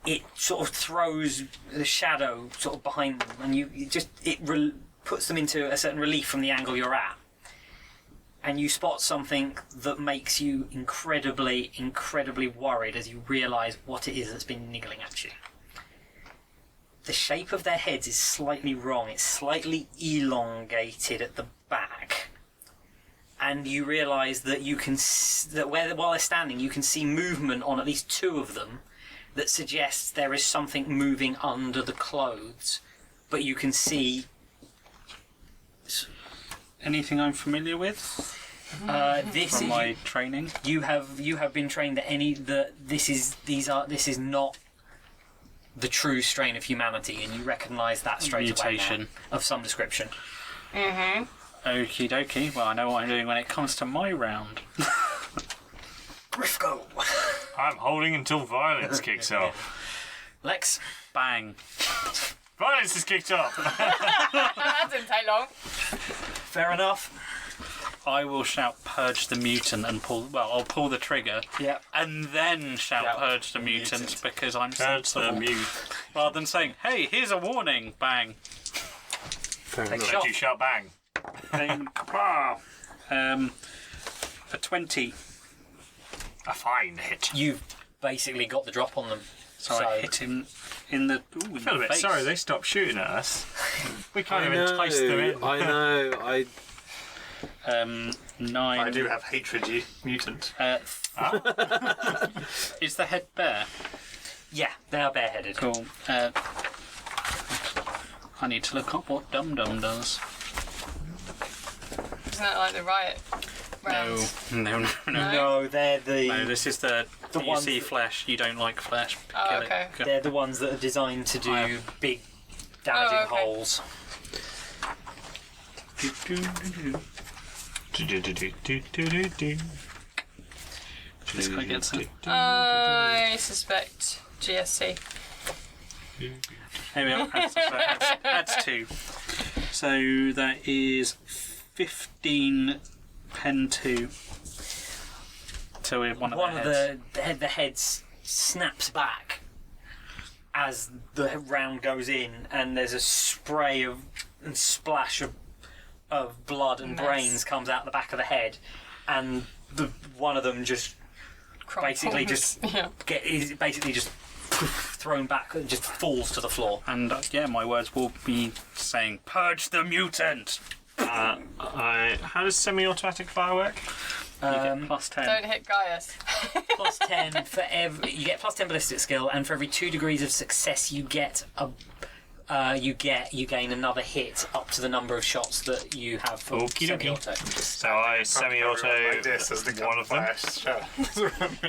it sort of throws the shadow sort of behind them, and puts them into a certain relief from the angle you're at. And you spot something that makes you incredibly, incredibly worried as you realise what it is that's been niggling at you. The shape of their heads is slightly wrong. It's slightly elongated at the back. And you realise that while they're standing, you can see movement on at least 2 of them that suggests there is something moving under the clothes. But you can see... Anything I'm familiar with this from is... my training? You have been trained that this is not the true strain of humanity, and you recognise that straight Mutation. away now, of some description. Okie dokie. Well, I know what I'm doing when it comes to my round. Griff, go! I'm holding until violence kicks off. Lex, Bang. Violence is kicked off! That didn't take long. fair enough. I will shout purge the mutant and I'll pull the trigger Yeah. and then shout purge the mutant because I'm That's the sensible. mute. Rather than saying, hey, here's a warning, bang. Fair Take enough. shot. You shout bang. Bang. A 20. A fine hit. You've basically got the drop on them. So I hit him in the, I feel a bit face. sorry they stopped shooting at us. We kind I of know. enticed them in. I know. 9. I do have hatred, you mutant. Is the head bare? Yeah, they are bareheaded. Cool. I need to look up what Dum Dum does. Isn't that like the riot rounds? No. No, they're the No, this is the you ones see that- flesh, you don't like flesh. Oh, kill okay. It. they're the ones that are designed to do I- big damaging Oh, okay. holes. This guy gets it. I suspect GSC. Here we are. That's 2. So that is 15 pen 2. So we're one of the heads. the heads snaps back as the round goes in, and there's a spray of and splash of blood and Mess. brains comes out the back of the head, and the one of them just basically just Yeah. is basically just thrown back and just falls to the floor. And yeah, my words will be saying, "Purge the mutant." How does semi-automatic fire work? You get plus 10. Don't hit Gaius. Plus 10 for every you get plus 10 ballistic skill, and for every 2 degrees of success you get you gain another hit up to the number of shots that you have for Okie dokie. semi-auto. So I semi-auto like this as the one of them. gunfire.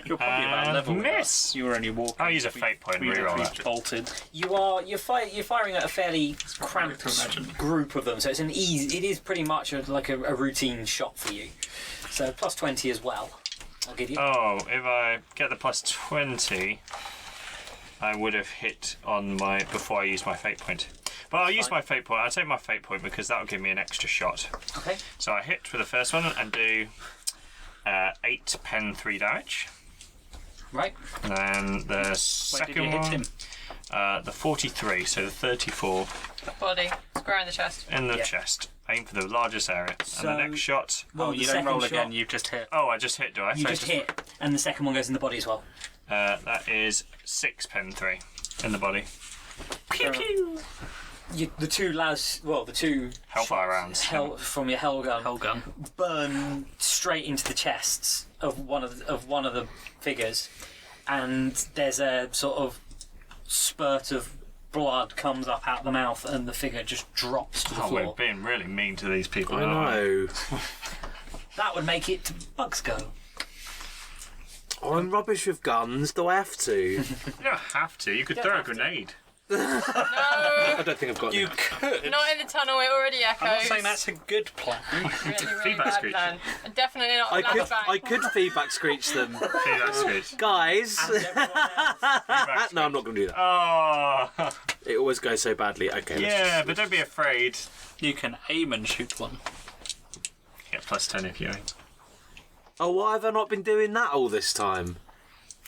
You're probably about level with miss. us. You were only walking. I'll use a fate point and We reroll that. bolted. You're firing at a fairly cramped group of them, so it's an easy. It is pretty much like a routine shot for you. So plus 20 as well. I'll give you. Oh, if I get the plus 20, I would have hit on my before I use my fate point. But I'll use my fate point. I'll take my fate point because that'll give me an extra shot. Okay. So I hit for the first one and do 8 pen 3 damage. Right. And then the Where did second you hit one, him? the 43, so the 34 Body. Square in the chest. in the Yeah. chest. Aim for the largest area. So- and the next shot. Well, Oh, the you don't second roll shot, again. You've just hit. Oh, I just hit, do I? You just hit, and the second one goes in the body as well. That is 6 pen 3 in the body. Pew pew. The two the two Hellfire shots rounds. from your hell gun Hell gun. burn straight into the chests of one of the figures, and there's a sort of spurt of blood comes up out the mouth, and the figure just drops to the Oh, we're floor. being really mean to these people. I aren't we? know. That would make it Bugs go. I'm rubbish with guns. Do I have to? You don't have to. You could don't throw a have to. grenade. No! I don't think I've got. You any. could. Not in the tunnel, it already echoes. I'm not saying that's a good plan. really Feedback bad screech. plan. And definitely not a I could. flashbang. I could feedback screech them, See, that's good. guys. Feedback No, I'm not going to do that. Oh, It always goes so badly. Okay. yeah, but don't be afraid. You can aim and shoot one. Get plus 10 if you aim. Oh, why have I not been doing that all this time?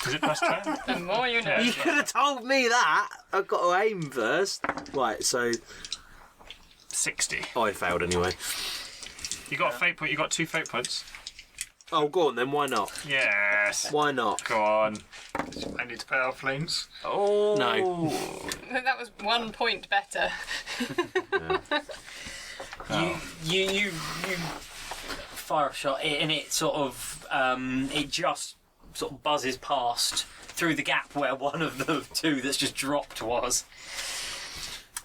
Is it plus 10? The more you know. Yeah. You could have told me that. I've got to aim first. Right. So 60. I failed anyway. You got a fate point. You got 2 fate points. Oh, go on then. Why not? Yes. Why not? Go on. I need to put out flames. Oh No. That was 1 point better. You fire a shot, and it sort of it just sort of buzzes past through the gap where one of the two that's just dropped was.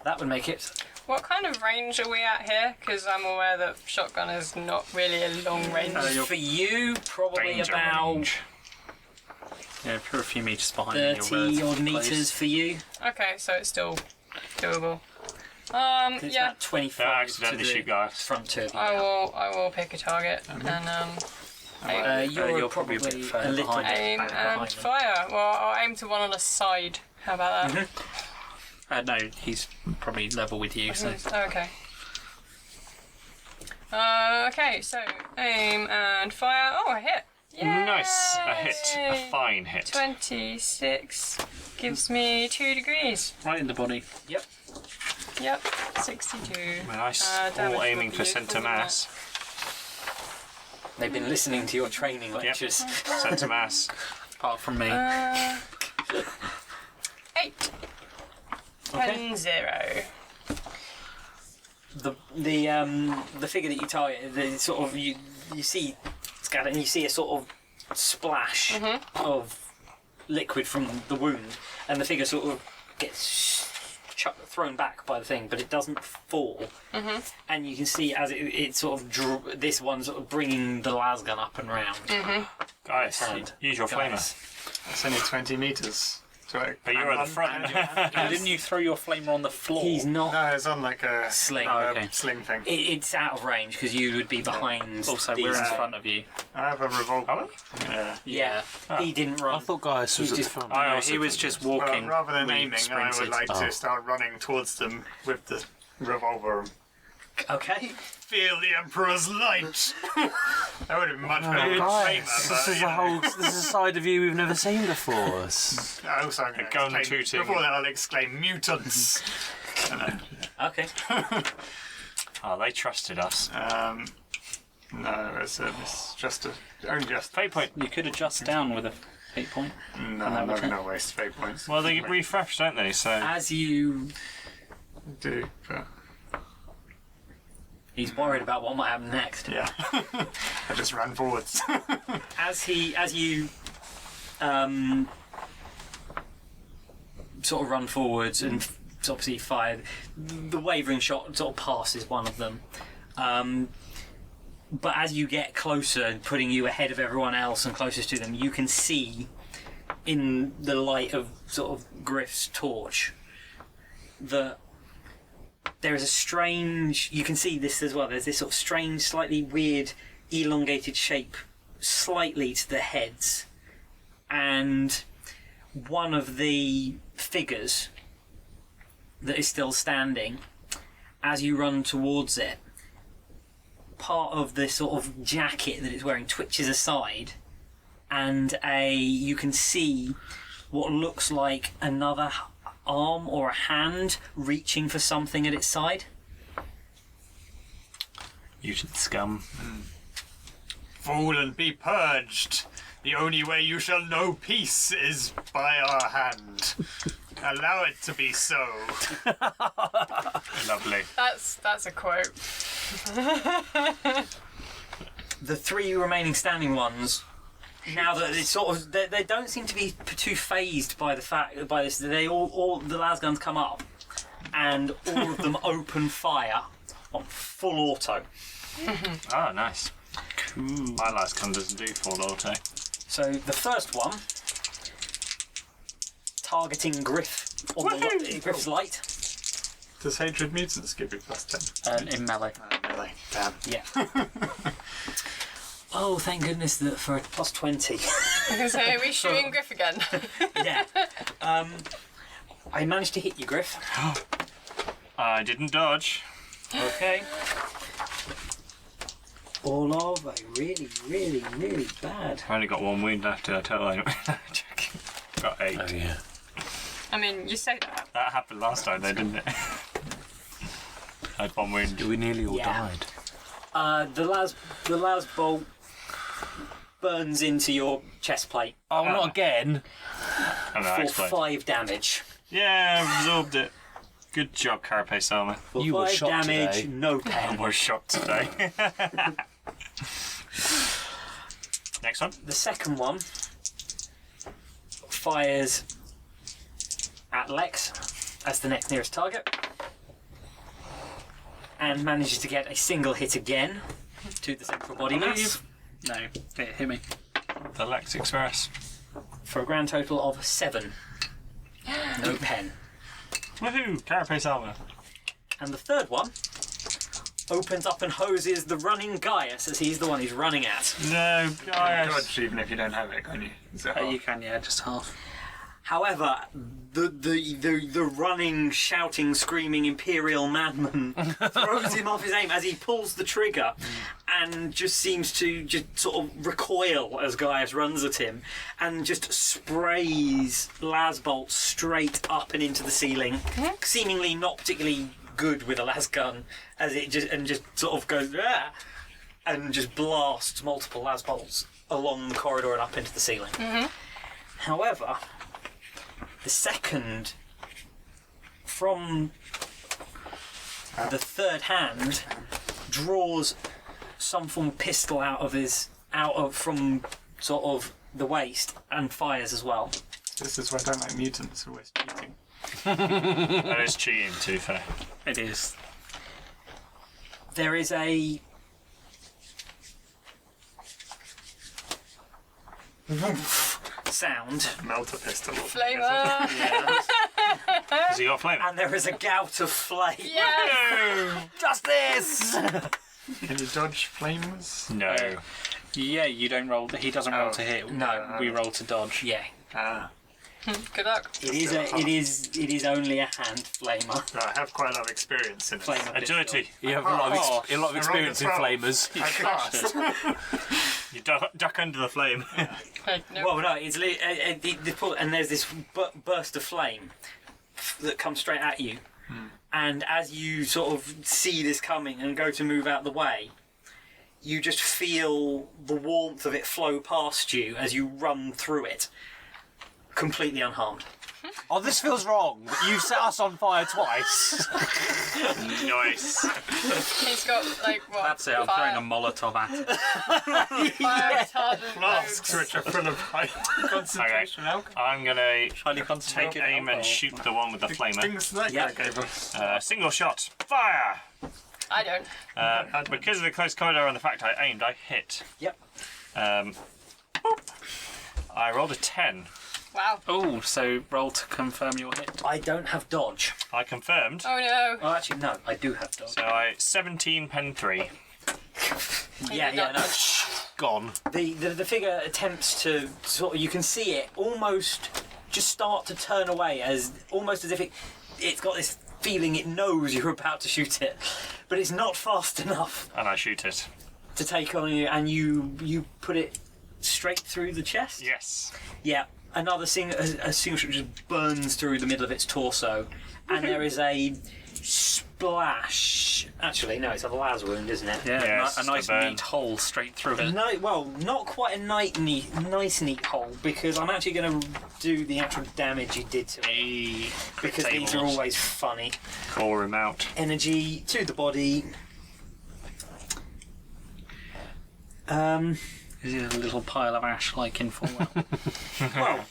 That would make it. What kind of range are we at here? Because I'm aware that shotgun is not really a long range. For you, probably danger about range. Yeah, if you're a few metres behind. then you're 30 relatively odd close. meters for you. Okay, so it's still doable. It's Yeah, about 25 Don't to accidentally the shoot guys. front two of you. I will pick a target and You're you're probably a bit further little behind. bit aim back and behind them. fire. Well, I'll aim to one on the side. How about that? No, he's probably level with you. So Okay. Okay, so aim and fire. Oh, a hit. Yay! Nice. A hit. A fine hit. 26 gives me 2 degrees. right in the body. Yep. Yep, 62. Nice. Damage All aiming would for be centre equal, mass. They've been listening to your training Yep. lectures. Centre mass. Apart from me. 8. 10 0. The figure that you target, the sort of you see scatter, and you see a sort of splash of liquid from the wound, and the figure sort of gets thrown back by the thing, but it doesn't fall. And you can see as it sort of this one sort of bringing the lasgun up and round. Guys, Hand. use your flamer. Guys. It's only 20 metres. But you're at the front. Didn't you throw your flamer on the floor? He's not No, it's on like a sling. sling thing. It's out of range because you would be behind. Also, these we're in two. front of you. I have a revolver. Are Yeah. Yeah, he didn't run. I thought Gaius was He's at just- the front. I No, also he was thought just Well, walking. rather than We aiming, I would sprinted. like to start running towards them with the revolver. Okay. Feel the Emperor's light! That would have been much better with Gaius, flamer, this but, is a whole. This is a side of you we've never seen before. Also, I'm gun going to tooting. Before that, I'll exclaim mutants. Okay. Oh, they trusted us. No, it's just only just. Fate point. You could adjust down with a 8 point. No, I'm not going to waste fate points. Well, they refresh, don't they? So As you, do, but he's worried about what might happen next. yeah, I just ran forwards. As you sort of run forwards and obviously fire, the wavering shot sort of passes one of them. But as you get closer, putting you ahead of everyone else and closest to them, you can see in the light of sort of Griff's torch that there is a strange. You can see this as well. There's this sort of strange, slightly weird, elongated shape, slightly to the heads, and one of the figures that is still standing. As you run towards it, part of the sort of jacket that it's wearing twitches aside, and you can see what looks like another arm or a hand reaching for something at its side. mutant scum. Fool and be purged. The only way you shall know peace is by our hand. Allow it to be so. Lovely. That's a quote. The three remaining standing ones, now that it's sort of, they don't seem to be too phased by this. They all the lasguns come up, and all of them open fire on full auto. Oh, nice. Cool. My last gun doesn't do full auto. So the first one, targeting Griff on Griff's light. Does Hatred Mutants give you +10? In melee. Really? Damn. Yeah. Oh, thank goodness that for a +20. I was going to say, are we shooting Griff again? Yeah. I managed to hit you, Griff. I didn't dodge. Okay. All of a really, really, really bad. I've only got one wound left to totally. Got 8. Oh yeah. I mean, you say that. That happened last time though, didn't it? I had one wound. We nearly all Yeah. died. The las bolt burns into your chest plate Oh, not again. I know, I for explained. 5 damage. Yeah, I absorbed it. Good job, Carapace Armour. For You were 5 shocked damage, today. no I pain. was shocked today. Next one. The second one fires at Lex as the next nearest target and manages to get a single hit again to the central body mass No, hit me. The Lex Express. for a grand total of 7. No pen. Woohoo! Carapace Armour. And the third one opens up and hoses the running Gaius as he's the one who's running at. No, guys. Dodge even if you don't have it, can you? So, You can, yeah, just half. However, the running, shouting, screaming Imperial madman throws him off his aim as he pulls the trigger and just seems to just sort of recoil as Gaius runs at him and just sprays lasbolt straight up and into the ceiling, seemingly not particularly good with a lasgun, as it just sort of goes "Ah!" and just blasts multiple lasbolts along the corridor and up into the ceiling. However, the second from the third hand draws some form of pistol out of from sort of the waist and fires as well. This is why I don't like mutants always cheating. That is cheating, to be fair. It is. There is a sound, Melt a pistol. Flamer. Has he got a flame? and there is a gout of flame. Yes. Justice! Can you dodge flames? No. Yeah, you don't roll. He doesn't roll to hit. No. We roll to dodge. Yeah, Ah. Good luck. it is only a hand flamer. I have quite a lot of experience in it. Flamer Agility. You have a lot of experience in I rolled a flamers. I passed. You duck under the flame. Okay, no. Well, no, it's and there's this burst of flame that comes straight at you, and as you sort of see this coming and go to move out the way, you just feel the warmth of it flow past you as you run through it, completely unharmed. Oh, this feels wrong. You've set us on fire twice. Nice. He's got like what? That's it. I'm fire, throwing a Molotov at it. fire retardant Flasks rogues. which are full of high concentration alcohol. I'm gonna Highly take concentrated aim and alcohol. shoot the one with the flamer. Things that Yeah. guy gave us. Single shot. Fire! I don't. Because of the close corridor and the fact I aimed, I hit. Yep. Boop. I rolled a 10. Wow. Oh, so roll to confirm your hit. I don't have dodge. I confirmed. Oh no. Oh, actually, no, I do have dodge. So I 17 pen 3. Yeah, did yeah, not no. Gone. The figure attempts to sort of, you can see it almost just start to turn away, as almost as if it's got this feeling it knows you're about to shoot it, but it's not fast enough And I shoot it. to take on you, and you put it straight through the chest. Yes. Yeah, another a single shot just burns through the middle of its torso, and there is a splash. Actually, no, it's a las wound, isn't it? Yeah, Yes, a nice the burn. neat hole straight through it. No, well, not quite a nice neat hole, because I'm actually going to do the actual damage you did to me, because these are tables. always funny. Call him out. Energy to the body. Is it a little pile of ash like in Fallout? Well,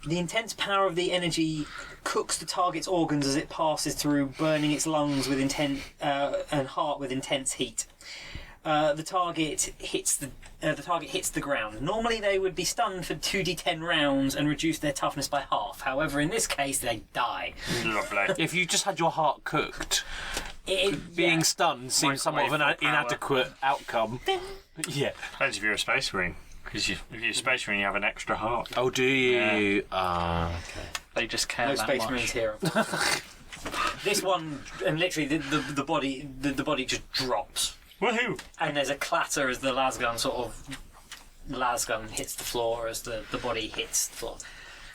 the intense power of the energy cooks the target's organs as it passes through, burning its lungs with and heart with intense heat. The target hits the ground. Normally, they would be stunned for 2d10 rounds and reduce their toughness by half. However, in this case, they die. Lovely. If you just had your heart cooked, being stunned seems somewhat of an Microwave power. inadequate outcome. Yeah. Depends if you're a space marine. Because if you're a space marine, you have an extra heart. Oh, do you? They just care No that Space much. Marines here. This one, and literally the body just drops. Woohoo! And there's a clatter as the las gun hits the floor, as the body hits the floor.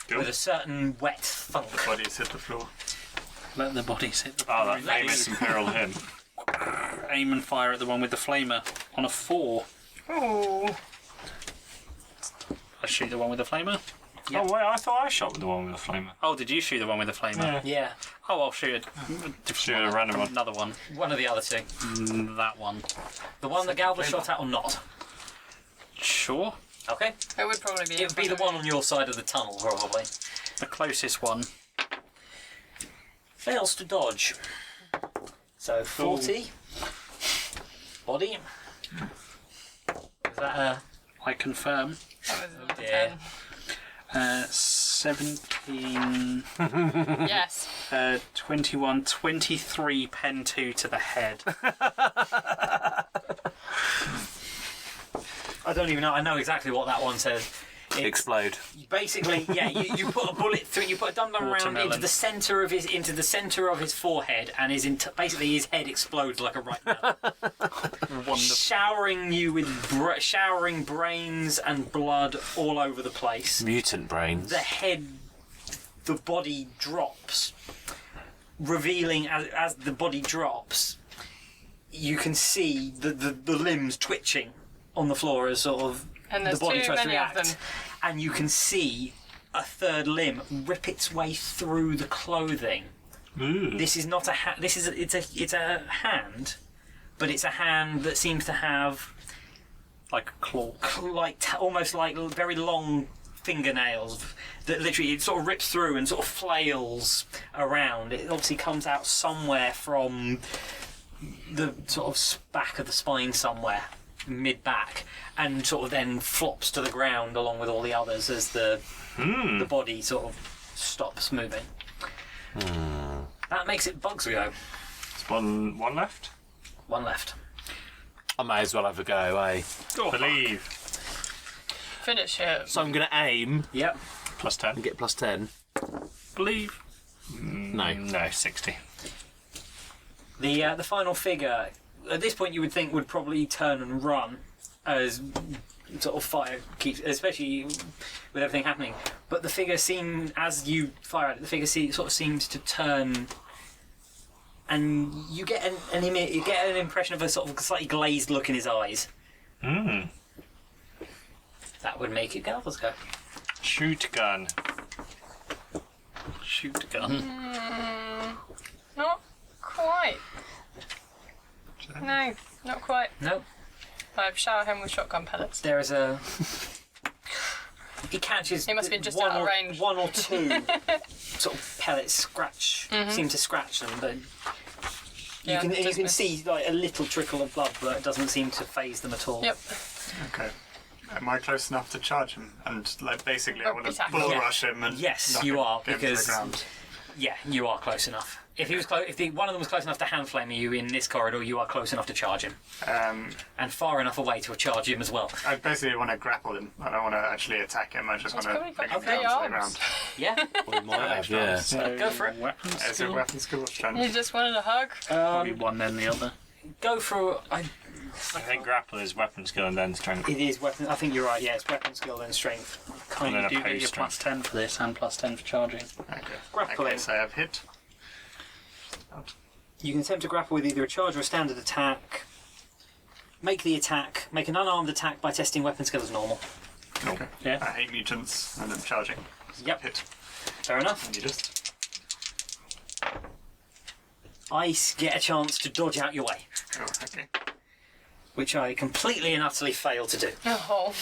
Cool. With a certain wet thunk. Bodies hit the floor. Let the bodies hit the Oh, that famous Imperial hymn. Aim and fire at the one with the flamer on a 4. Oh. I shoot the one with the flamer. Yeah. Oh, wait, I thought I shot with the one with the flamer. Oh, did you shoot the one with the flamer? Yeah, Oh, I'll shoot Shoot a random one. another one. one of the other two. That one. The one that Galva shot at or not. Sure. Okay. It would probably be. It would be the one on your side of the tunnel, probably. The closest one. Fails to dodge. So 40. Body. Is that a... I confirm. That was a dear. 17, 10. Yes. 21, 23 pen 2 to the head. I don't even know. I know exactly what that one says. It's Explode. basically, yeah. You put a bullet through. You put a dum-dum round Watermelon. into the centre of his forehead, and basically his head explodes like a ripe melon, showering you with showering brains and blood all over the place. Mutant brains. The body drops, revealing as the body drops, you can see the limbs twitching on the floor as sort of And the there's body too tries to many of react, them. and you can see a third limb rip its way through the clothing. This is not a it's a hand, but it's a hand that seems to have Like a claw. almost like very long fingernails that literally it sort of rips through and sort of flails around. It obviously comes out somewhere from the sort of back of the spine somewhere, mid-back, and sort of then flops to the ground along with all the others as the body sort of stops moving. That makes it Bug's go. There's one left. One left. I may as well have a go, eh? Believe. Finish him. So I'm going to aim Yep. Plus 10. and get plus 10. Believe. No. No, 60. The final figure, at this point you would think would probably turn and run as sort of fire keeps, especially with everything happening. But the figure as you fire at it, the figure sort of seems to turn, and you get an impression of a sort of slightly glazed look in his eyes. That would make it Galva's go. Shoot gun. Shoot gun. Not quite. No, not quite. Nope. I've showered him with shotgun pellets. There is a. He catches. He must be just one out of or, range. One or two sort of pellets seem to scratch them, but Yeah, you just can miss. see like a little trickle of blood, but it doesn't seem to faze them at all. Yep. Okay. Am I close enough to charge him? And like basically, I Or want to attack bull him. rush him and Yes, knock you him, are, get him to the because- ground. Yeah, you are close enough. If he was one of them was close enough to hand flame you in this corridor, you are close enough to charge him, and far enough away to charge him as well. I basically want to grapple him. I don't want to actually attack him. I just want to probably bring got him down three to the arms. ground. Yeah, We might have, yeah. So Go for it. Weapons. Is it skill? weapon skill strength? You just wanted a hug? Probably one then the other. go for. I think grapple is weapon skill and then strength. It is weapon. I think you're right. Yeah, it's weapon skill and strength. And then You a do get page your strength. plus 10 for this and plus 10 for charging. Okay. Grappling. Okay, so I have hit. You can attempt to grapple with either a charge or a standard attack. Make an unarmed attack by testing weapon skill as normal. Okay. Yeah. I hate mutants and I'm charging. Yep, Hit. fair enough. And you just. I get a chance to dodge out your way, Oh, okay. which I completely and utterly fail to do. Oh.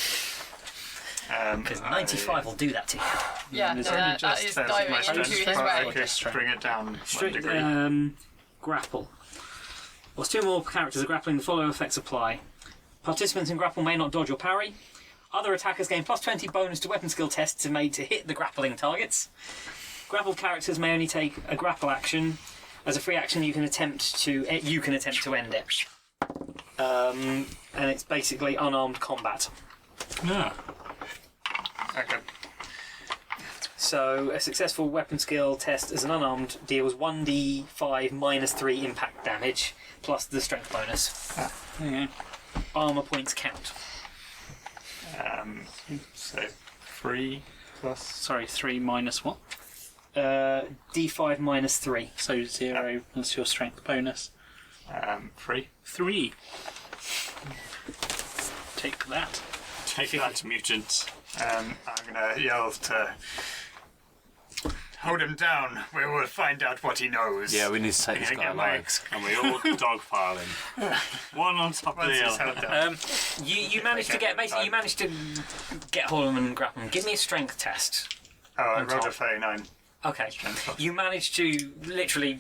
Because 95 will do that to you. Yeah, no, It's only that just is versus diving my into strength, his but I way. could bring it down 1 Strict, degree. grapple. Whilst two or more characters are grappling, the following effects apply. Participants in grapple may not dodge or parry. Other attackers gain plus 20 bonus to weapon skill tests made to hit the grappling targets. Grappled characters may only take a grapple action. As a free action, you can attempt to end it. And it's basically unarmed combat. Yeah. Okay. So a successful weapon skill test as an unarmed deals 1d5 minus 3 impact damage plus the strength bonus. Yeah. Armor points count. So 3 plus. Sorry, 3 minus what? D5 minus 3. So 0 plus your strength bonus. 3. 3. Take that. Take that, mutant. I'm gonna yell to. Hold him down. We will find out what he knows. Yeah, we need to take this Yeah, guy get my alive. And we all dogpile him. One on top of Once the he's other. held down. You managed to get basically you managed to get hold of him and grapple him. Give me a strength test. I on rolled a top. 39. Okay. Strength plus. You managed to literally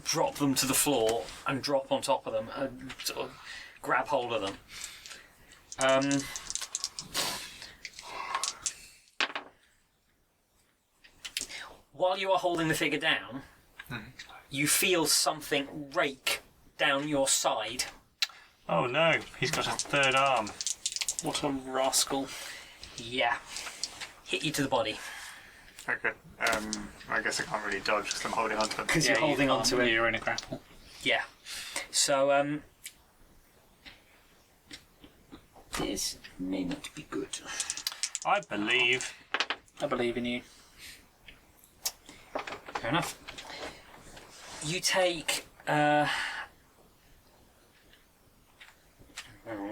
drop them to the floor and drop on top of them and sort of grab hold of them. While you are holding the figure down, you feel something rake down your side. Oh no, he's got a third arm. What a rascal. Yeah. Hit you to the body. Okay. I guess I can't really dodge because I'm holding onto him. Because you're holding on to it. You're in a grapple. Yeah. So, this may not be good. I believe. I believe in you. Fair enough. You take, wait a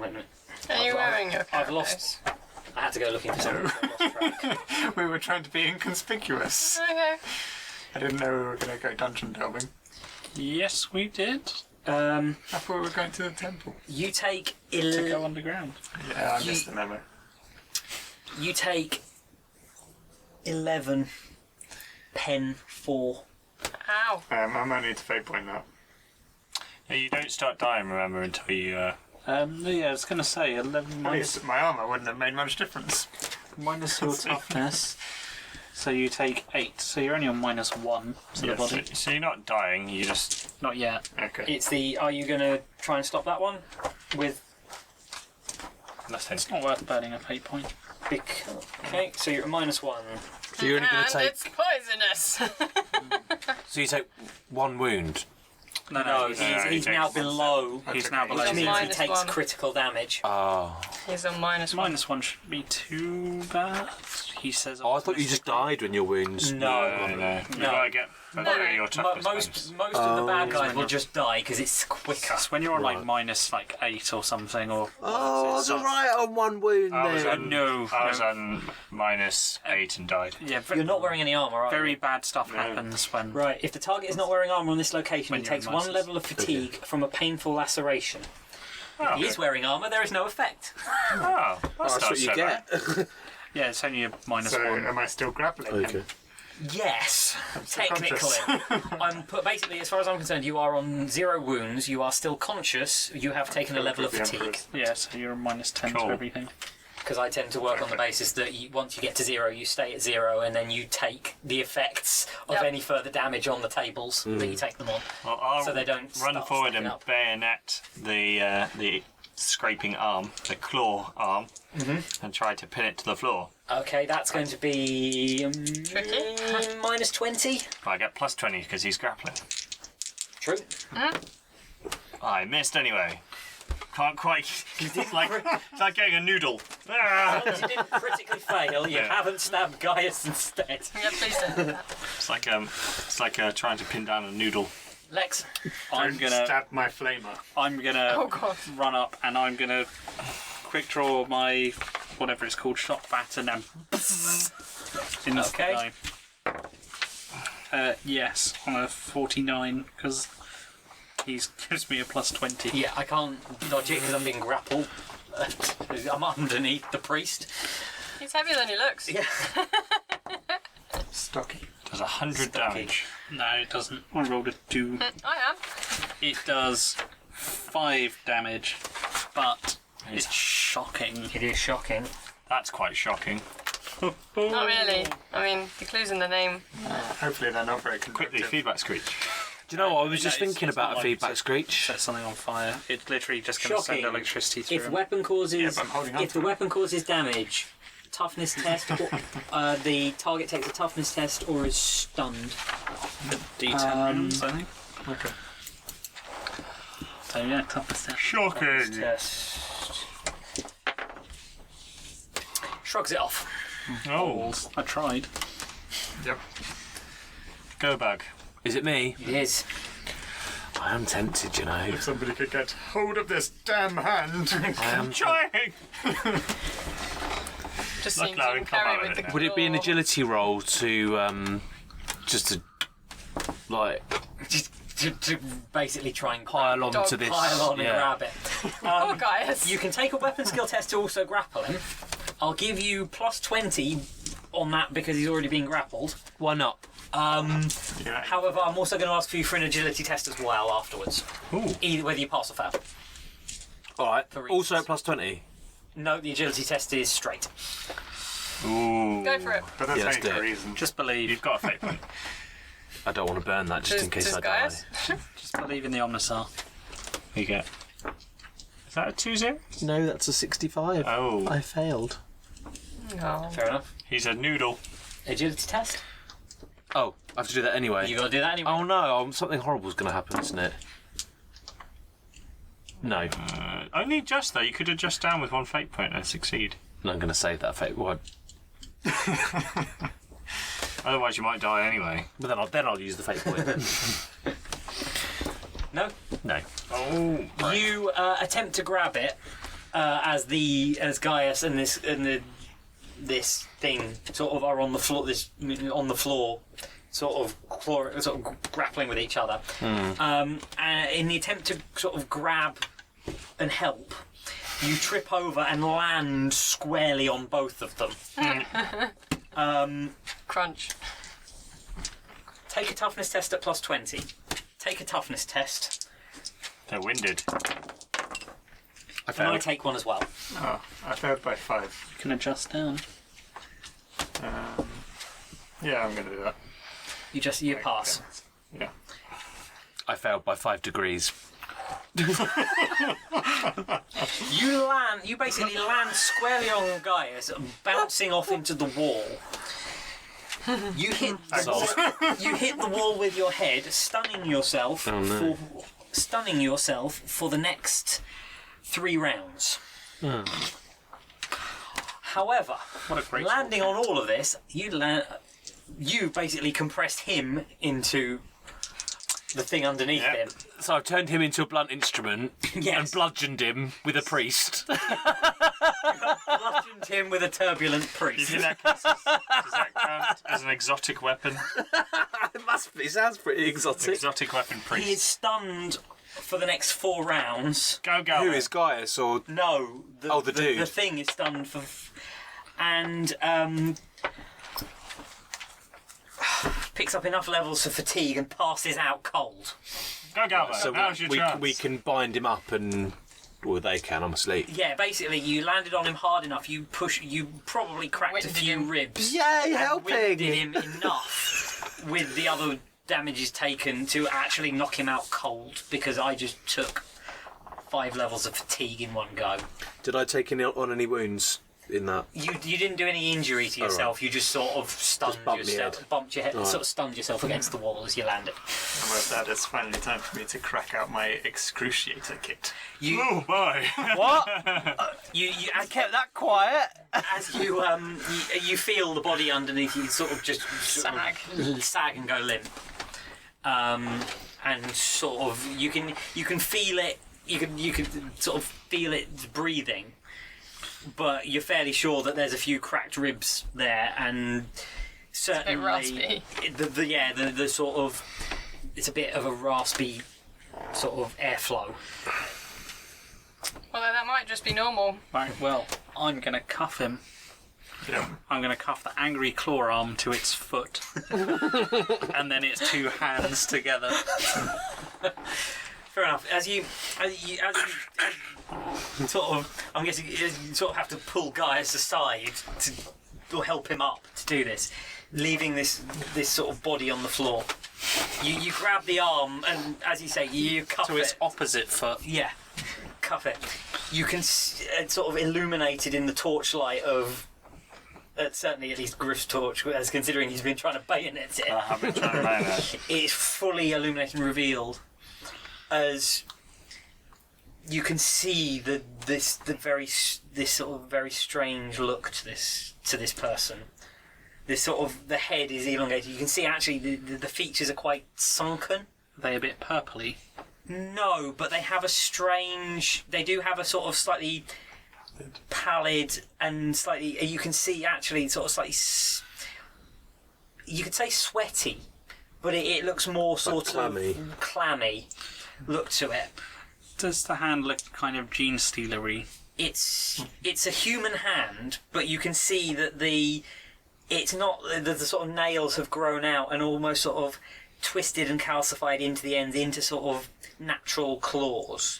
minute. Are you wearing your I've carapace? lost. I had to go looking for something. I've lost track. We were trying to be inconspicuous. Okay. I didn't know we were going to go dungeon delving. Yes, we did. I thought we were going to the temple. You take To go underground. Yeah, I You- missed the memo. You take 11. Pen 4. Ow. I might need to fate point that. Yeah, you don't start dying, remember, until you. Yeah, I was going to say 11 At minus, least my armour wouldn't have made much difference. minus your toughness. So you take 8. So you're only on -1 to the Yes. body. So you're not dying. You just. Not yet. Okay. It's the. Are you going to try and stop that one? With. Nothing. It's not worth burning a fate point. Okay, so you're at -1. So you're only going And to take. it's poisonous. So you take 1 wound. No, No, he's, he he's takes now 1 below. he's now below Which He's means zero. he minus takes 1. critical damage. Oh. He's on -1. -1 shouldn't be too bad. He says. Oh, I thought you just died when your wounds. No. No. You No. gotta get your toughness bonus. Most of the bad guys will just die because it's quicker. It's when you're on like -8 or something, or. Oh, I was alright on 1 wound I was then. on No. I was on -8 and died. Yeah, You're not wearing any armour, are very you? bad stuff happens when. Right, if the target is not wearing armour on this location, When he you're takes in 1 misses. level of fatigue from a painful laceration. Oh, He is wearing armour, there is no effect. oh, That's not what you so bad. get. Yeah, it's only a -1. So am I still grappling? Okay. Yes, technically. conscious. Basically, as far as I'm concerned, you are on 0 wounds, you are still conscious, you have taken a level of The fatigue. Emperor's. Yeah, so you're on -10 Cool. to everything. Because I tend to work on the basis that once you get to 0, you stay at 0, and then you take the effects of Yep. any further damage on the tables that you take them on. Well, I'll So they don't run start forward stacking and up. bayonet the scraping arm, the claw arm, and try to pin it to the floor. Okay, that's going to be Tricky. -20. But I get +20 because he's grappling. True. I missed anyway. Can't quite. It's like getting a noodle. Ah! As you didn't critically fail, you Yeah. haven't stabbed Gaius instead. Yeah, please don't. It's like trying to pin down a noodle. Lex, I'm gonna Stab my flamer. Oh god. run up and I'm gonna quick draw my whatever it's called shock baton and into Okay. the guy. Yes, on a 49 because he gives me a +20. yeah, I can't dodge it because I'm being grappled. I'm underneath the priest. He's heavier than he looks. Yeah. Stocky. Does 100 Stocky. damage. No, it doesn't. I rolled a 2. I am. It does 5 damage, but it's shocking. It is shocking. That's quite shocking. Not really. I mean, the clue's in the name. Hopefully they're not very Quickly, conductive. feedback screech. Do you know what? I was just No, it's- thinking it's about not a like feedback it's screech. Set something on fire. It's literally just going to send Shocking. electricity through If him. weapon causes, Yeah, but I'm holding on if to the it. weapon causes damage, toughness test, or, the target takes a toughness test or is stunned. D10 rounds, I think. Okay. So yeah, toughness test. Shocking. Test. Shrugs it off. Oh, I tried. Yep. go bag. Is it me? It is. I am tempted, you know. If somebody could get hold of this damn hand. I am. Trying. Just Look, seems Larry, to come carry out with with the it. Would it be an claw. agility roll to just to like Just to basically try and pile Dog onto this? pile on and yeah. grab it. Oh, guys. You can take a weapon skill test to also grapple him. I'll give you +20 on that because he's already been grappled. Why not? Yeah. However, I'm also going to ask for you for an agility test as well afterwards. Ooh. Either whether you pass or fail. All right. For Also reasons. +20. No, the agility test is straight. Ooh. Go for it. But that's Yeah, let's only do for a it. reason. Just believe. You've got a fate point. I don't want to burn that just in case I die. Gaius? Just believe in the Omnisar. You get. Is that a 2-0? No, that's a 65. Oh. I failed. No. Fair enough. He's a noodle. Agility test? Oh, I have to do that anyway. You got to do that anyway. Oh no, something horrible's going to happen, isn't it? No, Only just though. You could adjust down with 1 fate point and succeed. I'm not going to save that fate word. Otherwise, you might die anyway. But then I'll use the fate point. No? No. Oh. You attempt to grab it as Gaius and this thing sort of are on the floor, sort of grappling with each other. In the attempt to sort of grab and help, you trip over and land squarely on both of them. Crunch. Take a toughness test at +20. Take a toughness test. They're winded. I And I failed. take one as well. Oh, I failed by 5. You can adjust down. Yeah, I'm going to do that. You pass. Yeah. I failed by 5 degrees. You basically land squarely on Gaius, bouncing off into the wall. You hit the wall with your head, stunning yourself for the next 3 rounds. However, What a great landing on all of this, you basically compressed him into the thing underneath him. So I've turned him into a blunt instrument Yes. and bludgeoned him with a priest. Bludgeoned him with a turbulent Do you priest. think that counts does that count as an exotic weapon? It must be. Sounds pretty exotic. Exotic weapon He is priest. stunned for the next 4 rounds. Go. Who is Gaius or? No, the dude. The thing is stunned for, and picks up enough levels of fatigue and passes out cold. Go, Galva. So Now's your we chance. can bind him up and. Well, they can. I'm asleep. Yeah, basically, you landed on him hard enough. You probably cracked a Winded few him. ribs. Yay, And winded him enough with the other damages taken to actually knock him out cold, because I just took 5 levels of fatigue in one go. Did I take on any wounds in that? You didn't do any injury to yourself. You just sort of stunned bumped my yourself, head. bumped your head, sort of stunned yourself against the wall as you landed. And with that, it's finally time for me to crack out my excruciator kit. Oh boy. What? You I kept that quiet. as you feel the body underneath you sort of just Sag. sag and go limp, and sort of you can feel it. You can sort of feel it breathing, but you're fairly sure that there's a few cracked ribs there, and certainly raspy. the sort of, it's a bit of a raspy sort of airflow. Although that might just be normal. Right, well, I'm going to cuff him. Yeah. I'm going to cuff the angry claw arm to its foot. And then its 2 hands together. Fair enough. As you sort of, I'm guessing you sort of have to pull Gaius aside to help him up to do this, leaving this sort of body on the floor. You grab the arm and, as you say, you cuff To it. its opposite foot. Yeah, cuff it. You can it's sort of illuminated in the torchlight of. Certainly, at least Griff's torch, as considering he's been trying to bayonet it. I've been trying to buy that. It's fully illuminated and revealed, as you can see this sort of very strange look to this person. This sort of, the head is elongated. You can see actually the features are quite sunken. Are they a bit purpley? No, but they have they do have a sort of slightly pallid and slightly, you can see actually sort of slightly, you could say sweaty, but it looks more sort clammy. of clammy look to it. Does the hand look kind of gene stealery? It's a human hand, but you can see that it's not, the sort of nails have grown out and almost sort of twisted and calcified into the ends into sort of natural claws.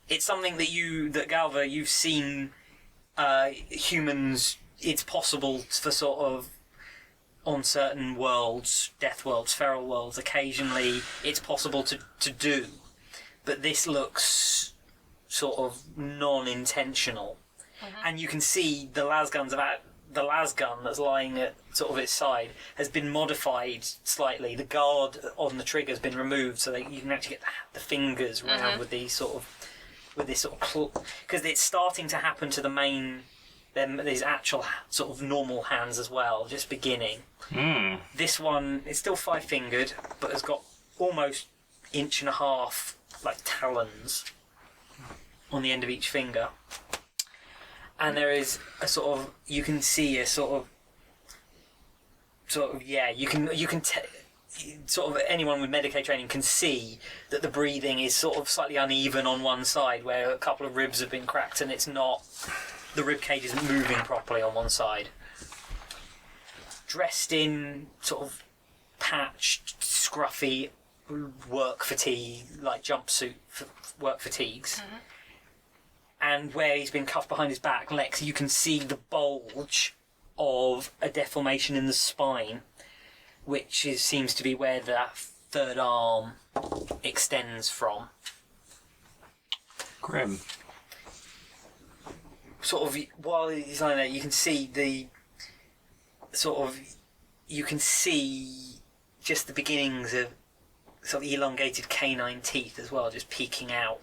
It's something that Galva, you've seen humans. It's possible for sort of, on certain worlds, death worlds, feral worlds, occasionally it's possible to do, but this looks sort of non-intentional. And you can see the lasgun that's lying at sort of its side has been modified slightly. The guard on the trigger has been removed so that you can actually get the fingers round with these sort of, because it's starting to happen to these actual sort of normal hands as well, just beginning. This one, it's still 5-fingered, but has got almost 1.5 inch like talons on the end of each finger. And there is a sort of, you can see a sort of you can sort of, anyone with Medicaid training can see that the breathing is sort of slightly uneven on one side, where a couple of ribs have been cracked and it's not, the rib cage isn't moving properly on one side. dressed in sort of patched, scruffy work fatigue, like jumpsuit work fatigues. And where he's been cuffed behind his back, Lex, you can see the bulge of a deformation in the spine, which seems to be where that third arm extends from. Grim. Sort of, while he's lying there, you can see you can see just the beginnings of sort of elongated canine teeth as well, just peeking out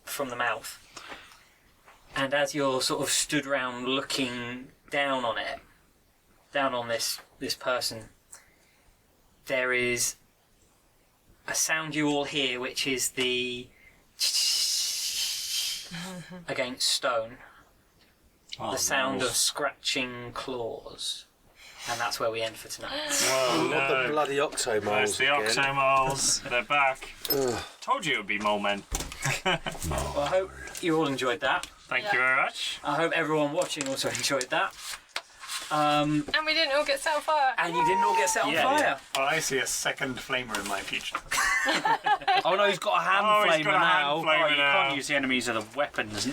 from the mouth. And as you're sort of stood around looking down on it, down on this person, there is a sound you all hear, which is the against stone, the sound of scratching claws. And that's where we end for tonight. Whoa, What the bloody octomoles It's the again? octomoles. They're back. Told you it would be mole men. Well, I hope you all enjoyed that. Thank you very much. I hope everyone watching also enjoyed that. And we didn't all get set on fire. And you didn't all get set on fire. Well, I see a second flamer in my future. Oh no, he's got a hand Oh, he's flamer got a hand now. flamer Oh, you now. can't use the enemies of the weapons,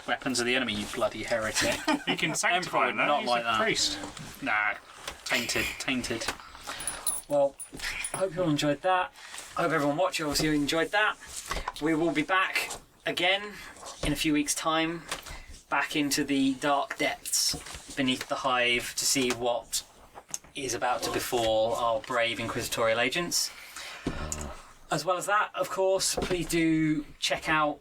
weapons of the enemy, you bloody heretic. You can sanctify Emperor, them. not He's like a that. priest. Nah, tainted. Well, I hope you all enjoyed that. I hope everyone watching also enjoyed that. We will be back again in a few weeks' time, back into the dark depths beneath the hive to see what is about to befall our brave inquisitorial agents. As well as that, of course, please do check out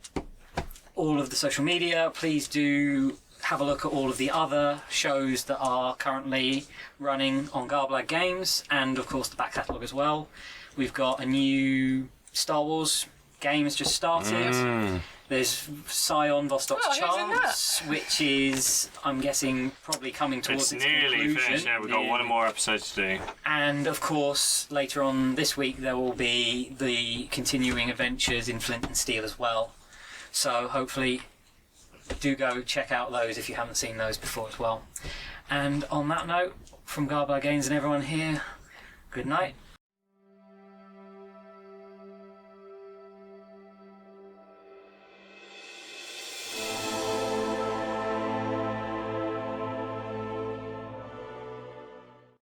all of the social media. Please do have a look at all of the other shows that are currently running on Garblag Games, and of course the back catalogue as well. We've got a new Star Wars game has just started. There's Scion Vostok's Oh, who's in that? Chance, which is, I'm guessing, probably coming towards It's its nearly conclusion. finished. Yeah, we've got one more episode to do. And of course, later on this week, there will be the continuing adventures in Flint and Steel as well. So hopefully, do go check out those if you haven't seen those before as well. And on that note, from Garblag Games and everyone here, good night